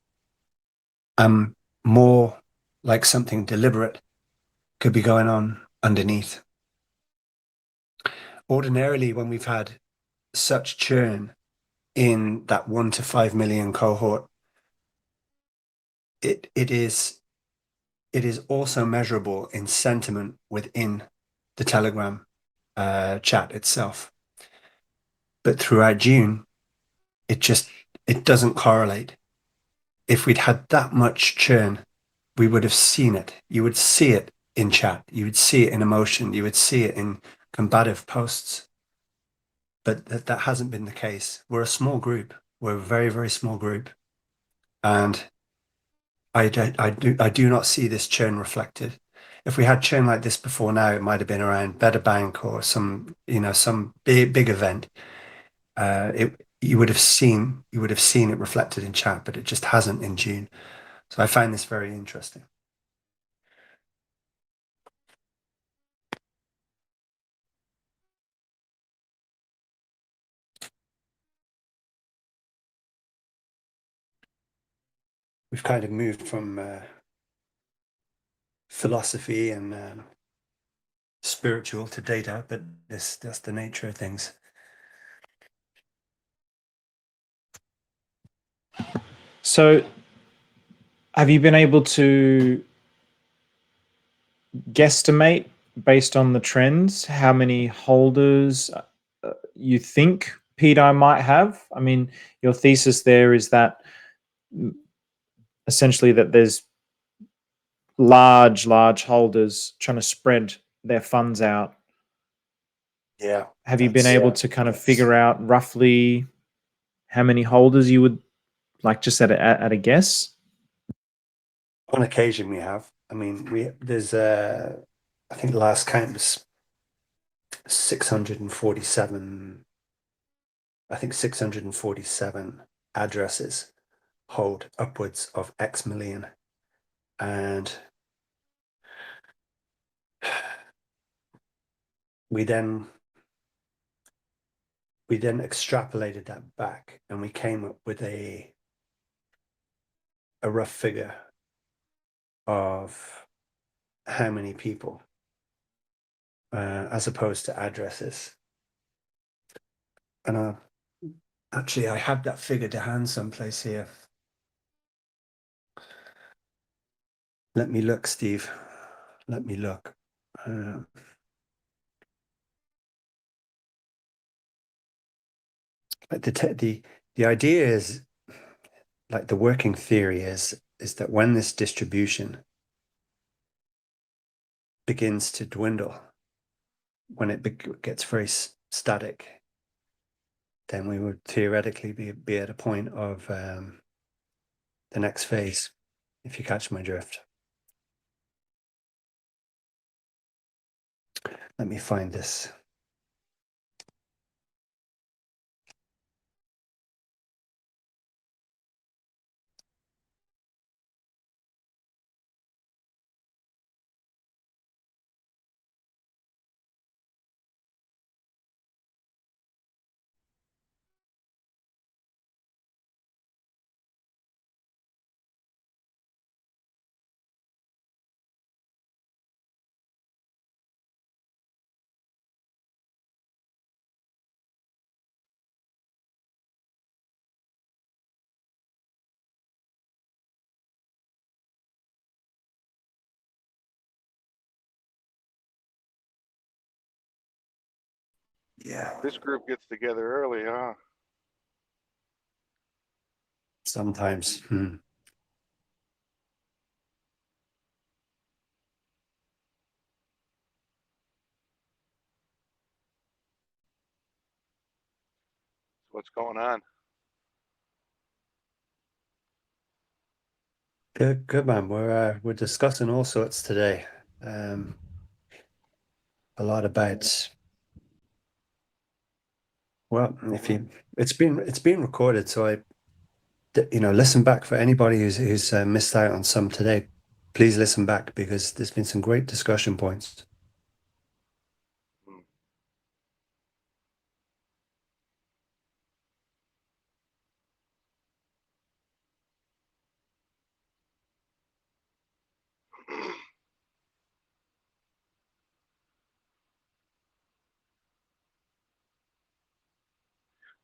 and more like something deliberate could be going on underneath. ordinarily, when we've had such churn in that 1 to 5 million cohort, it is also measurable in sentiment within the Telegram chat itself. But throughout June, it doesn't correlate. If we'd had that much churn, we would have seen it. You would see it in chat. You would see it in emotion. You would see it in combative posts. But that hasn't been the case. We're a small group. We're a very, very small group. And I do not see this churn reflected. If we had churn like this before now, it might have been around Better Bank or some big event. You would have seen it reflected in chat, but it just hasn't in June. So I find this very interesting. We've kind of moved from philosophy and spiritual to data, but that's the nature of things. So have you been able to guesstimate based on the trends how many holders you think PDI might have? I mean, your thesis there is that essentially that there's large holders trying to spread their funds out. Yeah. Have you been able to kind of figure out roughly how many holders you would like, just at a guess? On occasion we have. I mean, there's I think the last count was 647. I think 647 addresses hold upwards of X million. And we then extrapolated that back, and we came up with a rough figure of how many people as opposed to addresses. And actually I had that figure to hand someplace here. Let me look, Steve. Let me look. The idea is, like, the working theory is that when this distribution begins to dwindle, when it gets very static, then we would theoretically be at a point of the next phase, if you catch my drift. Let me find this. Yeah. This group gets together early, huh? Sometimes. What's going on? Good man. We're discussing all sorts today. A lot about, well, it's been recorded, so listen back for anybody who's missed out on some today. Please listen back, because there's been some great discussion points.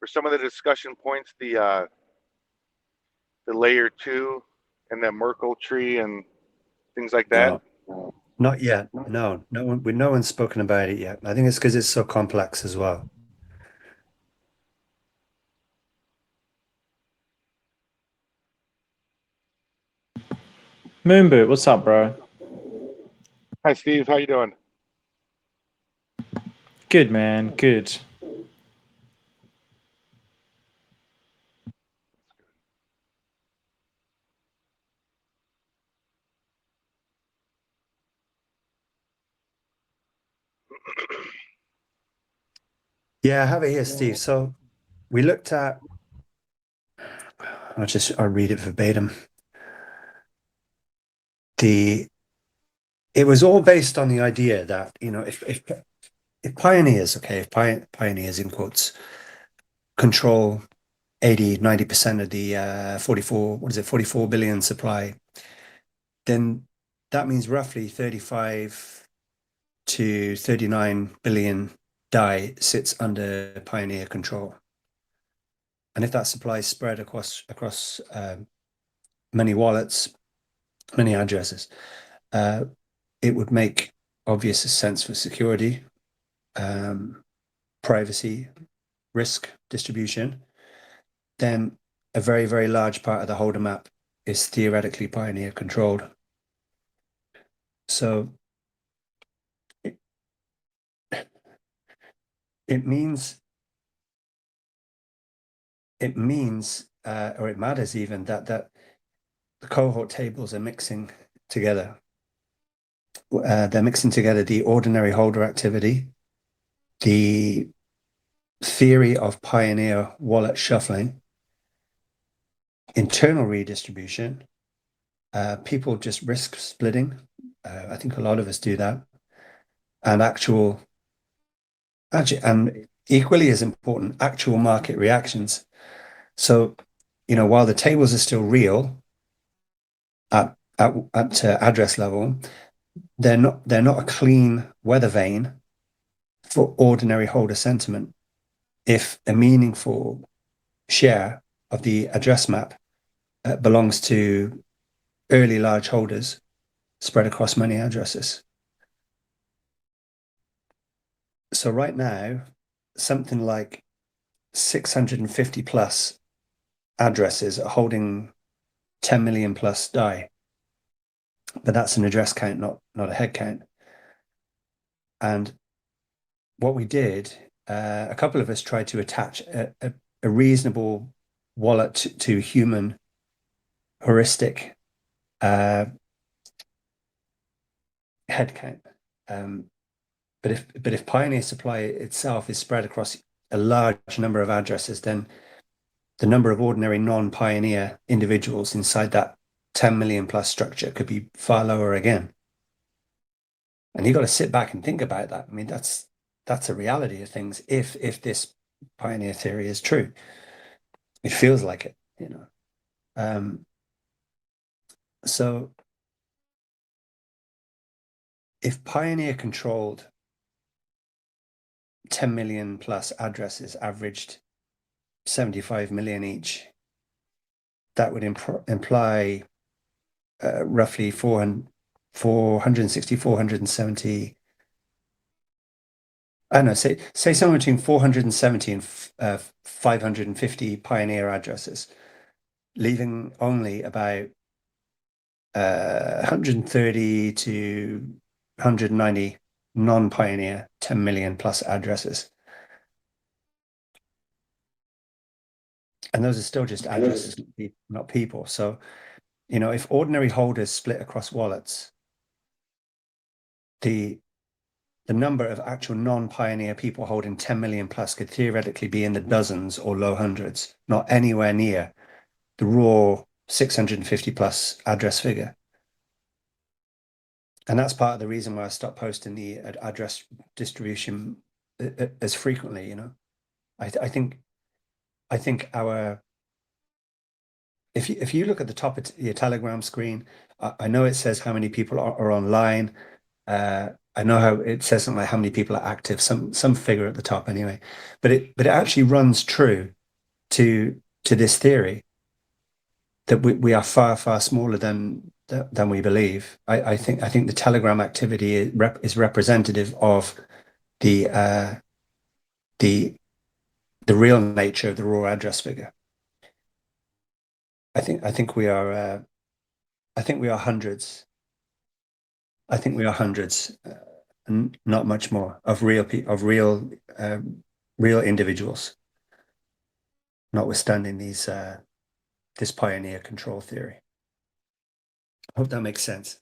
for some of the discussion points, the layer 2 and the Merkle tree and things like that? No, not yet. No, no one's spoken about it yet. I think it's because it's so complex as well. Moonboot, what's up, bro? Hi, Steve. How you doing? Good, man. Good. Yeah, I have it here, Steve. So we looked at, I'll read it verbatim. It was all based on the idea that, if pioneers, okay, if pioneers in quotes control 80-90% of the 44 billion supply, then that means roughly 35 to 39 billion DAI sits under pioneer control. And if that supply is spread across many wallets, many addresses, it would make obvious sense for security, privacy, risk distribution. Then a very, very large part of the holder map is theoretically pioneer controlled. So it means, or it matters even that the cohort tables are mixing together. They're mixing together the ordinary holder activity, the theory of pioneer wallet shuffling, internal redistribution, people just risk splitting. I think a lot of us do that. And and equally as important, actual market reactions. So, while the tables are still real at address level, they're not a clean weather vane for ordinary holder sentiment. If a meaningful share of the address map belongs to early large holders spread across many addresses. So right now, something like 650 plus addresses are holding 10 million plus DAI. But that's an address count, not a head count. And what we did, a couple of us tried to attach a reasonable wallet to human heuristic head count. But if Pioneer supply itself is spread across a large number of addresses, then the number of ordinary non-Pioneer individuals inside that 10 million plus structure could be far lower again. And you've got to sit back and think about that. I mean, that's a reality of things. If this Pioneer theory is true, it feels like it, So if Pioneer controlled 10 million plus addresses, averaged 75 million each, that would imply roughly 460, 470. I don't know, say somewhere between 470 and 550 Pioneer addresses, leaving only about 130 to 190 non-Pioneer 10 million plus addresses. And those are still just addresses, not people. So, if ordinary holders split across wallets, the number of actual non-Pioneer people holding 10 million plus could theoretically be in the dozens or low hundreds, not anywhere near the raw 650 plus address figure. And that's part of the reason why I stopped posting the address distribution as frequently. I think if you look at the top of your Telegram screen, I know it says how many people are online. I know how it says something like how many people are active, some figure at the top anyway, but it actually runs true to this theory that we are far, far smaller than we believe. I think the Telegram activity is representative of the real nature of the raw address figure. I think we are hundreds. I think we are hundreds, and not much more, of real individuals, notwithstanding this pioneer control theory. I hope that makes sense.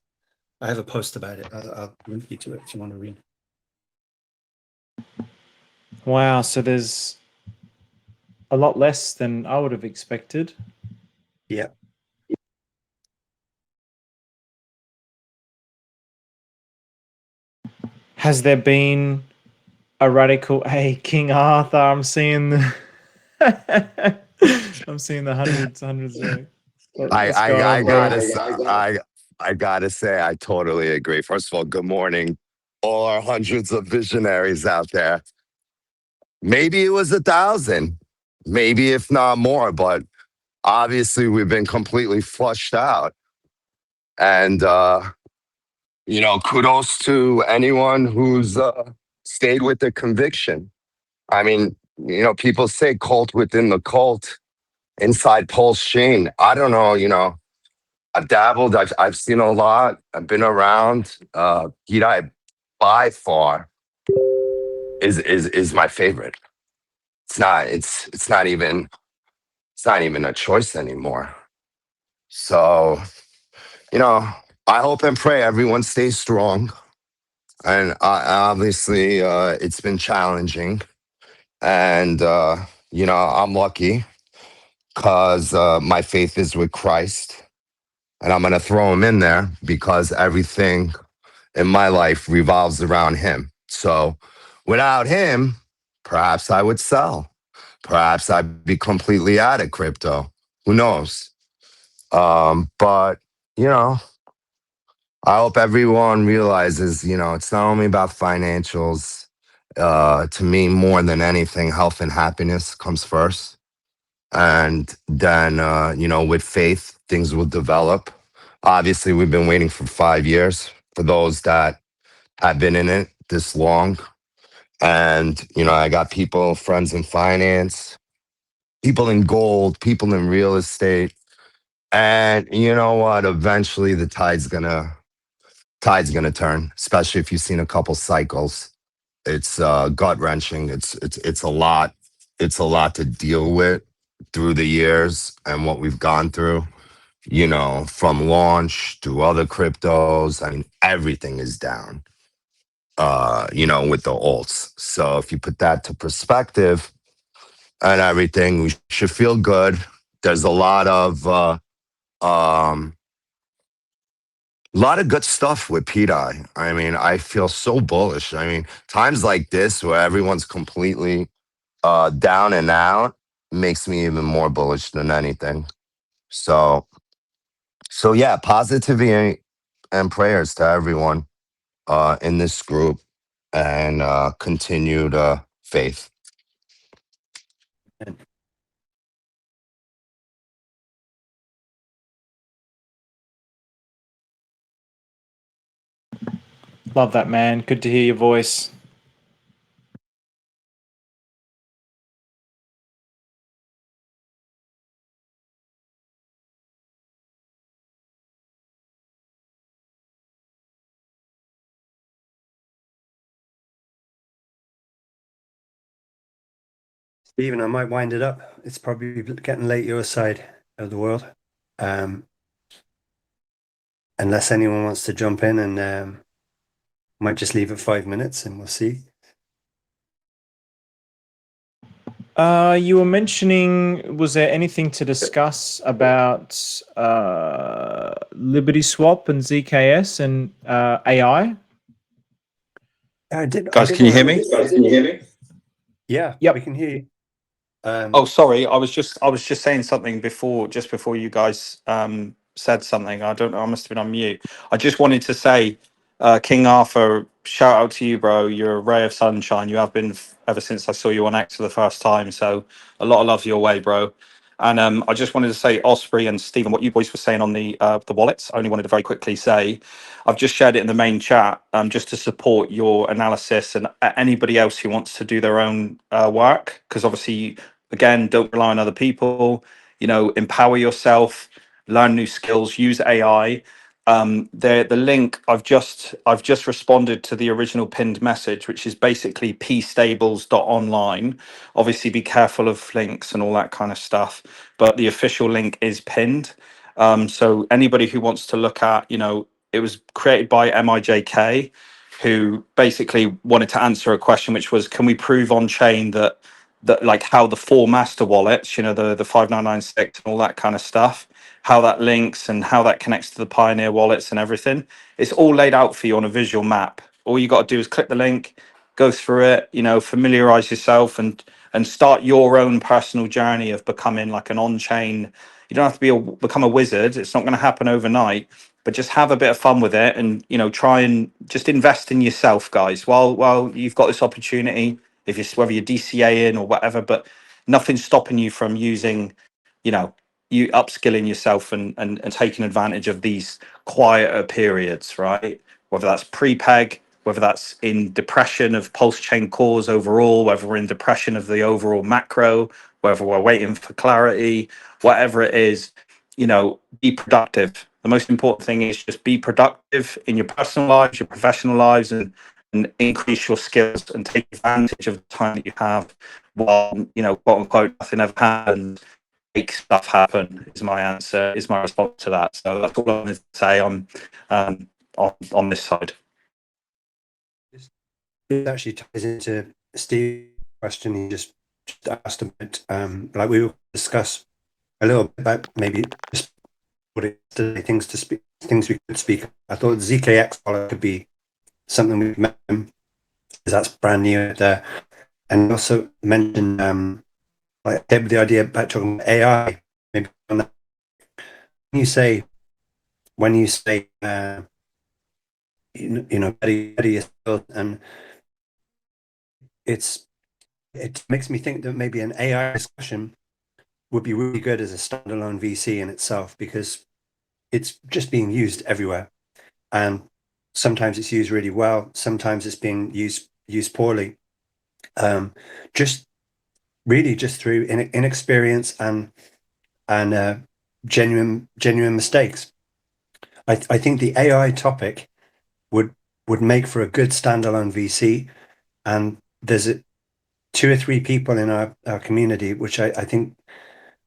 I have a post about it. I'll link you to it if you want to read. Wow. So there's a lot less than I would have expected. Yeah. Has there been a radical? Hey, King Arthur, I'm seeing the I'm seeing the hundreds there. What's going on, bro? I gotta say, I totally agree. First of all, good morning, all our hundreds of visionaries out there. Maybe it was 1,000, maybe if not more, but obviously we've been completely flushed out. And kudos to anyone who's stayed with the conviction. I mean, people say cult within the cult inside PulseChain. I don't know, I've dabbled, I've seen a lot, I've been around. PDAI by far is my favorite. It's not even a choice anymore. So, I hope and pray everyone stays strong. And obviously, it's been challenging. And, I'm lucky because my faith is with Christ. And I'm going to throw him in there because everything in my life revolves around him. So without him, perhaps I would sell. Perhaps I'd be completely out of crypto. Who knows? But, I hope everyone realizes, it's not only about financials. To me, more than anything, health and happiness comes first. And then, with faith, things will develop. Obviously, we've been waiting for 5 years for those that have been in it this long. And, I got people, friends in finance, people in gold, people in real estate. And you know what? Eventually the tide's gonna turn, especially if you've seen a couple cycles. It's gut wrenching. It's a lot. It's a lot to deal with through the years and what we've gone through. From launch to other cryptos. I mean, everything is down. With the alts. So if you put that to perspective and everything, we should feel good. There's a lot of good stuff with PDAI. I mean, I feel so bullish. I mean, times like this where everyone's completely down and out makes me even more bullish than anything. So yeah, positivity and prayers to everyone in this group and continued faith. Love that, man. Good to hear your voice. Stephen, I might wind it up. It's probably getting late your side of the world. Unless anyone wants to jump in, and might just leave it 5 minutes and we'll see. You were mentioning, was there anything to discuss about Liberty Swap and ZKS and AI? I did. Guys, can you hear me? Yeah, Yep. we can hear you. Oh, sorry. I was just saying something before you guys said something. I don't know. I must have been on mute. I just wanted to say, King Arthur shout out to you, bro. You're a ray of sunshine. You have been ever since I saw you on X for the first time. So a lot of love your way, bro. And I just wanted to say, Osprey and Stephen, what you boys were saying on the wallets. I only wanted to very quickly say, I've just shared it in the main chat, just to support your analysis and anybody else who wants to do their own work. Because obviously, again, don't rely on other people. You know, empower yourself, learn new skills, use AI. The link I've just responded to the original pinned message, which is basically pstables.online. Obviously be careful of links and all that kind of stuff, but the official link is pinned. So anybody who wants to look at, you know, it was created by MIJK, who basically wanted to answer a question, which was, can we prove on chain that like how the four master wallets, you know, the 5996 and all that kind of stuff, how that links and how that connects to the Pioneer wallets and everything. It's all laid out for you on a visual map. All you got to do is click the link, go through it, you know, familiarize yourself and start your own personal journey of becoming like an on-chain. You don't have to become a wizard. It's not going to happen overnight, but just have a bit of fun with it and, you know, try and just invest in yourself, guys, while you've got this opportunity, if you're whether you're DCA in or whatever, but nothing's stopping you from using, you know, you upskilling yourself and taking advantage of these quieter periods, right? Whether that's pre-peg, whether that's in depression of pulse chain cores overall, whether we're in depression of the overall macro, whether we're waiting for clarity, whatever it is, you know, be productive. The most important thing is just be productive in your personal lives, your professional lives, and increase your skills and take advantage of the time that you have while, you know, quote unquote, nothing ever happens. Make stuff happen is my answer, is my response to that. So that's all I wanted to say on this side. It actually ties into Steve's question he just asked about. Like we will discuss a little bit about maybe just what it is, things we could speak. I thought ZKX could be something we mentioned, because that's brand new out there, and also mentioned like the idea about talking about AI. Maybe on that. When you say you know better yourself, and it makes me think that maybe an AI discussion would be really good as a standalone VC in itself, because it's just being used everywhere, and sometimes it's used really well, sometimes it's being used poorly, just really just through inexperience and genuine mistakes. I think the AI topic would make for a good standalone VC, and there's two or three people in our community which I think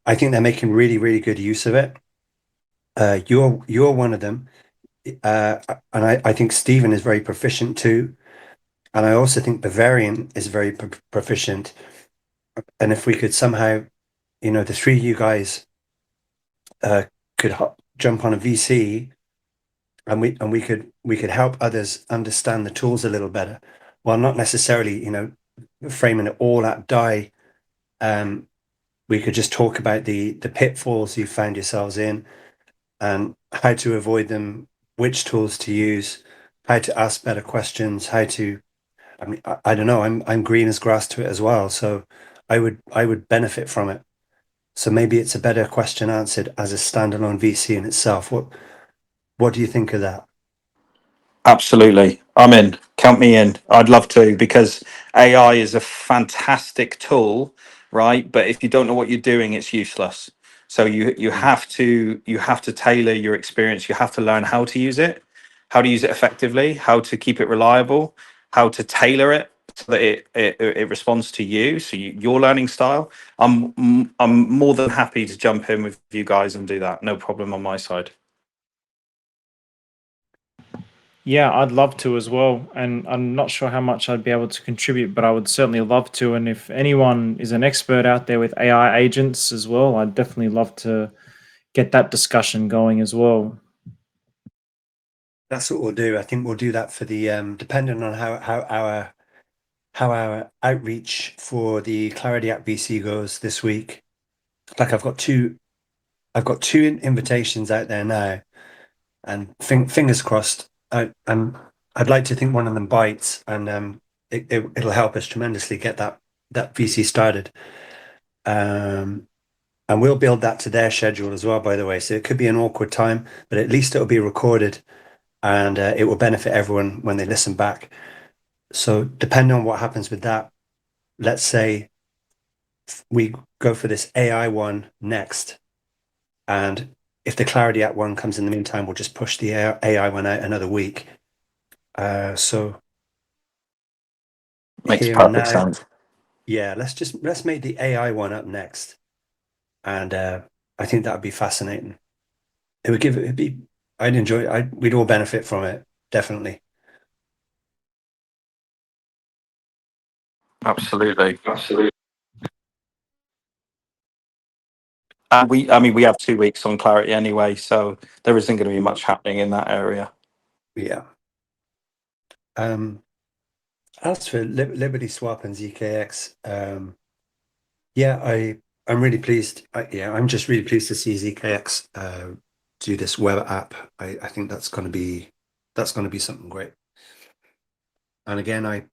they're making really good use of it. You're one of them, and I think Stephen is very proficient too, and I also think Bavarian is very proficient. And if we could somehow, you know, the three of you guys could jump on a VC, and we could help others understand the tools a little better, while not necessarily, you know, framing it all at DAI. We could just talk about the pitfalls you found yourselves in and how to avoid them, which tools to use, how to ask better questions, how to. I mean, I don't know. I'm green as grass to it as well, so I would benefit from it. So maybe it's a better question answered as a standalone VC in itself. What do you think of that? Absolutely. I'm in. Count me in. I'd love to, because AI is a fantastic tool, right? But if you don't know what you're doing, it's useless. So you have to tailor your experience. You have to learn how to use it, how to use it effectively, how to keep it reliable, how to tailor it so that it responds to you, so your learning style. I'm more than happy to jump in with you guys and do that. No problem on my side. Yeah, I'd love to as well. And I'm not sure how much I'd be able to contribute, but I would certainly love to. And if anyone is an expert out there with AI agents as well, I'd definitely love to get that discussion going as well. That's what we'll do. I think we'll do that for the depending on how our outreach for the Clarity App VC goes this week. Like I've got two invitations out there now, and fingers crossed. I'm I'd like to think one of them bites, and it'll help us tremendously get that VC started. And we'll build that to their schedule as well, by the way. So it could be an awkward time, but at least it'll be recorded, and it will benefit everyone when they listen back. So depending on what happens with that, let's say we go for this AI one next, and if the Clarity app one comes in the meantime, we'll just push the AI one out another week. So Makes here and perfect now, sense. yeah, let's make the AI one up next, and I think that would be fascinating. I'd enjoy it. We'd all benefit from it, definitely. Absolutely. And I mean, we have 2 weeks on Clarity anyway, so there isn't going to be much happening in that area. Yeah. As for Liberty Swap and ZKX, yeah, I'm really pleased. I'm just really pleased to see ZKX do this web app. I think that's going to be something great. And again,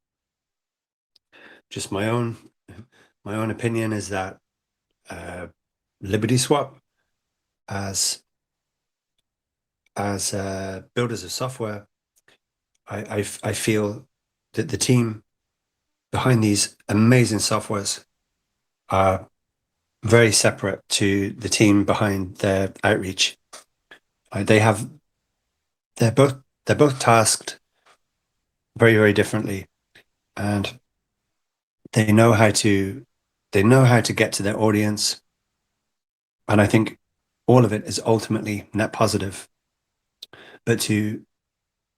just my own opinion is that Liberty Swap as builders of software, I feel that the team behind these amazing softwares are very separate to the team behind their outreach. They're both tasked very, very differently, and they know how to get to their audience. And I think all of it is ultimately net positive. But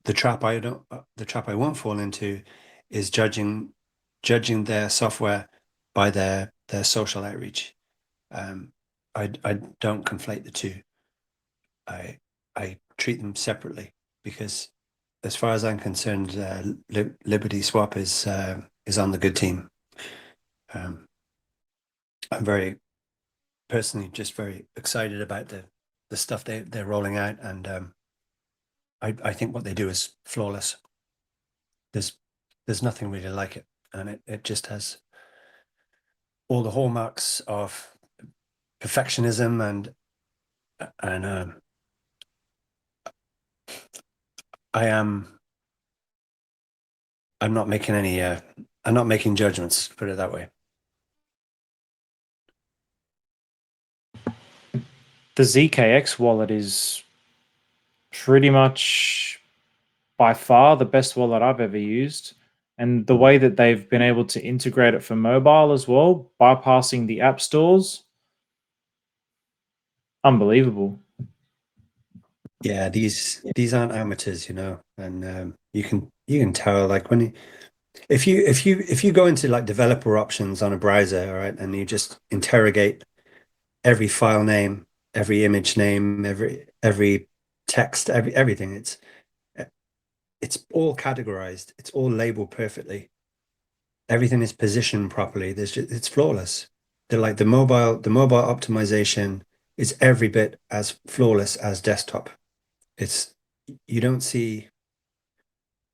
the trap I won't fall into is judging their software by their social outreach. I don't conflate the two. I treat them separately, because as far as I'm concerned, Liberty Swap is on the good team. I'm very personally just very excited about the stuff they're rolling out, and I think what they do is flawless. There's nothing really like it, and it just has all the hallmarks of perfectionism, and I'm not making any I'm not making judgments, put it that way. The ZKX wallet is pretty much by far the best wallet I've ever used. And the way that they've been able to integrate it for mobile as well, bypassing the app stores, unbelievable. Yeah, these aren't amateurs, and you can tell, like, when if you go into like developer options on a browser, all right, and you just interrogate every file name, every image name, every text, everything, it's all categorized, it's all labeled perfectly, everything is positioned properly. It's flawless. The mobile optimization is every bit as flawless as desktop. You don't see,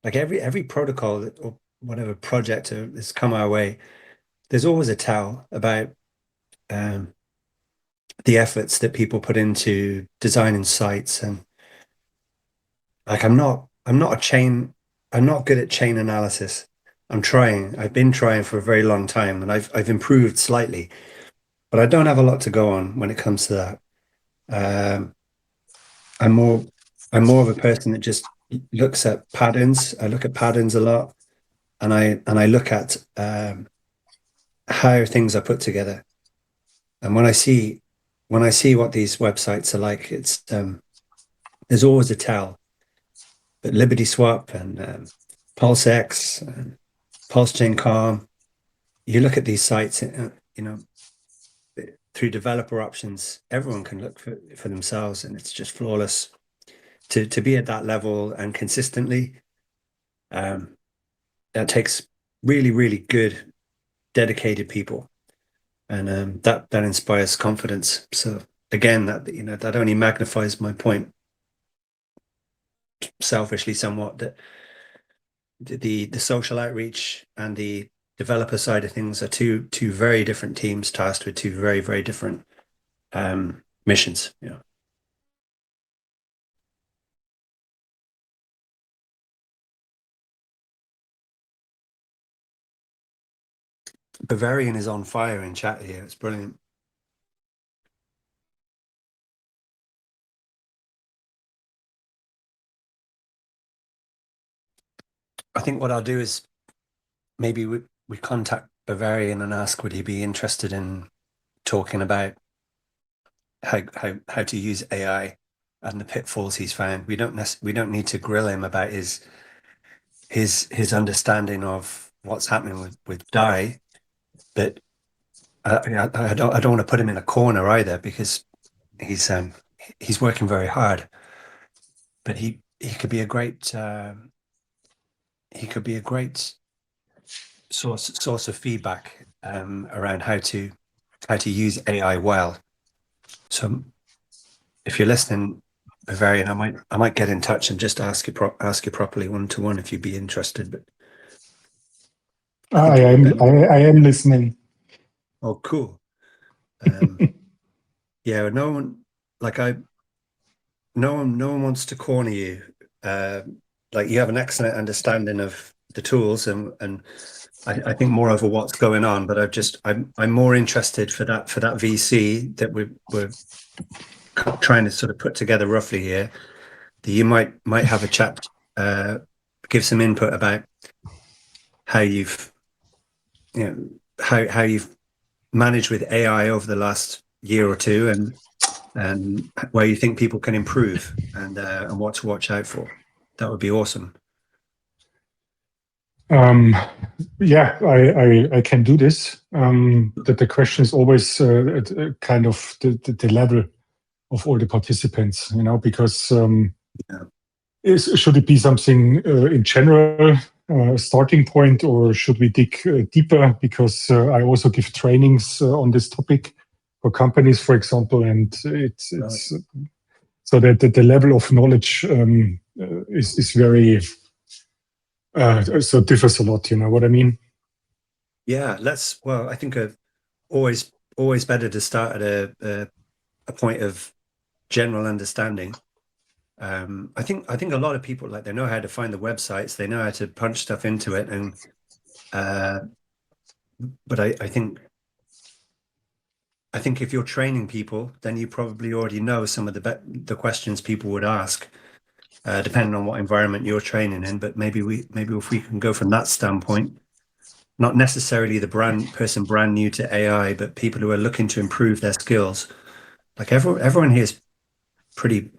like, every protocol or whatever project that's come our way, there's always a tell about the efforts that people put into designing sites. And like, I'm not good at chain analysis. I've been trying for a very long time, and I've improved slightly, but I don't have a lot to go on when it comes to that. I'm more of a person that just looks at patterns. I look at patterns a lot, and I look at how things are put together. And when I see what these websites are like, it's there's always a tell. But Liberty Swap and PulseX and PulseChain.com, you look at these sites, through developer options, everyone can look for themselves, and it's just flawless. To be at that level and consistently, that takes really, really good, dedicated people, and that inspires confidence. So again, that only magnifies my point, selfishly somewhat, that the social outreach and the developer side of things are two very different teams tasked with two very, very different missions. Yeah. Bavarian is on fire in chat here. It's brilliant. I think what I'll do is maybe we contact Bavarian and ask would he be interested in talking about how to use AI and the pitfalls he's found. We don't need to grill him about his understanding of what's happening with DAI, but I don't want to put him in a corner either, because he's working very hard, but he could be a great source of feedback around how to use AI well. So if you're listening, Bavarian, I might get in touch and just ask you properly one-to-one if you'd be interested. But I am listening. oh, cool. Yeah, no one wants to corner you. Like, you have an excellent understanding of the tools, and I think more over what's going on. But I'm more interested for that VC that we're trying to sort of put together roughly here. That you might have a chat, give some input about how you've how you've managed with AI over the last year or two, and where you think people can improve, and what to watch out for. That would be awesome. Yeah, I can do this. The question is always kind of the level of all the participants, because should it be something in general starting point, or should we dig deeper? Because I also give trainings on this topic for companies, for example, and it's so that the level of knowledge is very so differs a lot. You know what I mean? Yeah, I think always better to start at a point of general understanding. I think a lot of people, like, they know how to find the websites, they know how to punch stuff into it, and but I think if you're training people, then you probably already know some of the questions people would ask, depending on what environment you're training in. But maybe if we can go from that standpoint, not necessarily the brand new to AI, but people who are looking to improve their skills. Like, everyone here is pretty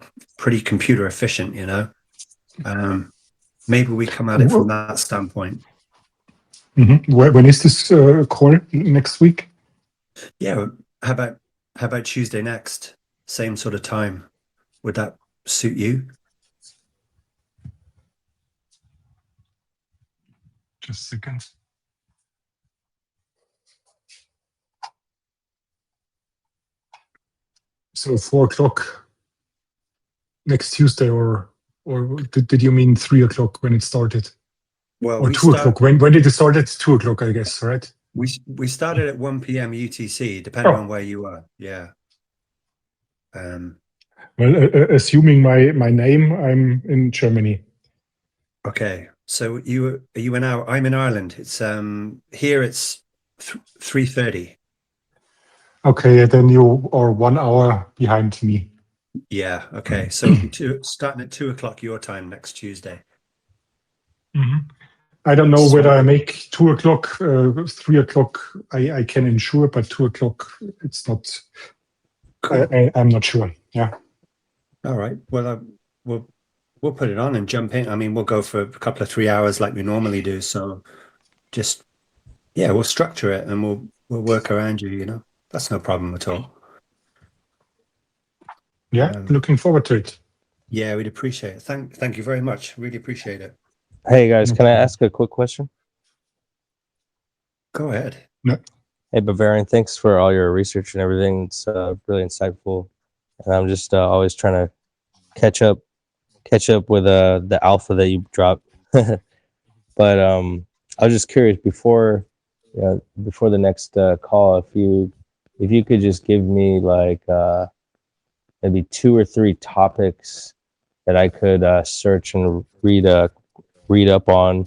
computer efficient, maybe we come at it from that standpoint. Mm-hmm. When is this call next week? Yeah, how about Tuesday next, same sort of time? Would that suit you? Just a second. So 4:00 next Tuesday, or did you mean 3:00 when it started? Well, or 2:00? When did it start? At 2:00, I guess, right? We started at 1 p.m. UTC, depending on where you are. Yeah. Well, assuming my name, I'm in Germany. Okay, so are you in I'm in Ireland. It's here it's 3:30. Okay, then you are 1 hour behind me. Yeah. Okay, so starting at 2:00 your time next Tuesday. Mm-hmm. I don't know whether I make 2:00, 3:00. I can ensure, but 2:00, it's not. Cool. I'm not sure. Yeah. All right. Well, we'll put it on and jump in. I mean, we'll go for a couple of 3 hours like we normally do. So just, we'll structure it and we'll work around you. That's no problem at all. Yeah, looking forward to it. Yeah, we'd appreciate it. Thank you very much. Really appreciate it. Hey guys, can I ask a quick question? Go ahead. No. Hey Bavarian, thanks for all your research and everything. It's really insightful, and I'm just always trying to catch up with the alpha that you drop. But I was just curious before, before the next call, if you could just give me like maybe 2 or 3 topics that I could search and read up on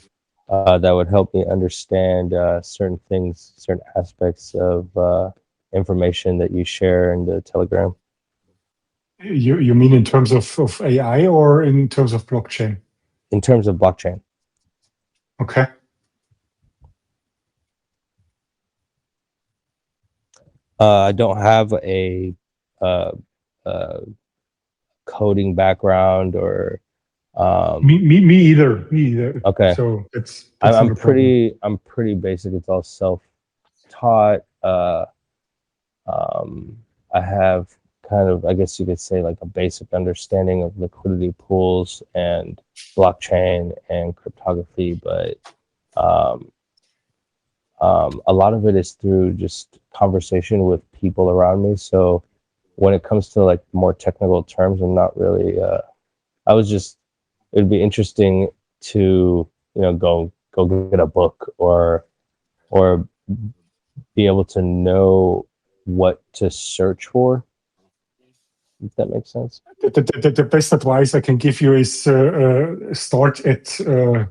that would help me understand certain things, certain aspects of information that you share in the Telegram. You mean in terms of AI or in terms of blockchain? In terms of blockchain. Okay. I don't have a coding background or Me either. Me either. Okay. So that's I'm not a problem. pretty basic. It's all self-taught. I have kind of, I guess you could say, like a basic understanding of liquidity pools and blockchain and cryptography, but a lot of it is through just conversation with people around me. So when it comes to like more technical terms, I'm not really. It'd be interesting to go get a book or be able to know what to search for, if that makes sense. The best advice I can give you is start at the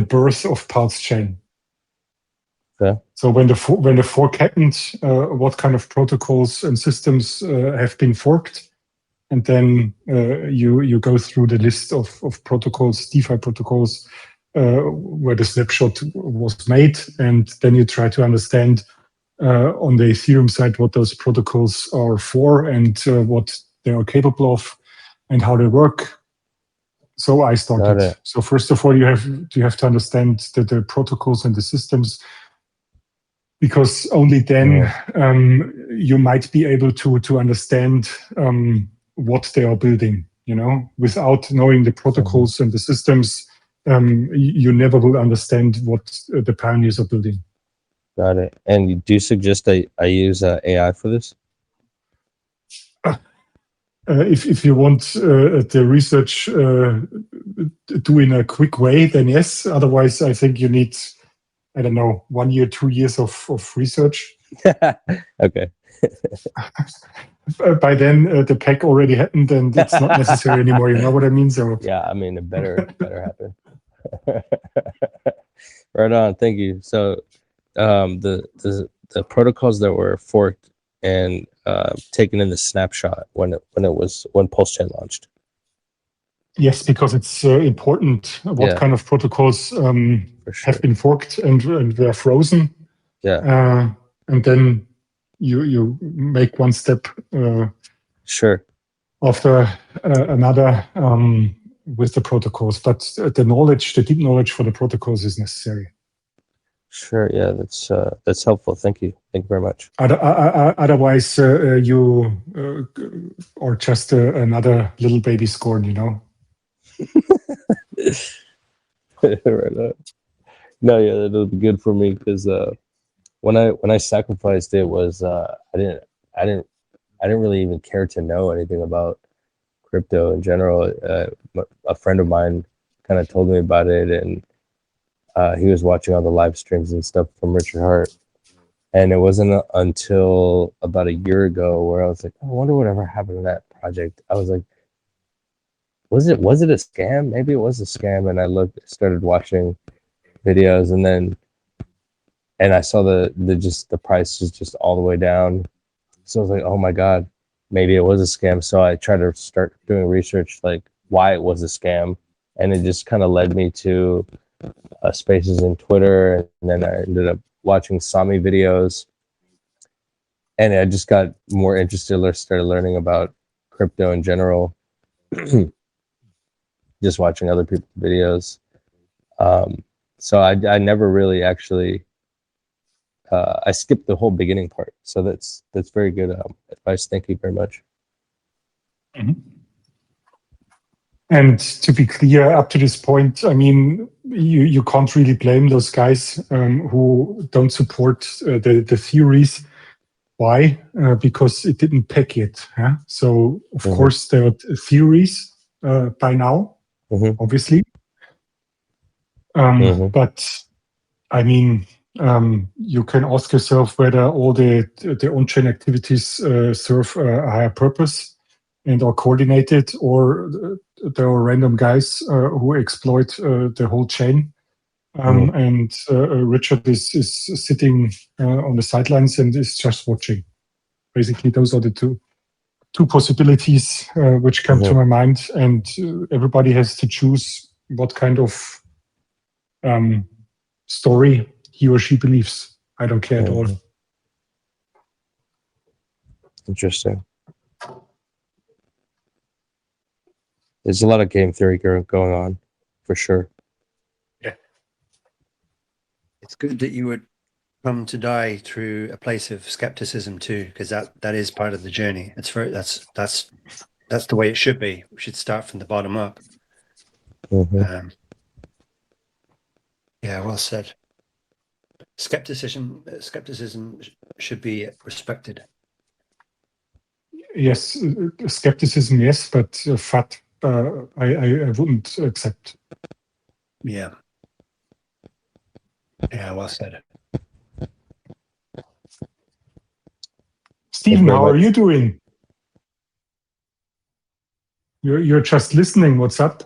birth of PulseChain. Okay. So when the fork happened, what kind of protocols and systems have been forked, and then you go through the list of protocols, DeFi protocols, where the snapshot was made, and then you try to understand on the Ethereum side what those protocols are for and what they are capable of and how they work. So I started. Got it. So first of all, you have to understand the protocols and the systems, because only then you might be able to understand what they are building. Without knowing the protocols and the systems, you never will understand what the pioneers are building. Got it. And do you suggest I use AI for this? If you want the research do in a quick way, then yes. Otherwise, I think you need, I don't know, 1 year, 2 years of research. Okay. By then, the pack already happened, and it's not necessary anymore. You know what I mean? So Yeah, I mean, it better happen. Right on. Thank you. So, the protocols that were forked and taken in the snapshot when PulseChain launched. yes, because it's important what kind of protocols have been forked and were frozen. Yeah. And then you make one step Sure. after another with the protocols, but the deep knowledge for the protocols is necessary. Sure. Yeah, that's helpful. Thank you very much. Otherwise, you are just another little baby scorn, Right on. No, yeah, that'll be good for me because when I sacrificed it was I didn't really even care to know anything about crypto in general. A friend of mine kind of told me about it, and he was watching all the live streams and stuff from Richard Hart. And it wasn't until about a year ago where I was like, I wonder whatever happened to that project. I was like, was it a scam? Maybe it was a scam. And I started watching videos, and I saw the price was just all the way down. So I was like, oh my God, maybe it was a scam. So I tried to start doing research, like why it was a scam. And it just kind of led me to spaces in Twitter. And then I ended up watching Sami videos. And I just got more interested, started learning about crypto in general, just watching other people's videos. So I never really actually, I skipped the whole beginning part. So that's very good advice. Thank you very much. Mm-hmm. And to be clear, up to this point, I mean, you can't really blame those guys who don't support the theories. Why? Because it didn't pack yet. Huh? So, of course, there are theories by now, obviously. Mhm. But I mean, you can ask yourself whether all the on-chain activities serve a higher purpose and are coordinated, or there are random guys who exploit the whole chain. And Richard is sitting on the sidelines and is just watching. Basically, those are the two possibilities which come to my mind, and everybody has to choose what kind of story he or she believes. I don't care at all. Interesting. There's a lot of game theory going on, for sure. It's good that you would come to DAI through a place of skepticism too, because that is part of the journey. That's the way it should be. We should start from the bottom up. Yeah, well said. Skepticism should be respected. Yes, skepticism, yes, but FAT, I wouldn't accept. Yeah. Yeah, well said. Stephen, how are you doing? You're just listening. What's up?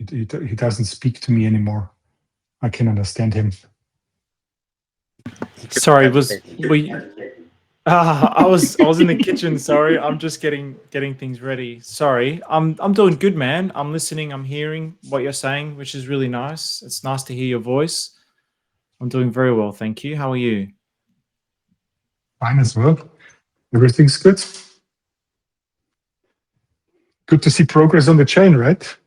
He doesn't speak to me anymore. I can understand him. Sorry, I was in the kitchen. Sorry, I'm just getting things ready. Sorry, I'm doing good, man. I'm listening. I'm hearing what you're saying, which is really nice. It's nice to hear your voice. I'm doing very well, thank you. How are you? Fine as well. Everything's good. Good to see progress on the chain, right?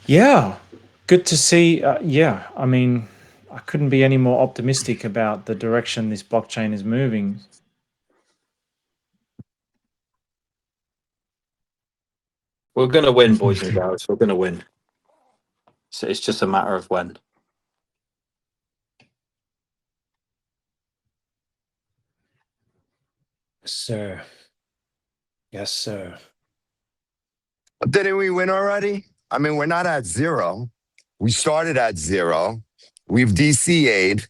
Yeah, good to see. Yeah, I mean, I couldn't be any more optimistic about the direction this blockchain is moving. We're going to win, boys and girls. We're going to win. So it's just a matter of when. Sir. Yes, sir. Didn't we win already? I mean, we're not at zero. We started at zero. We've DCA'd.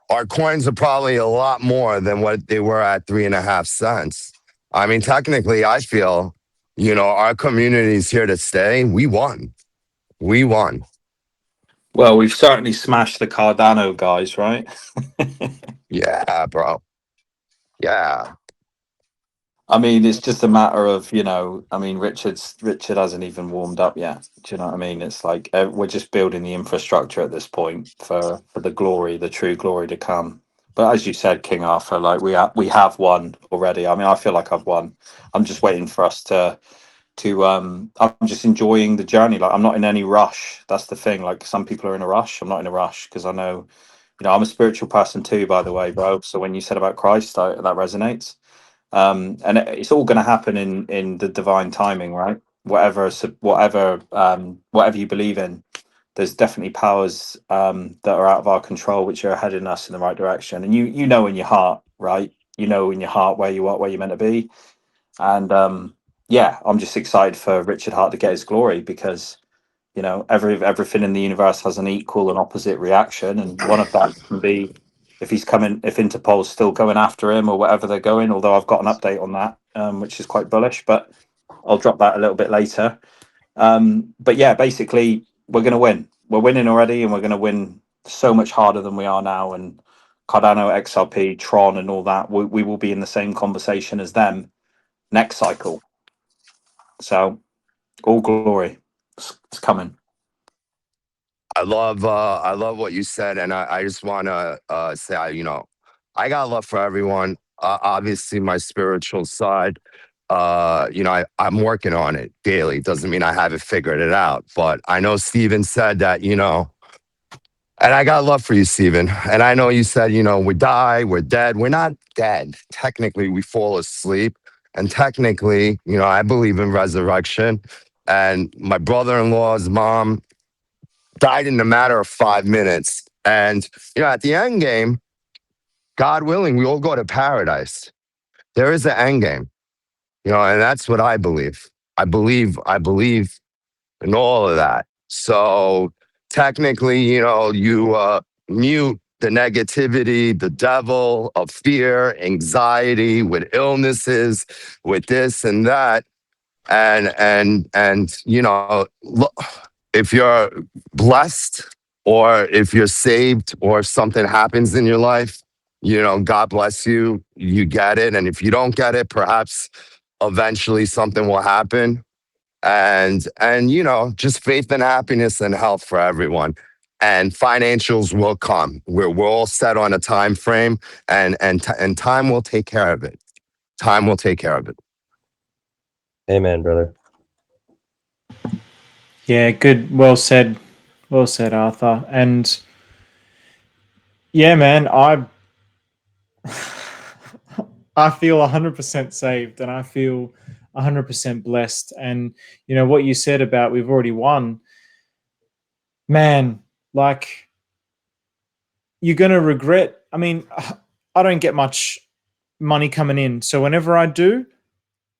Our coins are probably a lot more than what they were at 3.5 cents. I mean, technically, I feel, our community's here to stay. We won. We won. Well, we've certainly smashed the Cardano guys, right? Yeah, bro. Yeah. I mean, it's just a matter of, I mean, Richard hasn't even warmed up yet. Do you know what I mean? It's like we're just building the infrastructure at this point for the true glory to come. But as you said, King Arthur, like we have won already. I mean, I feel like I've won. I'm just waiting for us to I'm just enjoying the journey. Like I'm not in any rush. That's the thing. Like some people are in a rush. I'm not in a rush because I know, I'm a spiritual person too, by the way, bro. So when you said about Christ, that resonates. And it's all going to happen in the divine timing, right? Whatever you believe in, there's definitely powers that are out of our control which are heading us in the right direction. And you know in your heart, right? You know in your heart where you are, where you're meant to be. And yeah, I'm just excited for Richard Hart to get his glory because everything in the universe has an equal and opposite reaction, and one of that can be if Interpol's still going after him or whatever they're going. Although I've got an update on that, which is quite bullish, but I'll drop that a little bit later. But yeah, basically we're going to win. We're winning already, and we're going to win so much harder than we are now. And Cardano, XRP, Tron, and all that, we will be in the same conversation as them next cycle. So all glory, it's coming. I love what you said, and I just want to say, I got love for everyone. Obviously, my spiritual side, I'm working on it daily. Doesn't mean I haven't figured it out, but I know Steven said that, and I got love for you, Steven. And I know you said, we die, we're dead. We're not dead. Technically, we fall asleep, and technically, I believe in resurrection. And my brother-in-law's mom died in a matter of 5 minutes. And, at the end game, God willing, we all go to paradise. There is an end game. You know, and that's what I believe. I believe in all of that. So technically, you know, you mute the negativity, the devil of fear, anxiety, with illnesses, with this and that. And you know, look, if you're blessed or if you're saved or if something happens in your life, you know, God bless you, you get it. And if you don't get it, perhaps eventually something will happen. And you know, just faith and happiness and health for everyone. And financials will come. We're all set on a time frame, and time will take care of it. Time will take care of it. Amen, brother. Yeah, good. Well said. Well said, Arthur. And yeah, man, I feel 100% saved, and I feel 100% blessed. And you know what you said about we've already won, man. Like, you're gonna regret. I mean, I don't get much money coming in, so whenever I do,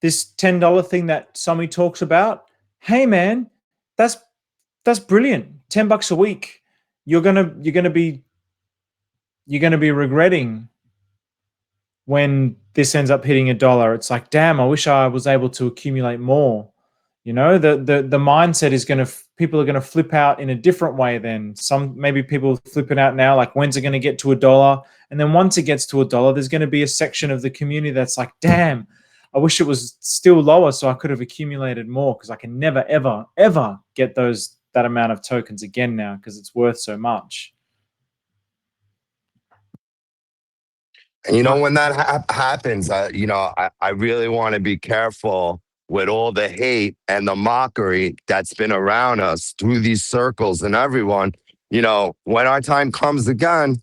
this $10 thing that Sami talks about, hey man, that's brilliant. $10 a week. You're gonna be regretting when this ends up hitting $1. It's like, damn, I wish I was able to accumulate more. You know, the mindset is people are gonna flip out in a different way. Then maybe people flipping out now, like, when's it gonna get to $1? And then once it gets to $1, there's gonna be a section of the community that's like, damn, I wish it was still lower so I could have accumulated more, because I can never, ever, ever get that amount of tokens again now because it's worth so much. And you know, when that happens, I really want to be careful with all the hate and the mockery that's been around us through these circles and everyone. You know, when our time comes again,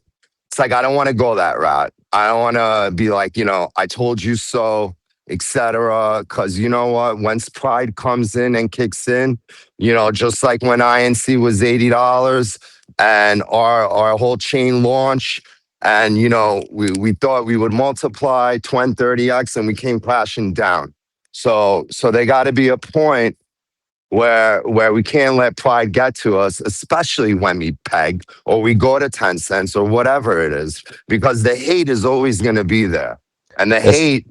it's like, I don't want to go that route. I don't want to be like, you know, I told you so, etc. Because you know what? Once pride comes in and kicks in, you know, just like when INC was $80 and our whole chain launch, and you know, we thought we would multiply 20, 30x, and we came crashing down. So there got to be a point where we can't let pride get to us, especially when we peg or we go to 10 cents or whatever it is, because the hate is always going to be there. And the hate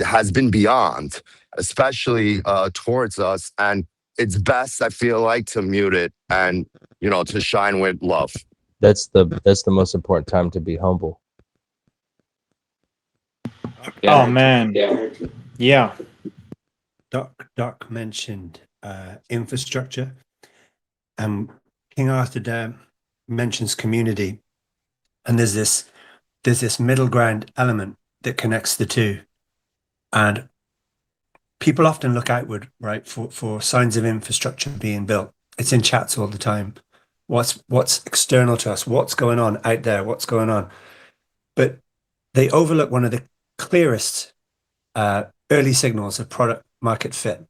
has been beyond, especially towards us. And it's best, I feel like, to mute it and, you know, to shine with love. That's the most important time to be humble. Oh man, yeah. Doc mentioned infrastructure, and King Arthur there mentions community, and there's this middle ground element that connects the two. And people often look outward, right, for signs of infrastructure being built. It's in chats all the time. What's external to us? What's going on out there? What's going on? But they overlook one of the clearest early signals of product market fit.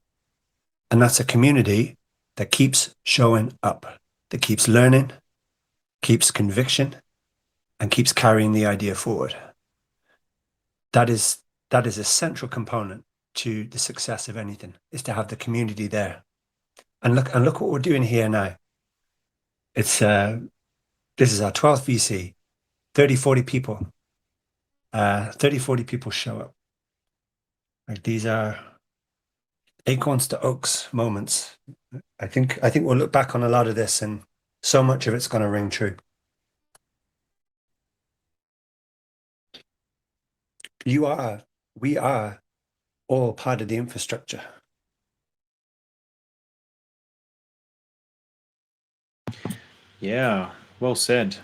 And that's a community that keeps showing up, that keeps learning, keeps conviction, and keeps carrying the idea forward. That is a central component to the success of anything, is to have the community there. And look what we're doing here now. It's this is our 12th VC, 30, 40 people. 30, 40 people show up. Like, these are acorns to oaks moments. I think we'll look back on a lot of this, and so much of it's going to ring true. We are all part of the infrastructure. Yeah, well said.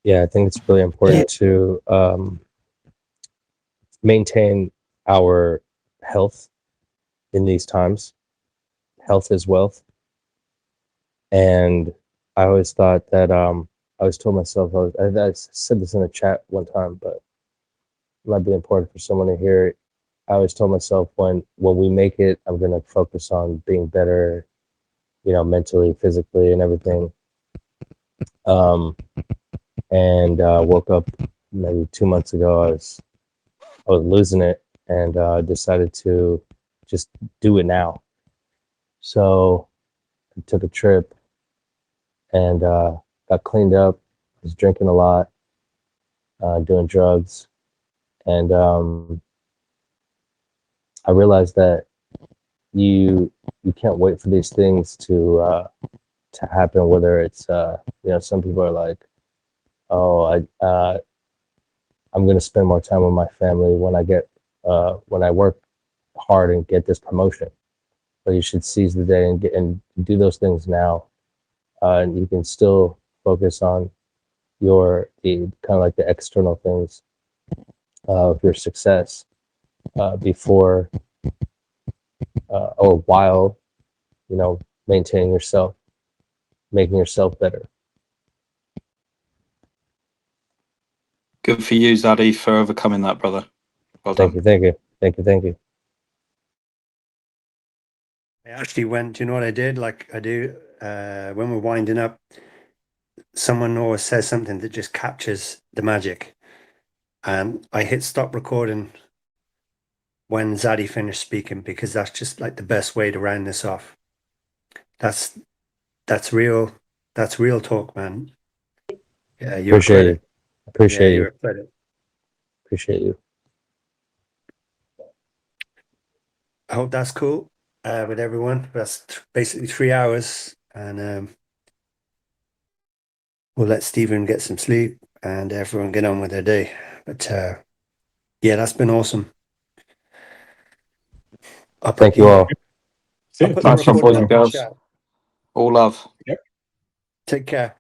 Yeah, I think it's really important to maintain our health in these times. Health is wealth. And I always thought that I always told myself, I said this in a chat one time, but it might be important for someone to hear it. I always told myself, when we make it, I'm going to focus on being better, you know, mentally, physically, and everything. and woke up maybe 2 months ago. I was losing it, and decided to just do it now. So I took a trip and got cleaned up. Was drinking a lot, doing drugs, and I realized that you can't wait for these things to happen. Whether it's some people are like, oh, I'm going to spend more time with my family when I work hard and get this promotion. But you should seize the day and do those things now, and you can still focus on the kind of like the external things of your success before or while maintaining yourself, making yourself better. Good for you, Zaddy, for overcoming that, brother. Well done. Thank you. I actually went, do you know what I did? Like I do when we're winding up, someone always says something that just captures the magic. And I hit stop recording when Zaddy finished speaking, because that's just like the best way to round this off. That's real talk, man. Yeah, you're a credit. Appreciate you. You're a credit. Appreciate you. I hope that's cool with everyone. That's basically 3 hours, and we'll let Stephen get some sleep and everyone get on with their day. But yeah, that's been awesome. Thank you all. I'll put the Thanks for recording joining, up in the guys. chat. All love. Take care.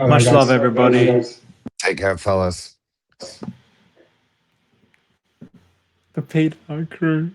Much love, everybody. Take care, fellas. The Peter crew.